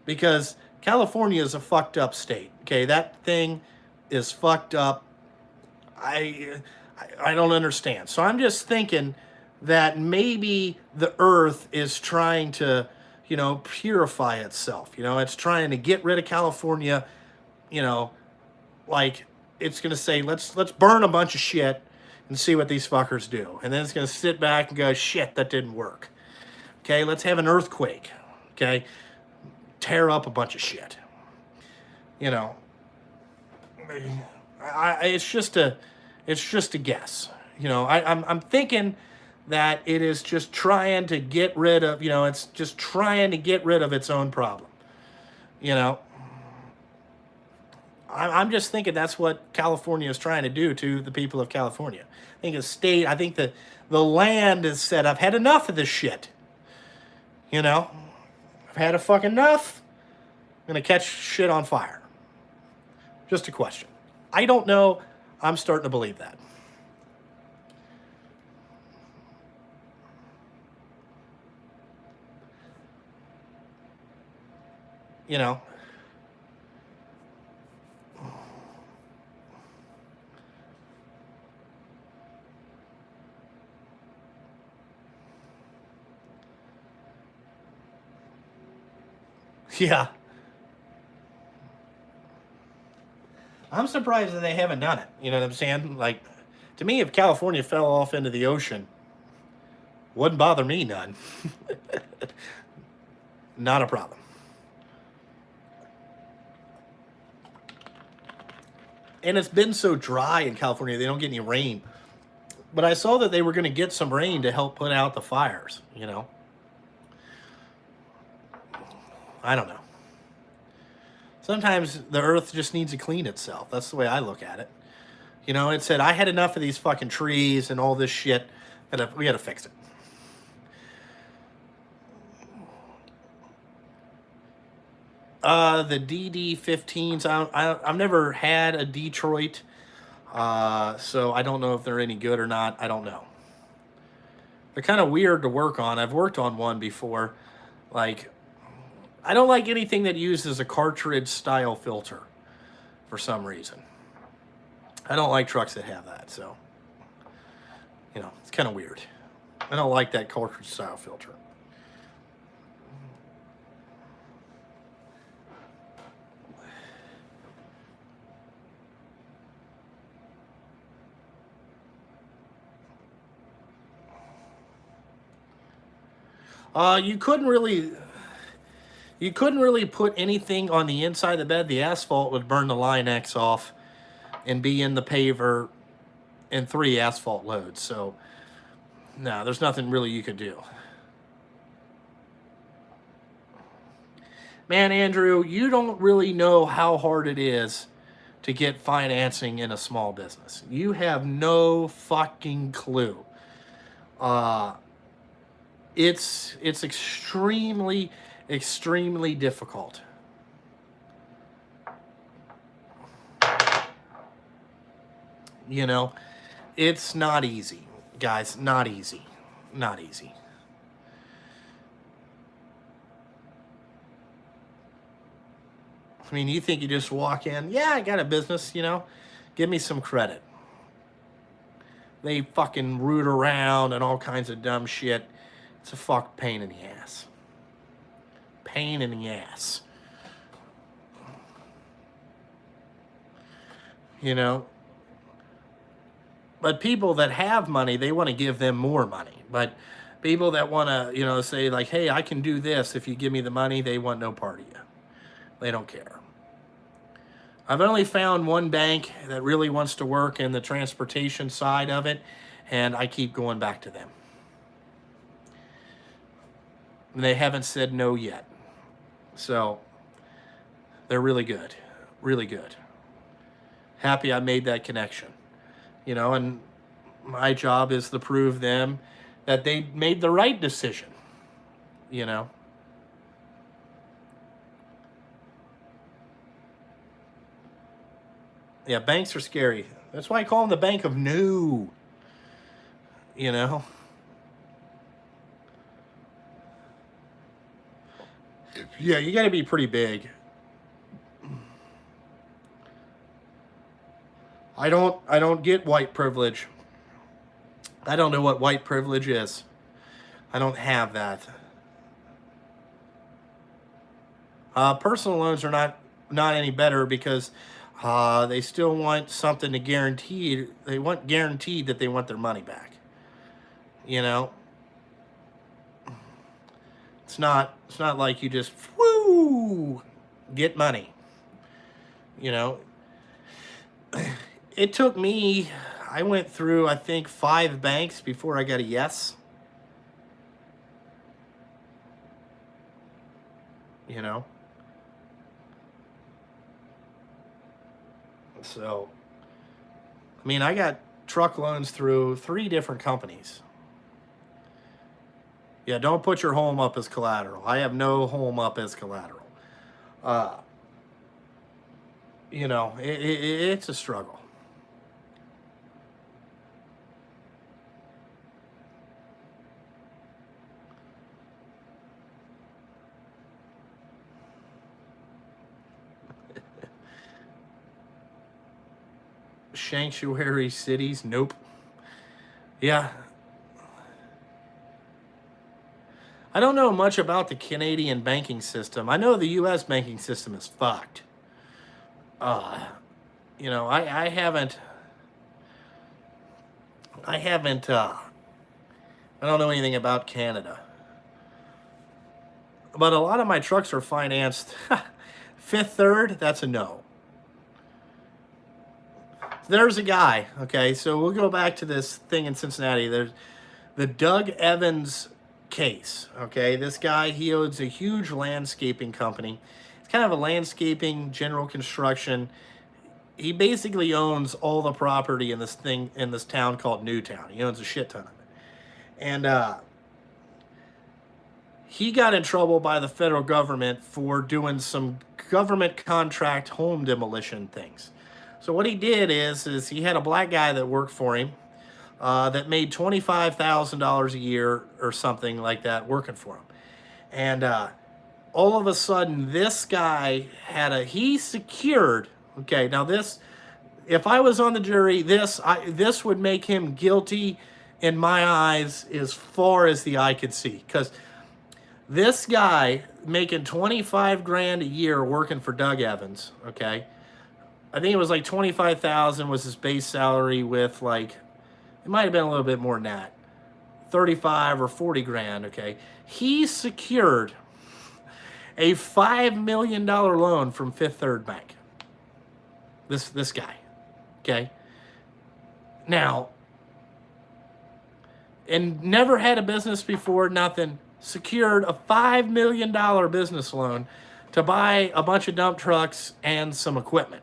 Because California is a fucked up state, okay? That thing is fucked up. I I don't understand. So I'm just thinking that maybe the earth is trying to, purify itself. It's trying to get rid of California, you know, like it's going to say, let's burn a bunch of shit and see what these fuckers do. And then it's going to sit back and go, shit, that didn't work. Okay, let's have an earthquake. Okay, tear up a bunch of shit. You know, it's just a guess. I'm thinking that it is just trying to get rid of, it's just trying to get rid of its own problem. I'm just thinking that's what California is trying to do to the people of California. I think I think the land has said, I've had enough of this shit. I've had a fucking enough. I'm going to catch shit on fire. Just a question. I don't know. I'm starting to believe that. Yeah. I'm surprised that they haven't done it. You know what I'm saying? Like, to me, if California fell off into the ocean, wouldn't bother me none. Not a problem. And it's been so dry in California, they don't get any rain. But I saw that they were going to get some rain to help put out the fires, I don't know. Sometimes the earth just needs to clean itself. That's the way I look at it. It said, I had enough of these fucking trees and all this shit, and we got to fix it. The DD-15s, I've never had a Detroit, so I don't know if they're any good or not. I don't know. They're kind of weird to work on. I've worked on one before. Like, I don't like anything that uses a cartridge-style filter for some reason. I don't like trucks that have that, so, it's kind of weird. I don't like that cartridge-style filter. You couldn't really put anything on the inside of the bed. The asphalt would burn the line X off and be in the paver in 3 asphalt loads. So, no, there's nothing really you could do. Man, Andrew, you don't really know how hard it is to get financing in a small business. You have no fucking clue. It's extremely, extremely difficult. It's not easy, guys. Not easy. Not easy. I mean, you think you just walk in, yeah, I got a business, give me some credit. They fucking root around and all kinds of dumb shit. It's a fuck pain in the ass. Pain in the ass. But people that have money, they want to give them more money. But people that want to, say like, hey, I can do this if you give me the money, they want no part of you. They don't care. I've only found one bank that really wants to work in the transportation side of it, and I keep going back to them. And they haven't said no yet. So, they're really good. Really good. Happy I made that connection. And my job is to prove them that they made the right decision. Yeah, banks are scary. That's why I call them the bank of no. Yeah, you got to be pretty big. I don't get white privilege. I don't know what white privilege is. I don't have that. Personal loans are not any better because they still want something to guarantee. They want guaranteed that they want their money back. You know, it's not like you just woo get money. You know, it took me. I went through I think 5 banks before I got a yes. You know, so I mean I got truck loans through 3 different companies. Yeah, don't put your home up as collateral. I have no home up as collateral. Uh, it's a struggle. Sanctuary cities, nope. Yeah, I don't know much about the Canadian banking system. I know the U.S. banking system is fucked. Uh, I haven't. I don't know anything about Canada, but a lot of my trucks are financed. Fifth Third, that's a no. There's a guy. Okay, so we'll go back to this thing in Cincinnati. There's the Doug Evans case. Okay, this guy, he owns a huge landscaping company. It's kind of a landscaping general construction. He basically owns all the property in this town called Newtown. He owns a shit ton of it. And he got in trouble by the federal government for doing some government contract home demolition things. So what he did is he had a black guy that worked for him that made $25,000 a year or something like that working for him. And all of a sudden, this guy he secured. Okay, now this, if I was on the jury, this would make him guilty in my eyes as far as the eye could see, because this guy making 25 grand a year working for Doug Evans. Okay, I think it was like 25,000 was his base salary with like, it might have been a little bit more than that, 35 or 40 grand. Okay, he secured a $5 million loan from Fifth Third Bank. This guy, okay? Now, and never had a business before, nothing, secured a $5 million business loan to buy a bunch of dump trucks and some equipment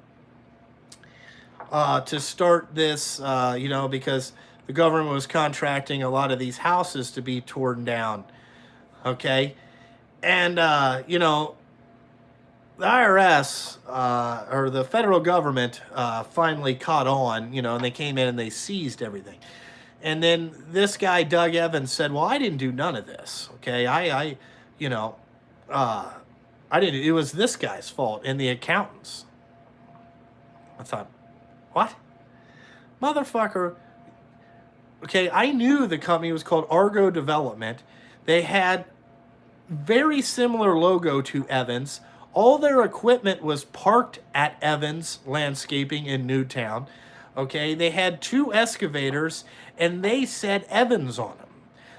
to start this, because the government was contracting a lot of these houses to be torn down, okay? And, the IRS or the federal government finally caught on, and they came in and they seized everything. And then this guy, Doug Evans, said, well, I didn't do none of this. Okay. I didn't, it was this guy's fault and the accountants. I thought, what? Motherfucker. Okay. I knew the company was called Argo Development. They had very similar logo to Evans. All their equipment was parked at Evans Landscaping in Newtown. Okay, they had 2 excavators and they said Evans on them.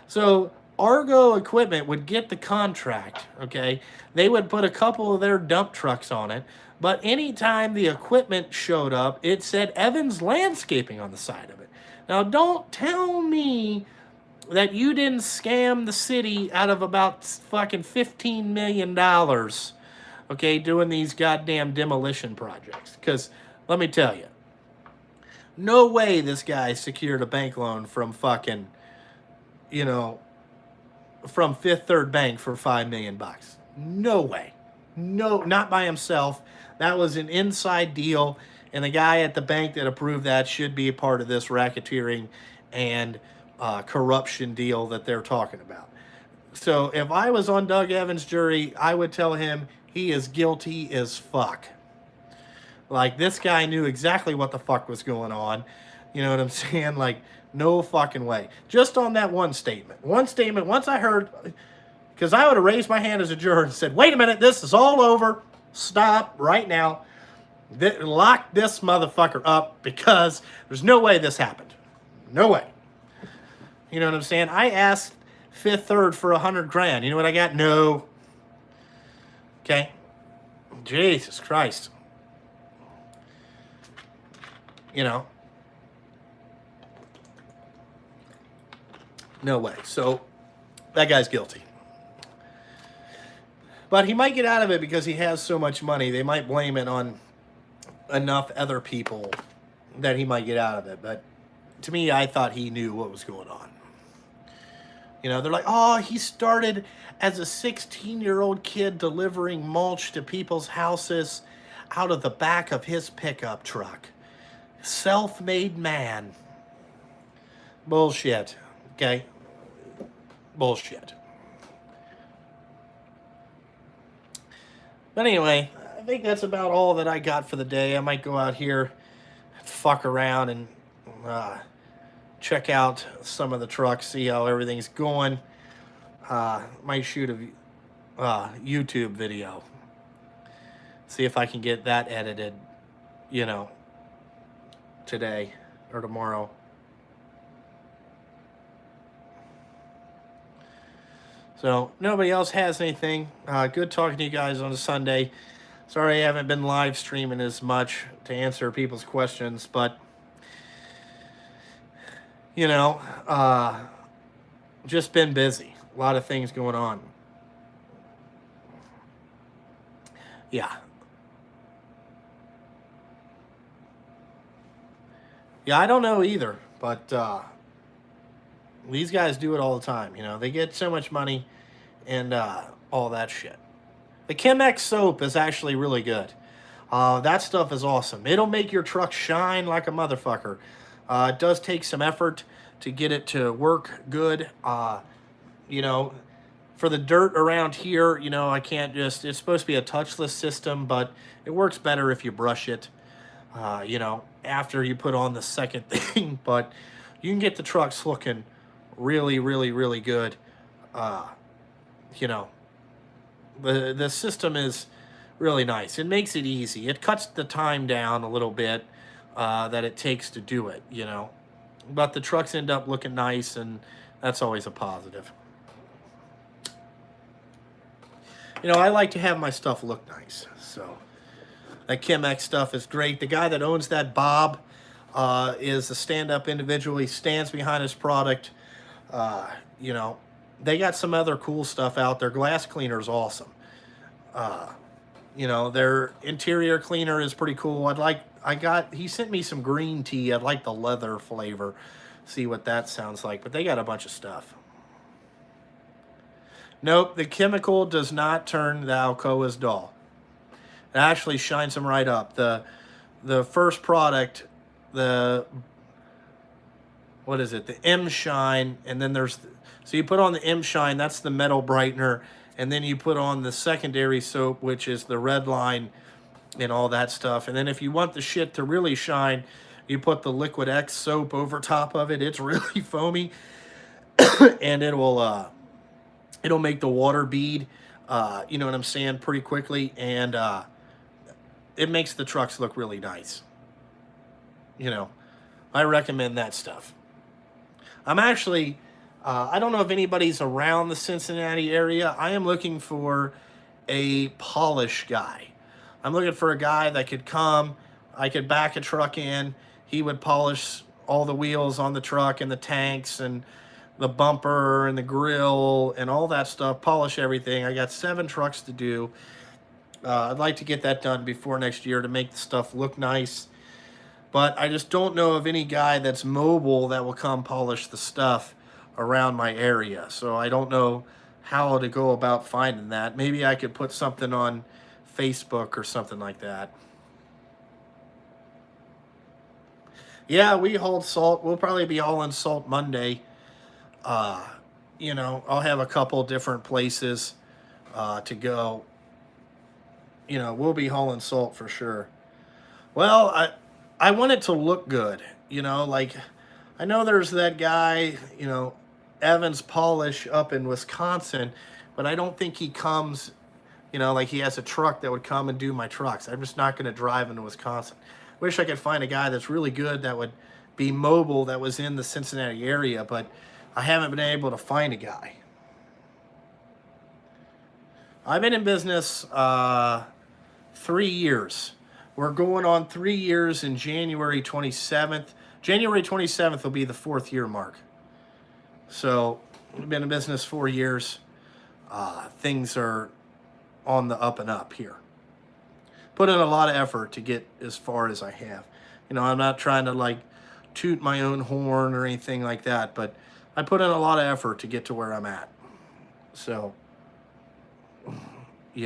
So Argo Equipment would get the contract. Okay, they would put a couple of their dump trucks on it, but anytime the equipment showed up, it said Evans Landscaping on the side of it. Now, don't tell me that you didn't scam the city out of about fucking $15 million. Okay, doing these goddamn demolition projects. Because, let me tell you, no way this guy secured a bank loan from fucking, from Fifth Third Bank for $5 million. No way. No, not by himself. That was an inside deal, and the guy at the bank that approved that should be a part of this racketeering and corruption deal that they're talking about. So if I was on Doug Evans' jury, I would tell him he is guilty as fuck. Like, this guy knew exactly what the fuck was going on. You know what I'm saying? Like, no fucking way. Just on that one statement. One statement, once I heard, because I would have raised my hand as a juror and said, wait a minute, this is all over. Stop right now. Lock this motherfucker up because there's no way this happened. No way. You know what I'm saying? I asked Fifth Third for $100,000. You know what I got? No. Okay. Jesus Christ. You know. No way. So that guy's guilty. But he might get out of it because he has so much money. They might blame it on enough other people that he might get out of it. But to me, I thought he knew what was going on. You know, they're like, oh, he started as a 16-year-old kid delivering mulch to people's houses out of the back of his pickup truck. Self-made man. Bullshit. Okay? Bullshit. But anyway, I think that's about all that I got for the day. I might go out here, fuck around, and check out some of the trucks, see how everything's going. Might shoot a YouTube video. See if I can get that edited, you know, today or tomorrow. So, nobody else has anything. Good talking to you guys on a Sunday. Sorry I haven't been live streaming as much to answer people's questions, but, you know, just been busy. A lot of things going on. Yeah. Yeah, I don't know either, but these guys do it all the time. You know, they get so much money and all that shit. The Chemex soap is actually really good. That stuff is awesome. It'll make your truck shine like a motherfucker. It does take some effort to get it to work good. You know, for the dirt around here, you know, I can't just, it's supposed to be a touchless system, but it works better if you brush it, you know, after you put on the second thing. But you can get the trucks looking really, really, really good. You know, the system is really nice. It makes it easy. It cuts the time down a little bit that it takes to do it, you know. But the trucks end up looking nice, and that's always a positive. You know, I like to have my stuff look nice. So that Chemex stuff is great. The guy that owns that, Bob, is a stand-up individual. He stands behind his product. You know, they got some other cool stuff out there. Glass cleaner is awesome. You know, their interior cleaner is pretty cool. He sent me some green tea. I'd like the leather flavor. See what that sounds like. But they got a bunch of stuff. Nope, the chemical does not turn the Alcoa's dull. It actually shines them right up. The first product, what is it? The M Shine, and then so you put on the M Shine, that's the metal brightener, and then you put on the secondary soap, which is the red line and all that stuff. And then if you want the shit to really shine, you put the Liquid X soap over top of it. It's really foamy, and it'll make the water bead, you know what I'm saying, pretty quickly, and it makes the trucks look really nice. You know, I recommend that stuff. I'm actually, I don't know if anybody's around the Cincinnati area. I am looking for a polish guy. I'm looking for a guy that could come, I could back a truck in, he would polish all the wheels on the truck and the tanks and the bumper and the grill and all that stuff, polish everything. I got 7 trucks to do. I'd like to get that done before next year to make the stuff look nice. But I just don't know of any guy that's mobile that will come polish the stuff around my area. So I don't know how to go about finding that. Maybe I could put something on Facebook or something like that. Yeah, we hauled salt. We'll probably be hauling salt Monday. You know, I'll have a couple different places to go. You know, we'll be hauling salt for sure. Well, I want it to look good. You know, like, I know there's that guy, Evans Polish up in Wisconsin, but I don't think he comes, like he has a truck that would come and do my trucks. I'm just not going to drive into Wisconsin. Wish I could find a guy that's really good that would be mobile, that was in the Cincinnati area, but I haven't been able to find a guy. I've been in business 3 years. We're going on 3 years in January 27th. January 27th will be the 4th year mark. So we've been in business 4 years. Things are on the up and up here. Put in a lot of effort to get as far as I have. I'm not trying to like toot my own horn or anything like that, but I put in a lot of effort to get to where I'm at. So, it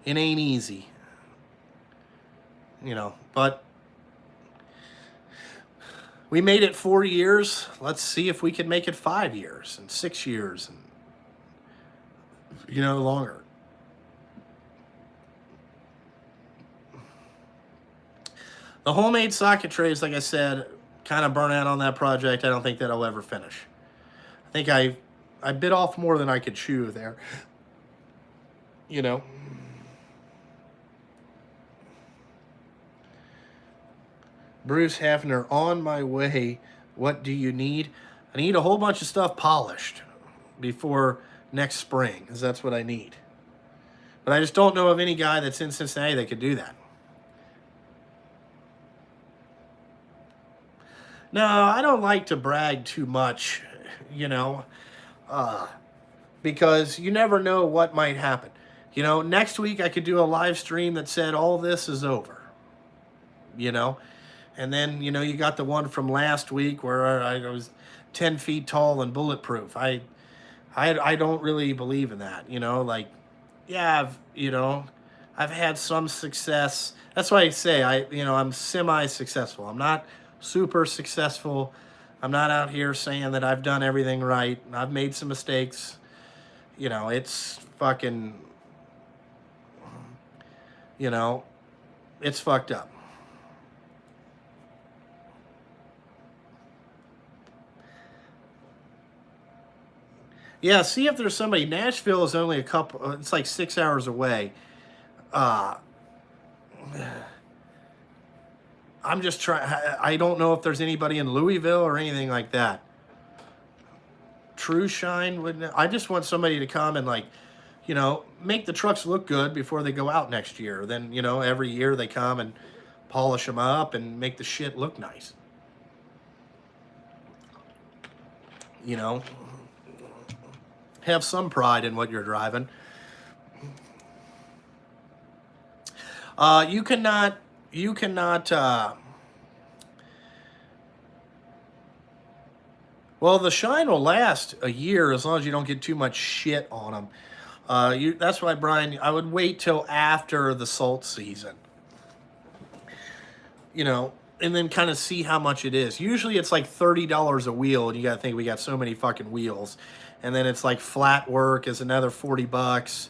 ain't easy. But we made it 4 years. Let's see if we can make it 5 years and 6 years and, longer. The homemade socket trays, like I said, kind of burn out on that project. I don't think that I'll ever finish. I think I bit off more than I could chew there. Bruce Hafner, on my way. What do you need? I need a whole bunch of stuff polished before next spring, because that's what I need. But I just don't know of any guy that's in Cincinnati that could do that. No, I don't like to brag too much, because you never know what might happen. Next week I could do a live stream that said all this is over, and then, you got the one from last week where I was 10 feet tall and bulletproof. I don't really believe in that, yeah, I've had some success. That's why I say I'm semi-successful. I'm not super successful. I'm not out here saying that I've done everything right. I've made some mistakes. It's fucking, it's fucked up. Yeah, see if there's somebody. Nashville is only it's like 6 hours away. I'm just trying. I don't know if there's anybody in Louisville or anything like that. True Shine wouldn't. I just want somebody to come and make the trucks look good before they go out next year. Then every year they come and polish them up and make the shit look nice. Have some pride in what you're driving. You cannot, well, the Shine will last a year as long as you don't get too much shit on them. That's why, Brian, I would wait till after the salt season. And then kind of see how much it is. Usually it's like $30 a wheel, and you got to think we got so many fucking wheels. And then it's like flat work is another $40.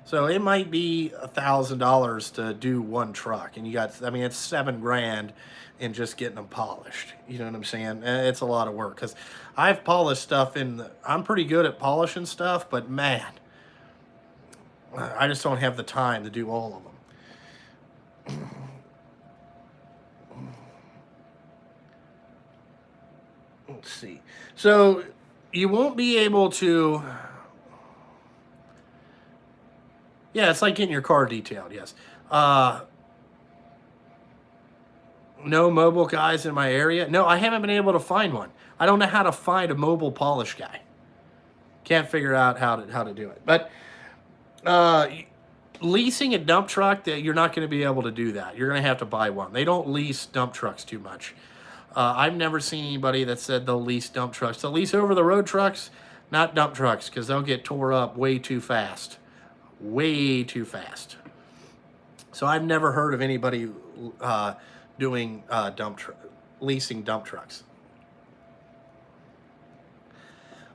So it might be $1,000 to do one truck, and it's $7,000 in just getting them polished. You know what I'm saying? It's a lot of work because I've polished stuff I'm pretty good at polishing stuff, but man, I just don't have the time to do all of them. Let's see. So you won't be able to. Yeah, it's like getting your car detailed, yes. No mobile guys in my area. No, I haven't been able to find one. I don't know how to find a mobile polish guy. Can't figure out how to do it. But leasing a dump truck, that you're not going to be able to do that. You're going to have to buy one. They don't lease dump trucks too much. I've never seen anybody that said they'll lease dump trucks. They'll lease over-the-road trucks, not dump trucks, because they'll get tore up way too fast. Way too fast. So I've never heard of anybody doing leasing dump trucks.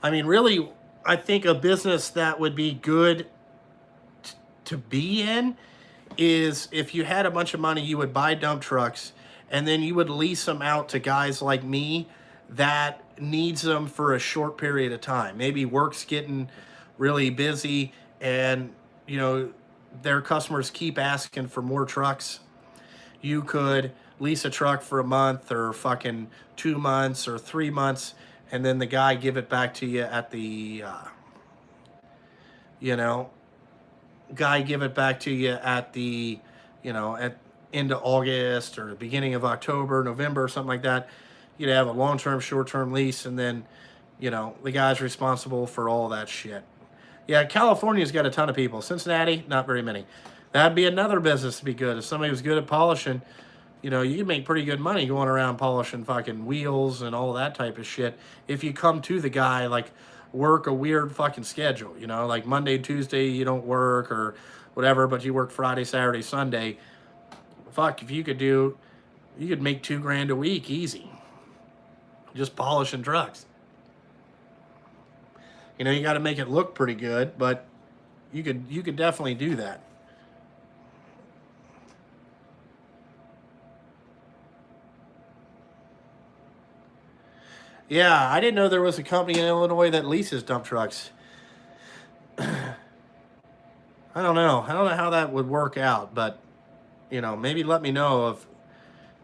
I mean, really, I think a business that would be good to be in is if you had a bunch of money, you would buy dump trucks and then you would lease them out to guys like me that needs them for a short period of time. Maybe work's getting really busy, and you know their customers keep asking for more trucks. You could lease a truck for a month or fucking 2 months or 3 months, and then the guy give it back to you at the you know guy give it back to you at the at end of August or the beginning of October, November, or something like that. You'd have a long-term, short-term lease, and then the guy's responsible for all that shit. Yeah, California's got a ton of people. Cincinnati, not very many. That'd be another business to be good. If somebody was good at polishing, you could make pretty good money going around polishing fucking wheels and all that type of shit. If you come to the guy, like, work a weird fucking schedule, like Monday, Tuesday, you don't work or whatever, but you work Friday, Saturday, Sunday. Fuck, if you could make $2,000 a week easy. Just polishing trucks. You got to make it look pretty good, but you could definitely do that. Yeah, I didn't know there was a company in Illinois that leases dump trucks. I don't know. I don't know how that would work out, but maybe let me know if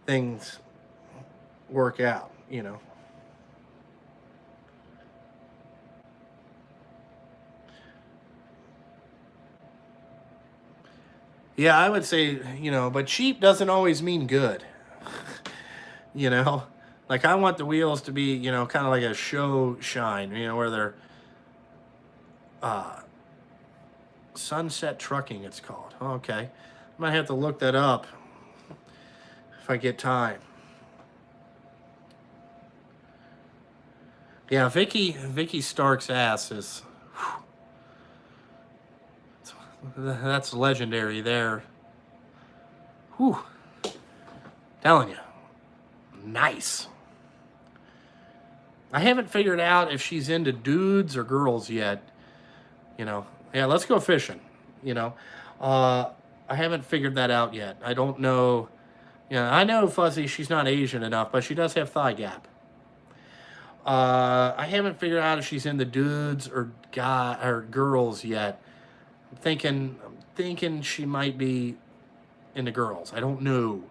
things work out. Yeah, I would say, but cheap doesn't always mean good. you know, like I want the wheels to be, kind of like a show shine, where they're uh, Sunset Trucking, it's called. Okay. I might have to look that up if I get time. Yeah, Vicky Stark's ass is, that's legendary there. Whew. Telling you. Nice. I haven't figured out if she's into dudes or girls yet. Yeah, let's go fishing. I haven't figured that out yet. I don't know. I know Fuzzy, she's not Asian enough, but she does have thigh gap. I haven't figured out if she's into dudes or girls yet. I'm thinking she might be into girls. I don't know.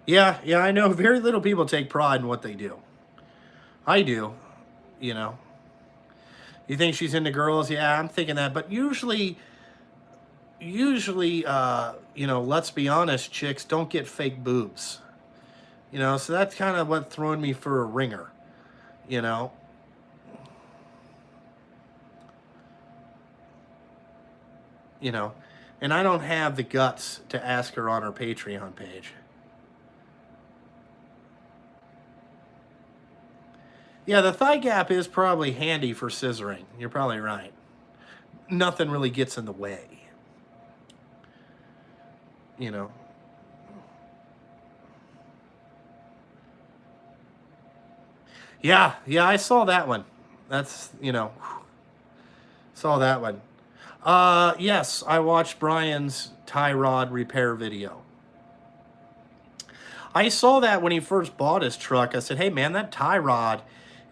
Yeah, I know very little people take pride in what they do. I do, you know. You think she's into girls? Yeah, I'm thinking that. But usually, let's be honest, chicks don't get fake boobs. So that's kind of what throwing me for a ringer, you know. You know, and I don't have the guts to ask her on her Patreon page. Yeah, the thigh gap is probably handy for scissoring. You're probably right. Nothing really gets in the way. You know. Yeah, I saw that one. That's, saw that one. Yes, I watched Brian's tie rod repair video. I saw that when he first bought his truck. I said, hey man, that tie rod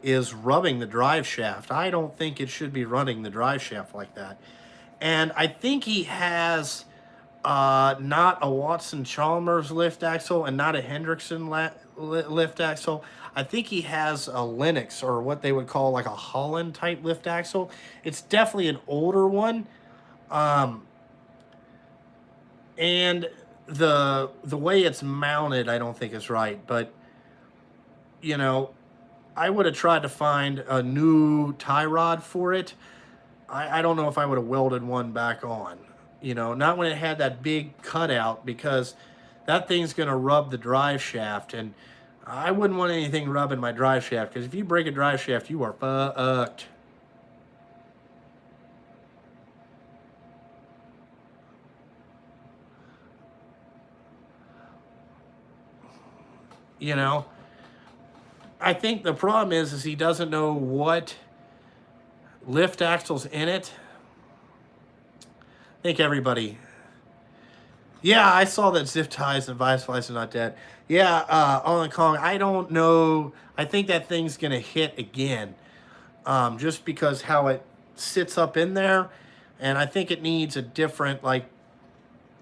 is rubbing the drive shaft. I don't think it should be running the drive shaft like that. And I think he has not a Watson Chalmers lift axle and not a Hendrickson lift axle. I think he has a Lennox, or what they would call like a Holland type lift axle. It's definitely an older one. And the way it's mounted, I don't think is right. But, I would have tried to find a new tie rod for it. I don't know if I would have welded one back on. Not when it had that big cutout, because that thing's going to rub the drive shaft. And I wouldn't want anything rubbing my drive shaft, because if you break a drive shaft, you are fucked. I think the problem is he doesn't know what Lift axles in it. I think everybody. Yeah, I saw that zip ties and vice flies are not dead. Yeah, on the Kong, I don't know. I think that thing's gonna hit again, just because how it sits up in there, and I think it needs a different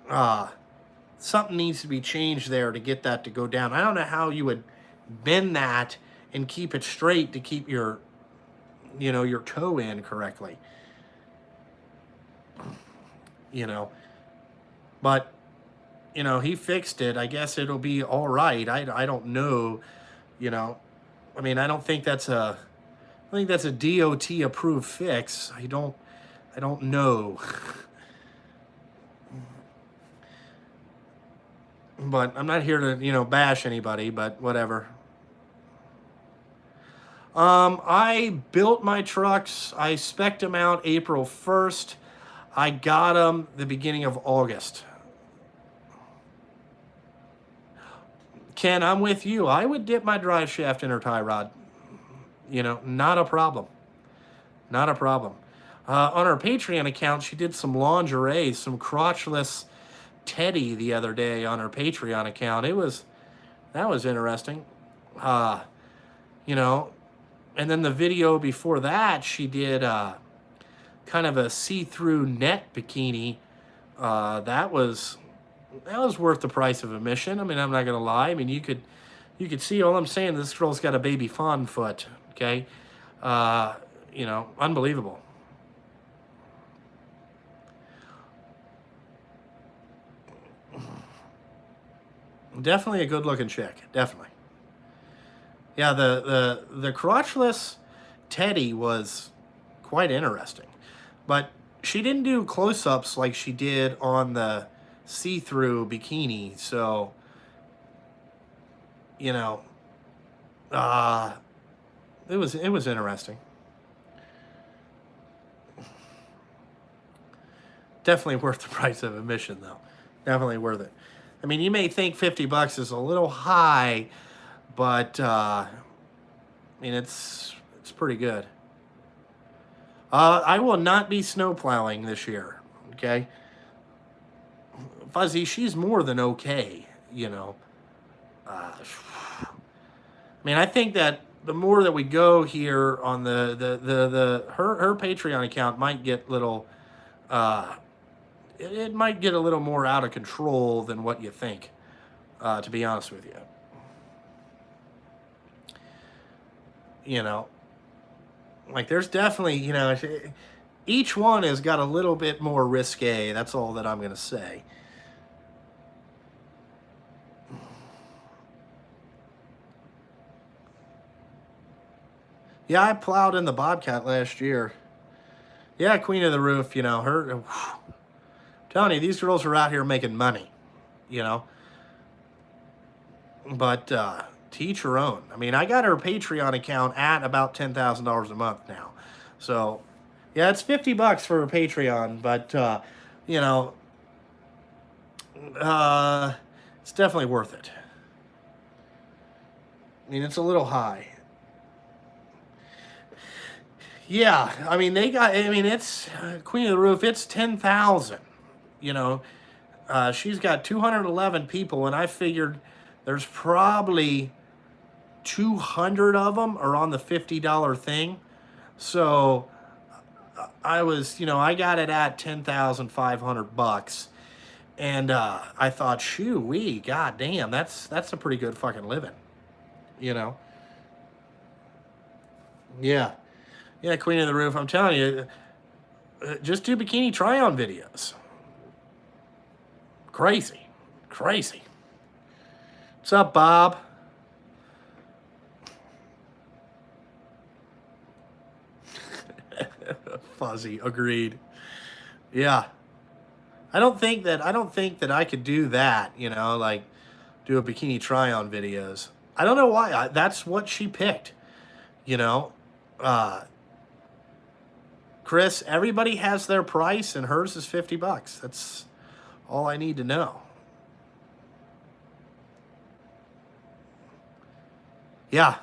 uh, something needs to be changed there to get that to go down. I don't know how you would bend that and keep it straight to keep your, your toe in correctly. You know, but he fixed it. I guess it'll be all right. I don't know. I mean, I think that's a DOT approved fix. I don't know. But I'm not here to, bash anybody, but whatever. I built my trucks. I spec'd them out April 1st. I got them the beginning of August. Ken, I'm with you. I would dip my drive shaft in her tie rod. Not a problem. Not a problem. On her Patreon account, she did some lingerie, some crotchless teddy the other day on her Patreon account. That was interesting. And then the video before that, she did kind of a see-through net bikini. That was worth the price of admission. I mean, I'm not gonna lie. I mean, you could see. All I'm saying, this girl's got a baby fawn foot. Okay, unbelievable. Definitely a good-looking chick. Definitely. Yeah, the crotchless teddy was quite interesting, but she didn't do close-ups like she did on the see-through bikini. So, it was interesting. Definitely worth the price of admission, though. Definitely worth it. I mean, you may think $50 is a little high, but I mean, it's pretty good. I will not be snow plowing this year. Okay, Fuzzy, she's more than okay. I mean, I think that the more that we go here on her Patreon account might get little. It might get a little more out of control than what you think, to be honest with you. Like there's definitely, each one has got a little bit more risque. That's all that I'm going to say. Yeah, I plowed in the Bobcat last year. Yeah, Queen of the Roof, her. I'm telling you, these girls are out here making money, But to each her own. I mean, I got her Patreon account at about $10,000 a month now. So, yeah, it's $50 for her Patreon, but, it's definitely worth it. I mean, it's a little high. Yeah, I mean, it's Queen of the Roof, it's 10,000. She's got 211 people, and I figured there's probably 200 of them are on the $50 thing. So I I got it at $10,500, and I thought, shoo-wee, god damn, that's a pretty good fucking living, Yeah, yeah, Queen of the Roof. I'm telling you, just do bikini try-on videos. Crazy. What's up, Bob? Fuzzy, agreed. Yeah. I don't think that I could do that, like do a bikini try-on videos. I don't know why. That's what she picked. Chris, everybody has their price and hers is $50. That's all I need to know. Yeah.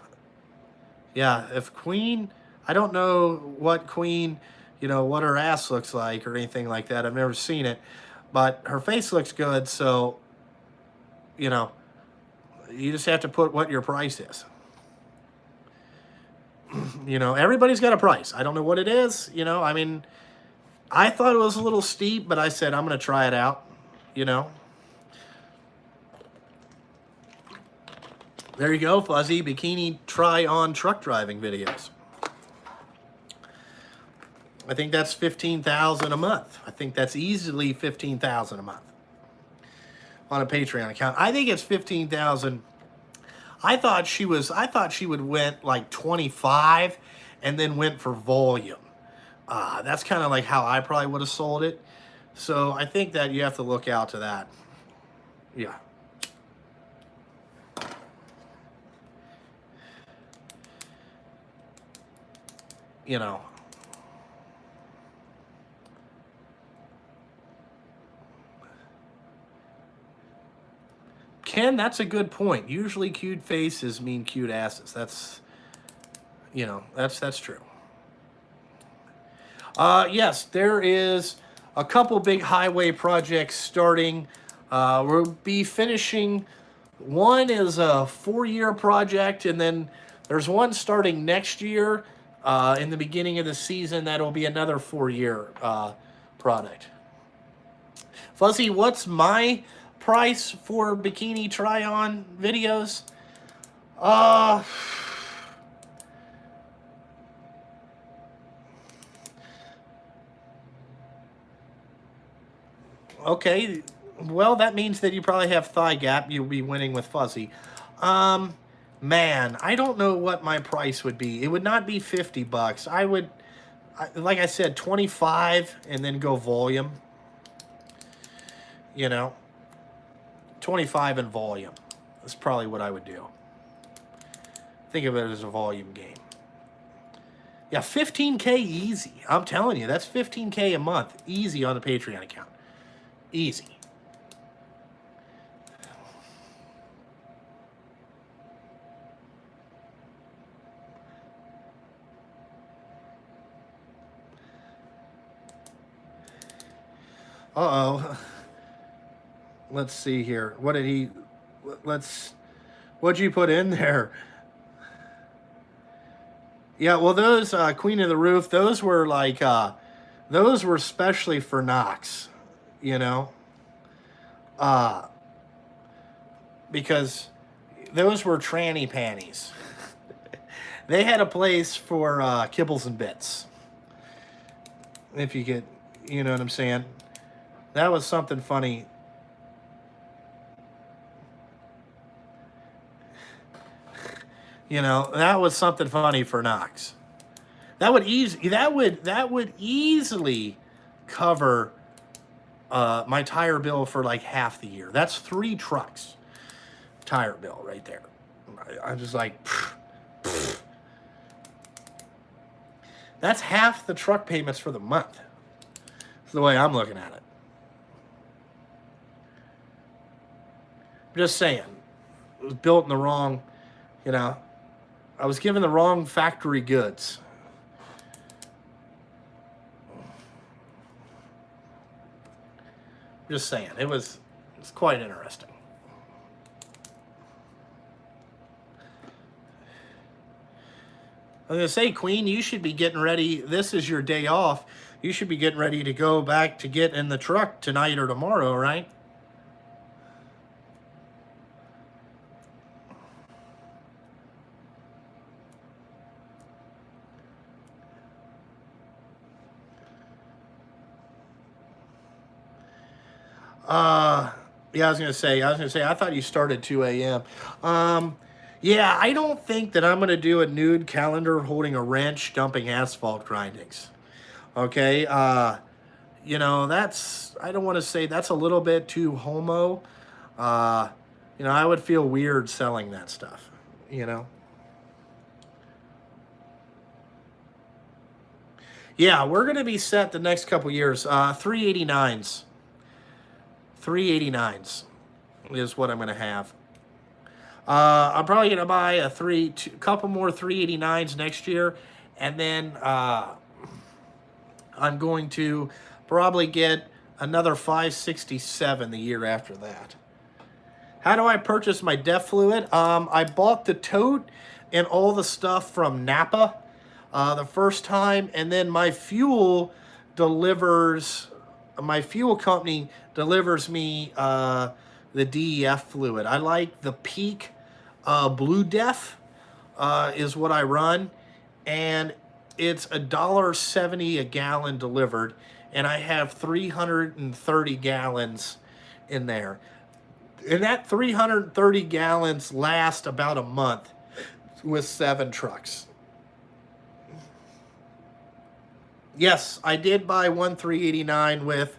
Yeah, if Queen, I don't know what Queen, what her ass looks like or anything like that. I've never seen it, but her face looks good. So, you know, you just have to put what your price is. Everybody's got a price. I don't know what it is. I mean, I thought it was a little steep, but I said, I'm going to try it out, There you go, Fuzzy. Bikini try-on truck driving videos. I think that's $15,000 a month. I think that's easily $15,000 a month on a Patreon account. I think it's $15,000. I thought she would went like 25 and then went for volume. That's kind of like how I probably would have sold it. So I think that you have to look out to that. Yeah. Ken, that's a good point. Usually cute faces mean cute asses. That's true. Yes, there is a couple big highway projects starting. We'll be finishing. One is a 4-year project, and then there's one starting next year in the beginning of the season. That'll be another 4-year product. Fuzzy, what's my price for bikini try-on videos? Okay, well, that means that you probably have thigh gap. You'll be winning with Fuzzy. Man, I don't know what my price would be. It would not be $50. I would, like I said, 25 and then go volume. 25 in volume. That's probably what I would do. Think of it as a volume game. Yeah, $15K easy. I'm telling you, that's $15K a month. Easy on the Patreon account. Easy. Uh-oh. Let's see here. What'd you put in there? Yeah, well, those Queen of the Roof, those were like, those were specially for Knox, because those were tranny panties. They had a place for kibbles and bits. If you get, you know what I'm saying? That was something funny. That was something funny for Knox. That would easily cover my tire bill for like half the year. That's 3 trucks tire bill right there. I'm just like, pfft. That's half the truck payments for the month. That's the way I'm looking at it. I'm just saying, it was built in the wrong, I was given the wrong factory goods. Just saying, it's quite interesting. I was going to say, Queen, you should be getting ready. This is your day off. You should be getting ready to go back to get in the truck tonight or tomorrow, right? Yeah, I was gonna say, I thought you started 2 a.m. Yeah, I don't think that I'm gonna do a nude calendar holding a wrench dumping asphalt grindings. Okay, I don't want to say that's a little bit too homo. I would feel weird selling that stuff. Yeah, we're gonna be set the next couple years. 389s. 389s is what I'm going to have. I'm probably going to buy a couple more 389s next year, And then I'm going to probably get another 567 the year after that. How do I purchase my DEF fluid? I bought the tote and all the stuff from Napa the first time, and then my fuel company delivers me the DEF fluid. I like the Peak Blue DEF is what I run, and it's $1.70 a gallon delivered, and I have 330 gallons in there. And that 330 gallons last about a month with 7 trucks. Yes, I did buy one 389 with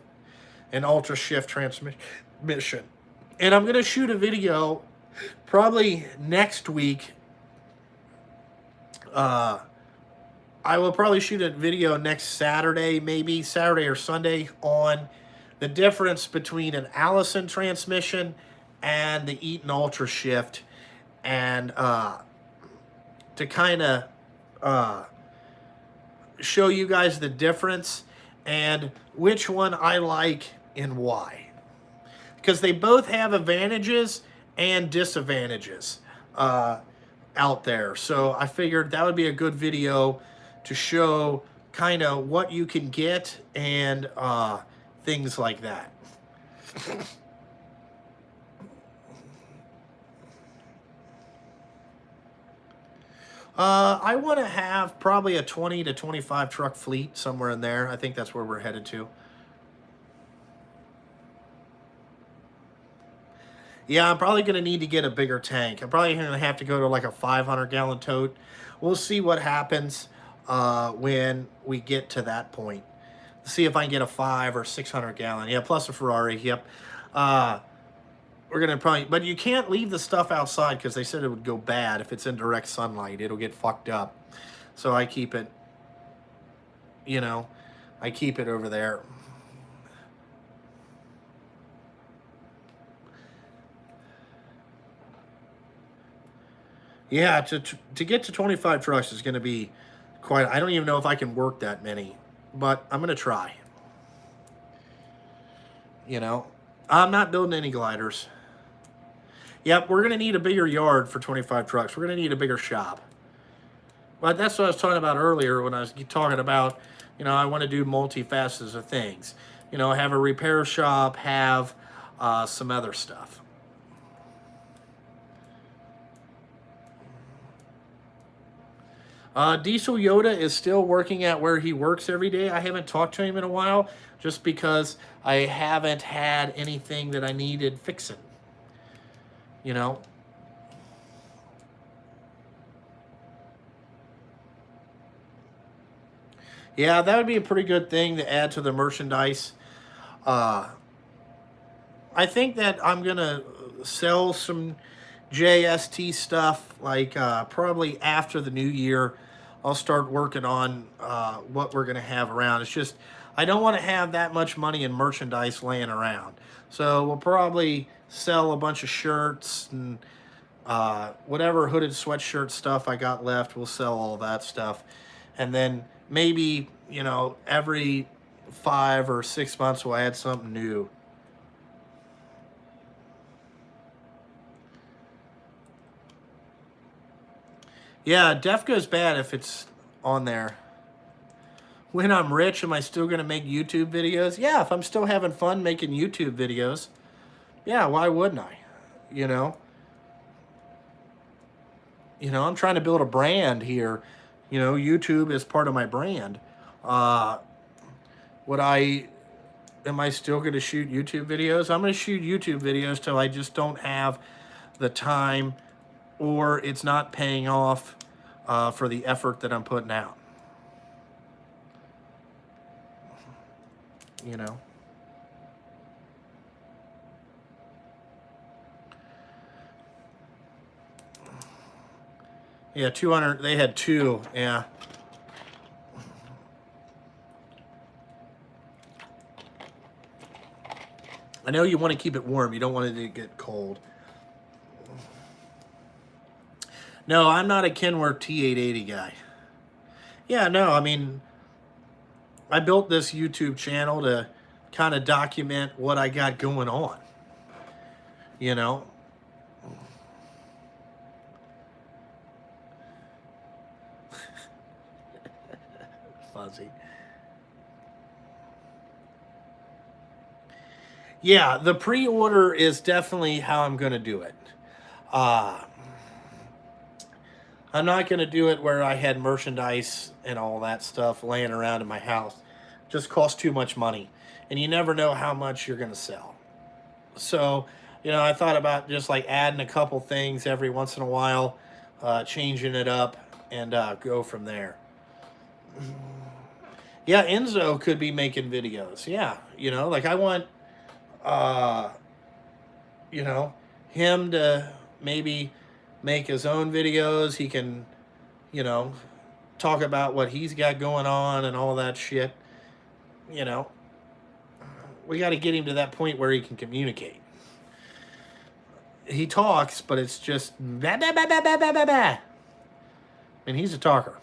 an ultra shift transmission. And I'm going to shoot a video probably next week. I will probably shoot a video next Saturday, maybe Saturday or Sunday, on the difference between an Allison transmission and the Eaton Ultra Shift, and to kind of show you guys the difference and which one I like and why. Because they both have advantages and disadvantages out there. So I figured that would be a good video to show kind of what you can get and things like that. I want to have probably a 20 to 25 truck fleet somewhere in there. I think that's where we're headed to. Yeah, I'm probably going to need to get a bigger tank. I'm probably going to have to go to like a 500-gallon tote. We'll see what happens when we get to that point. See if I can get a 500 or 600-gallon. Yeah, plus a Ferrari. Yep. We're going to probably... But you can't leave the stuff outside because they said it would go bad if it's in direct sunlight. It'll get fucked up. So I keep it, you know, I keep it over there. Yeah, to get to 25 trucks is going to be quite... I don't even know if I can work that many, but I'm going to try. You know, I'm not building any gliders. Yep, we're going to need a bigger yard for 25 trucks. We're going to need a bigger shop. But that's what I was talking about earlier when I was talking about, you know, I want to do multifacets of things. You know, have a repair shop, have some other stuff. Diesel Yoda is still working at where he works every day. I haven't talked to him in a while just because I haven't had anything that I needed fixing. You know? Yeah, that would be a pretty good thing to add to the merchandise. I think that I'm going to sell some JST stuff, like probably after the new year. I'll start working on what we're going to have around. It's just, I don't want to have that much money in merchandise laying around. So we'll probably sell a bunch of shirts and whatever hooded sweatshirt stuff I got left, we'll sell all that stuff. And then maybe, you know, every 5 or 6 months we'll add something new. Yeah, DEF goes bad if it's on there. When I'm rich, am I still going to make YouTube videos? Yeah, if I'm still having fun making YouTube videos, yeah, why wouldn't I? You know? You know, I'm trying to build a brand here. You know, YouTube is part of my brand. Am I still going to shoot YouTube videos? I'm going to shoot YouTube videos till I just don't have the time or it's not paying off for the effort that I'm putting out. You know? Yeah, 200, they had 2, yeah. I know you want to keep it warm. You don't want it to get cold. No, I'm not a Kenworth T880 guy. Yeah, no, I mean, I built this YouTube channel to kind of document what I got going on. You know, fuzzy. Yeah, the pre-order is definitely how I'm going to do it. Uh, I'm not going to do it where I had merchandise and all that stuff laying around in my house. Just costs too much money. And you never know how much you're going to sell. So, I thought about just like adding a couple things every once in a while, changing it up, and go from there. Yeah, Enzo could be making videos. Yeah, like I want, uh, you know, him to maybe make his own videos. He can, you know, talk about what he's got going on and all that shit. You know, we got to get him to that point where he can communicate. He talks, but it's just bah, bah, bah, bah, bah, bah, bah, bah. And he's a talker.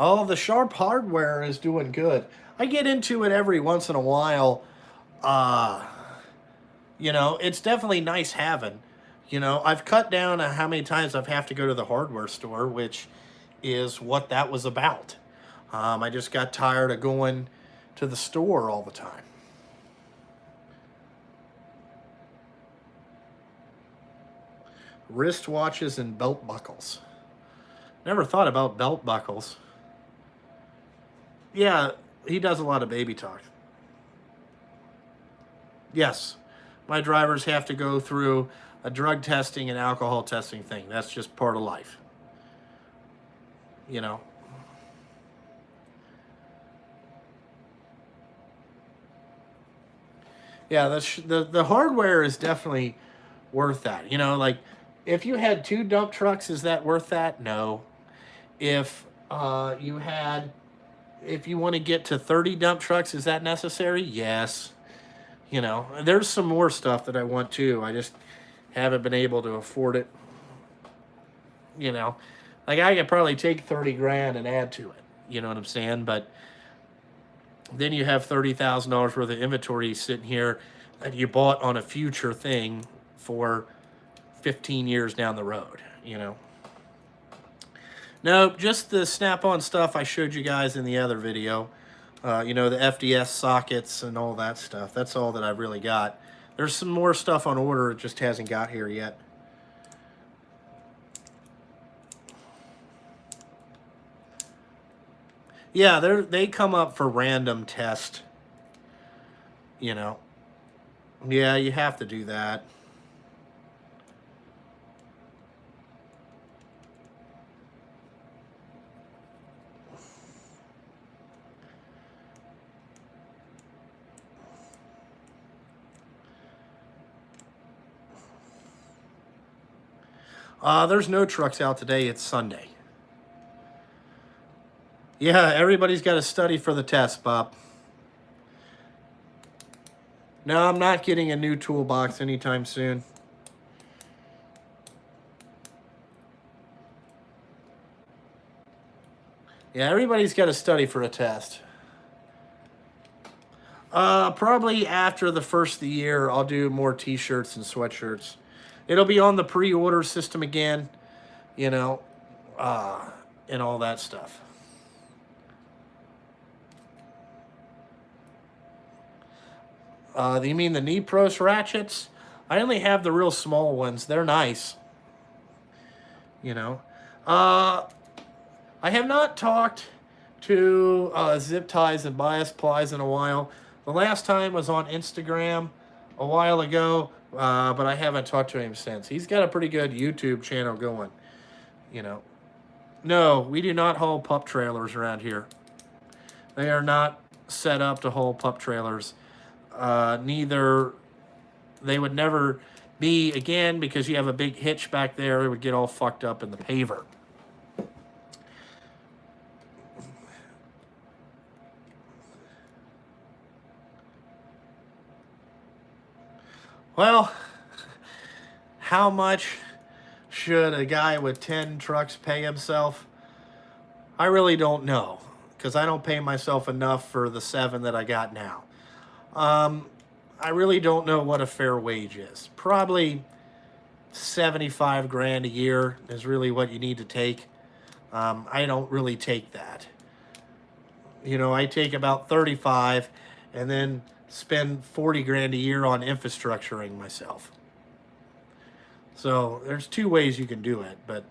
Oh, the Sharp hardware is doing good. I get into it every once in a while. Uh, it's definitely nice having. I've cut down on how many times I've have to go to the hardware store, which is what that was about. I just got tired of going to the store all the time. Wristwatches and belt buckles. Never thought about belt buckles. Yeah, he does a lot of baby talk. Yes, my drivers have to go through a drug testing and alcohol testing thing. That's just part of life. You know. Yeah, the hardware is definitely worth that. Like if you had 2 dump trucks, is that worth that? No. If if you want to get to 30 dump trucks, is that necessary? Yes. There's some more stuff that I want too. I just haven't been able to afford it. You know, like I could probably take 30 grand and add to it. You know what I'm saying? But then you have $30,000 worth of inventory sitting here that you bought on a future thing for 15 years down the road. No, just the snap-on stuff I showed you guys in the other video. The FDS sockets and all that stuff. That's all that I've really got. There's some more stuff on order. It just hasn't got here yet. Yeah, they come up for random test. Yeah, you have to do that. There's no trucks out today. It's Sunday. Yeah, everybody's got to study for the test, Bob. No, I'm not getting a new toolbox anytime soon. Yeah, everybody's got to study for a test. Probably after the first of the year, I'll do more t-shirts and sweatshirts. It'll be on the pre-order system again, and all that stuff. You mean the knee pros ratchets? I only have the real small ones. They're nice. I have not talked to Zip Ties and Bias Plies in a while. The last time was on Instagram a while ago, but I haven't talked to him since. He's got a pretty good YouTube channel going. No, we do not haul pup trailers around here. They are not set up to haul pup trailers. Neither, they would never be again because you have a big hitch back there. It would get all fucked up in the paver. Well, how much should a guy with 10 trucks pay himself? I really don't know, because I don't pay myself enough for the 7 that I got now. I really don't know what a fair wage is. Probably 75 grand a year is really what you need to take. I don't really take that. I take about 35 and then spend 40 grand a year on infrastructuring myself. So there's 2 ways you can do it, but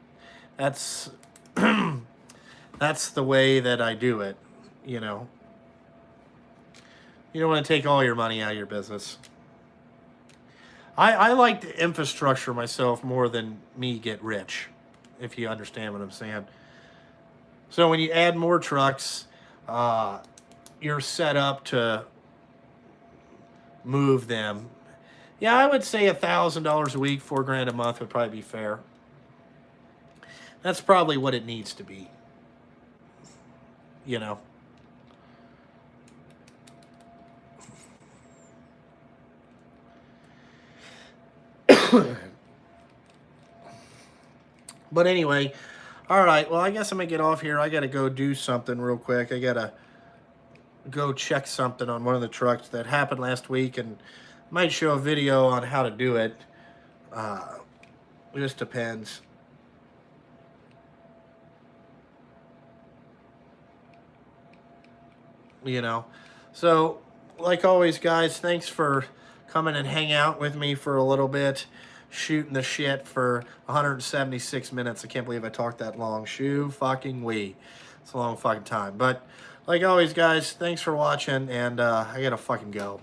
that's that's the way that I do it. You don't want to take all your money out of your business. I like to infrastructure myself more than me get rich, if you understand what I'm saying. So when you add more trucks, you're set up to move them. Yeah, I would say $1,000 a week, 4 grand a month would probably be fair. That's probably what it needs to be. you know. But anyway, all right. Well, I guess I'm gonna get off here. I gotta go do something real quick. I gotta go check something on one of the trucks that happened last week, and might show a video on how to do it. It just depends. So like always, guys, thanks for coming and hang out with me for a little bit, shooting the shit for 176 minutes. I can't believe I talked that long. Shoo fucking wee. It's a long fucking time. But like always, guys, thanks for watching, and I gotta fucking go.